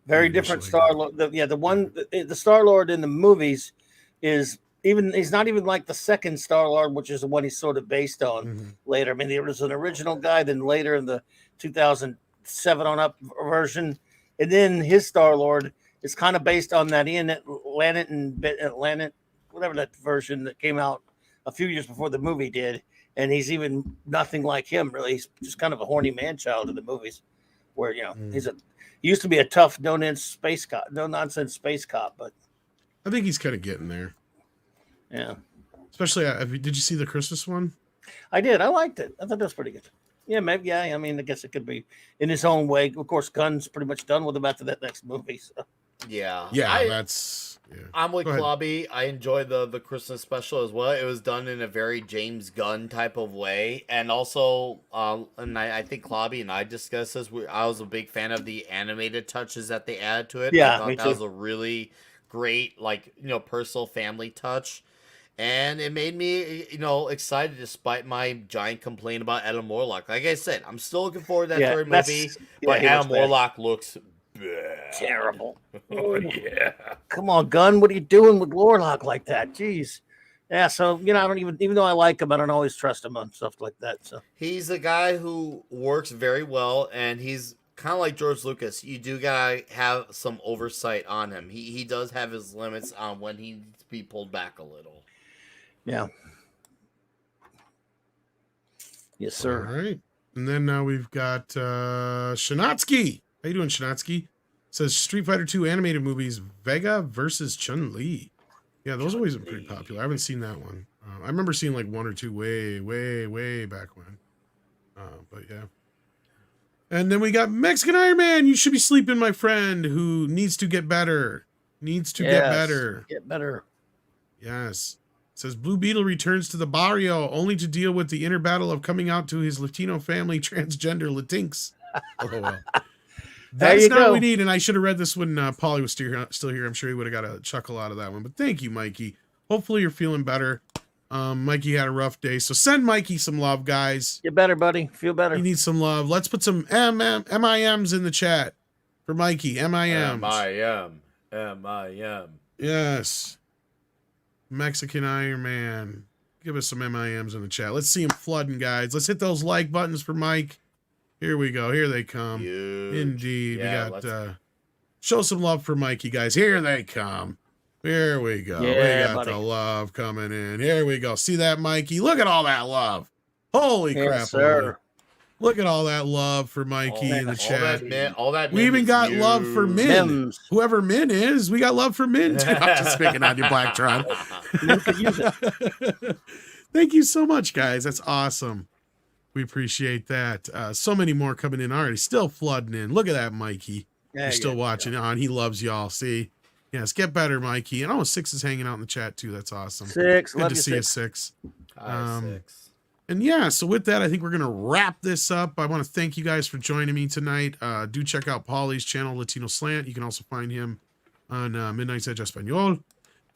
Very different Star-Lord. The Star-Lord in the movies he's not even like the second Star-Lord, which is the one he's sort of based on later. I mean, there was an original guy, then later in the 2007 on up version, and then his Star-Lord is kind of based on that Ian Atlantic, whatever that version that came out a few years before the movie did, and he's even nothing like him, really. He's just kind of a horny man-child in the movies, where he used to be a tough, no-nonsense space cop, but I think he's kind of getting there. Yeah. Especially, did you see the Christmas one? I did. I liked it. I thought that was pretty good. Yeah, maybe. Yeah, I mean, I guess it could be in his own way. Of course, Gunn's pretty much done with him after that next movie. So. Yeah. Yeah, I'm with Klobby. I enjoyed the Christmas special as well. It was done in a very James Gunn type of way. And also, and I think Klobby and I discussed this. I was a big fan of the animated touches that they added to it. Yeah, I thought that was a really great, personal family touch. And it made me, excited despite my giant complaint about Adam Warlock. Like I said, I'm still looking forward to that third movie, but Adam Warlock looks bad. Terrible. Oh, yeah. Come on, Gunn. What are you doing with Warlock like that? Jeez. Yeah, so, I don't even though I like him, I don't always trust him on stuff like that. So he's a guy who works very well, and he's kind of like George Lucas. You do gotta have some oversight on him. He does have his limits on when he needs to be pulled back a little. Yeah. Yes, sir. All right. And then now we've got Shanatsky. How you doing, Shanatsky? Says Street Fighter 2 animated movies, Vega versus Chun-Li. Yeah, those always been pretty popular. I haven't seen that one. I remember seeing like one or two way back when. But yeah. And then we got Mexican Iron Man. You should be sleeping, my friend, who needs to get better. Get better. Get better. Yes. It says Blue Beetle returns to the barrio only to deal with the inner battle of coming out to his Latino family, transgender Latinx. Oh, well. That's not what we need. And I should have read this when Paulie was still here. I'm sure he would have got a chuckle out of that one. But thank you, Mikey. Hopefully you're feeling better. Mikey had a rough day. So send Mikey some love, guys. Get better, buddy. Feel better. He needs some love. Let's put some MIMs in the chat for Mikey. MIMs. M-I-M. Yes. Mexican Iron Man. Give us some MIMs in the chat. Let's see him flooding, guys. Let's hit those like buttons for Mike. Here we go. Here they come. Huge. Indeed. Yeah, we got show some love for Mikey, guys. Here they come. Here we go. Yeah, we got buddy. the love coming in. Here we go. See that, Mikey? Look at all that love. Holy crap. Sir. Look at all that love for Mikey in the chat. All that We even got love for Min. Mims. Whoever Min is, we got love for Min too. I'm just picking on you, Blacktron. Min could use it. Thank you so much, guys. That's awesome. We appreciate that. So many more coming in already. Still flooding in. Look at that, Mikey. You're still watching on. He loves y'all. See? Yes, get better, Mikey. And 6 is hanging out in the chat too. That's awesome. 6. Good Love to you, see you, 6. 6. 6. And yeah, so with that, I think we're going to wrap this up. I want to thank you guys for joining me tonight. Do check out Paulie's channel, Latino Slant. You can also find him on Midnight's Edge Espanol.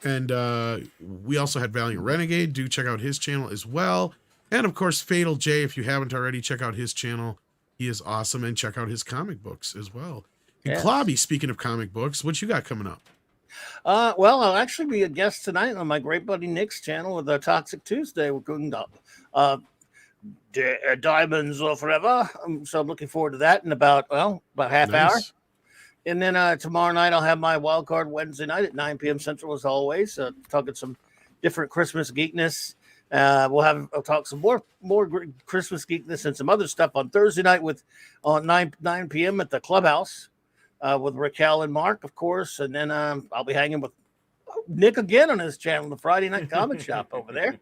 And we also had Valiant Renegade. Do check out his channel as well. And of course, Fatal J, if you haven't already, check out his channel. He is awesome. And check out his comic books as well. And Yes. Klobby, speaking of comic books, what you got coming up? Well, I'll actually be a guest tonight on my great buddy Nick's channel with Toxic Tuesday. We're going Diamonds or Forever. So I'm looking forward to that in about half hour. And then tomorrow night, I'll have my wild card Wednesday night at 9 p.m. Central, as always, talking some different Christmas geekness. I'll talk some more Christmas geekness and some other stuff on Thursday night on 9 p.m. at the Clubhouse with Raquel and Mark, of course. And then I'll be hanging with Nick again on his channel, the Friday Night Comic Shop over there,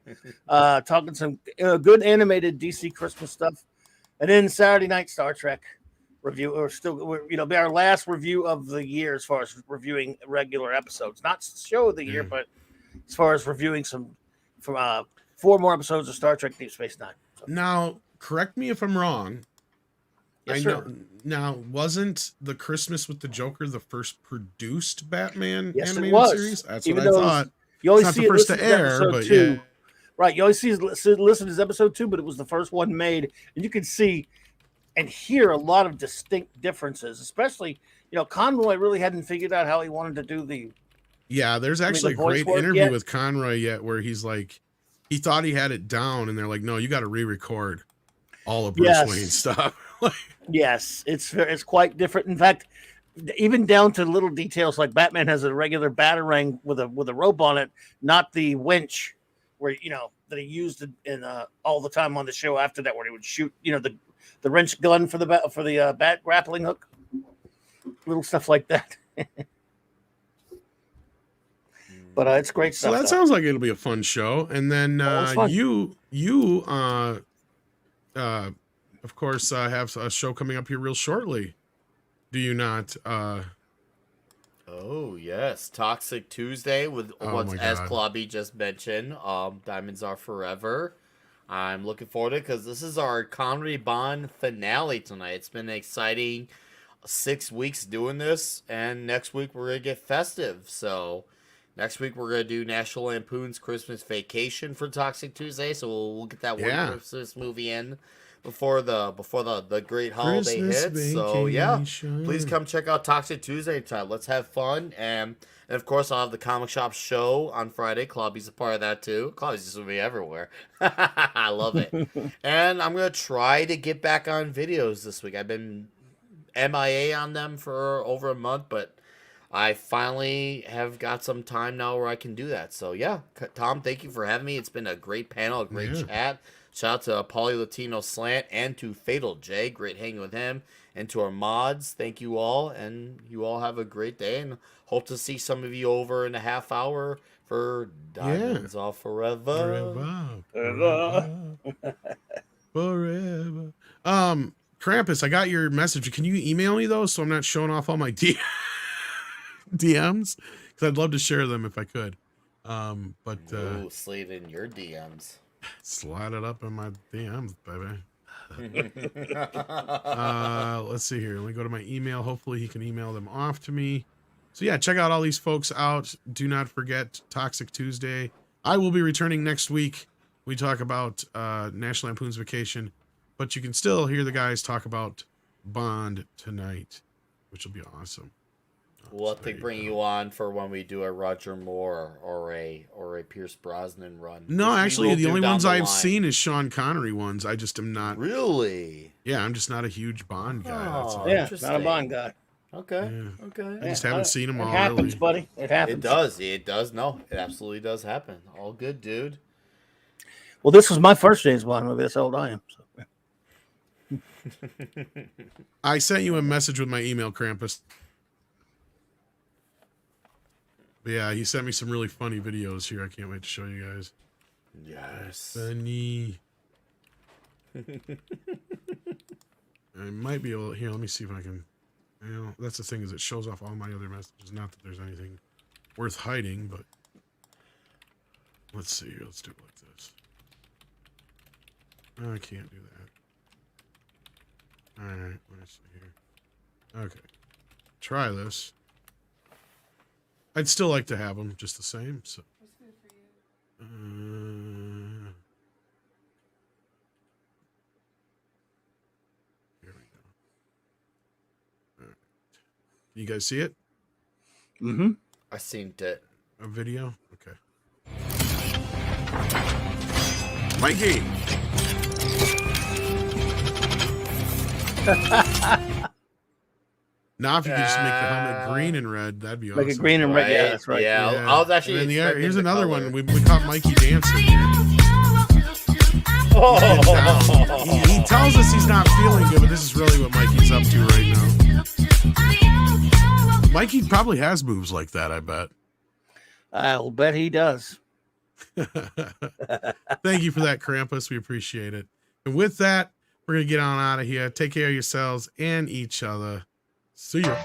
talking some good animated DC Christmas stuff. And then Saturday night Star Trek review, be our last review of the year as far as reviewing regular episodes, not show of the year, but as far as reviewing some from 4 more episodes of Star Trek Deep Space Nine. So. Now, correct me if I'm wrong. Yes, sir. Now, wasn't The Christmas with the Joker the first produced Batman animated it was. series? That's Even what I though thought. You always It's see not the it first to listed as air, episode but 2. yeah. Right. You always see it listed as episode 2, but it was the first one made. And you can see and hear a lot of distinct differences, especially, Conroy really hadn't figured out how he wanted to do the. Yeah, there's actually the a great voice work interview yet? with Conroy yet where he's like, he thought he had it down, and they're like, no, you got to re-record all of Bruce Wayne stuff. Yes, it's quite different. In fact, even down to little details like Batman has a regular batarang with a rope on it, not the winch where that he used in all the time on the show after that, where he would shoot the wrench gun for the bat grappling hook, little stuff like that. But it's great stuff. So that sounds like it'll be a fun show. And then you of course have a show coming up here real shortly. Do you not? Oh yes, Toxic Tuesday with as Klobby just mentioned. Diamonds Are Forever. I'm looking forward to it because this is our Connery Bond finale tonight. It's been an exciting 6 weeks doing this, and next week we're gonna get festive. So next week we're gonna do National Lampoon's Christmas Vacation for Toxic Tuesday. So we'll get that one Christmas movie in before the great holiday Christmas hits. So yeah, Vacation. please come check out Toxic Tuesday tonight. Let's have fun. And of course, I'll have the Comic Shop show on Friday. Klobby's a part of that too. Klobby's just gonna be everywhere. I love it. And I'm gonna try to get back on videos this week. I've been MIA on them for over a month, but I finally have got some time now where I can do that. So yeah, Tom, thank you for having me. It's been a great panel, a great chat. Shout out to Poly Latino Slant and to Fatal J. Great hanging with him. And to our mods, thank you all. And you all have a great day. And hope to see some of you over in a half hour for Diamonds Are Forever. Forever. Krampus, I got your message. Can you email me those so I'm not showing off all my DMs? Because I'd love to share them if I could. Ooh, slide in your DMs. Slide it up in my DMs, baby. Let's see here. Let me go to my email. Hopefully he can email them off to me. So yeah, check out all these folks out. Do not forget Toxic Tuesday. I will be returning next week. We talk about National Lampoon's Vacation, but you can still hear the guys talk about Bond tonight, which will be awesome. We'll have to bring you on for when we do a Roger Moore or a Pierce Brosnan run. No, actually, the only ones I've seen is Sean Connery ones. I just am not. Really? Yeah, I'm just not a huge Bond guy. That's all. Yeah, not a Bond guy. Okay. Yeah. Okay. I just haven't seen them all. It happens, buddy. It happens. It does. It does. No, it absolutely does happen. All good, dude. Well, this was my first James Bond movie. That's how old I am. So. I sent you a message with my email, Krampus. But yeah, he sent me some really funny videos here. I can't wait to show you guys. Yes. Funny. I might be able to, here, let me see if I can, that's the thing is it shows off all my other messages. Not that there's anything worth hiding, but let's see here. Let's do it like this. I can't do that. All right, let's see here. Okay. Try this. I'd still like to have them just the same. So. Here we go. All right. You guys see it? Mm-hmm. I seen it. A video? Okay. Mikey! Now, if you could just make the helmet green and red, that'd be awesome. Like a green and red. Right? Yeah, that's right. Yeah, Yeah. I was actually. And then expecting here's the another color. one. We caught Mikey dancing here. Oh. He tells us he's not feeling good, but this is really what Mikey's up to right now. Mikey probably has moves like that, I bet. I'll bet he does. Thank you for that, Krampus. We appreciate it. And with that, we're going to get on out of here. Take care of yourselves and each other. See ya.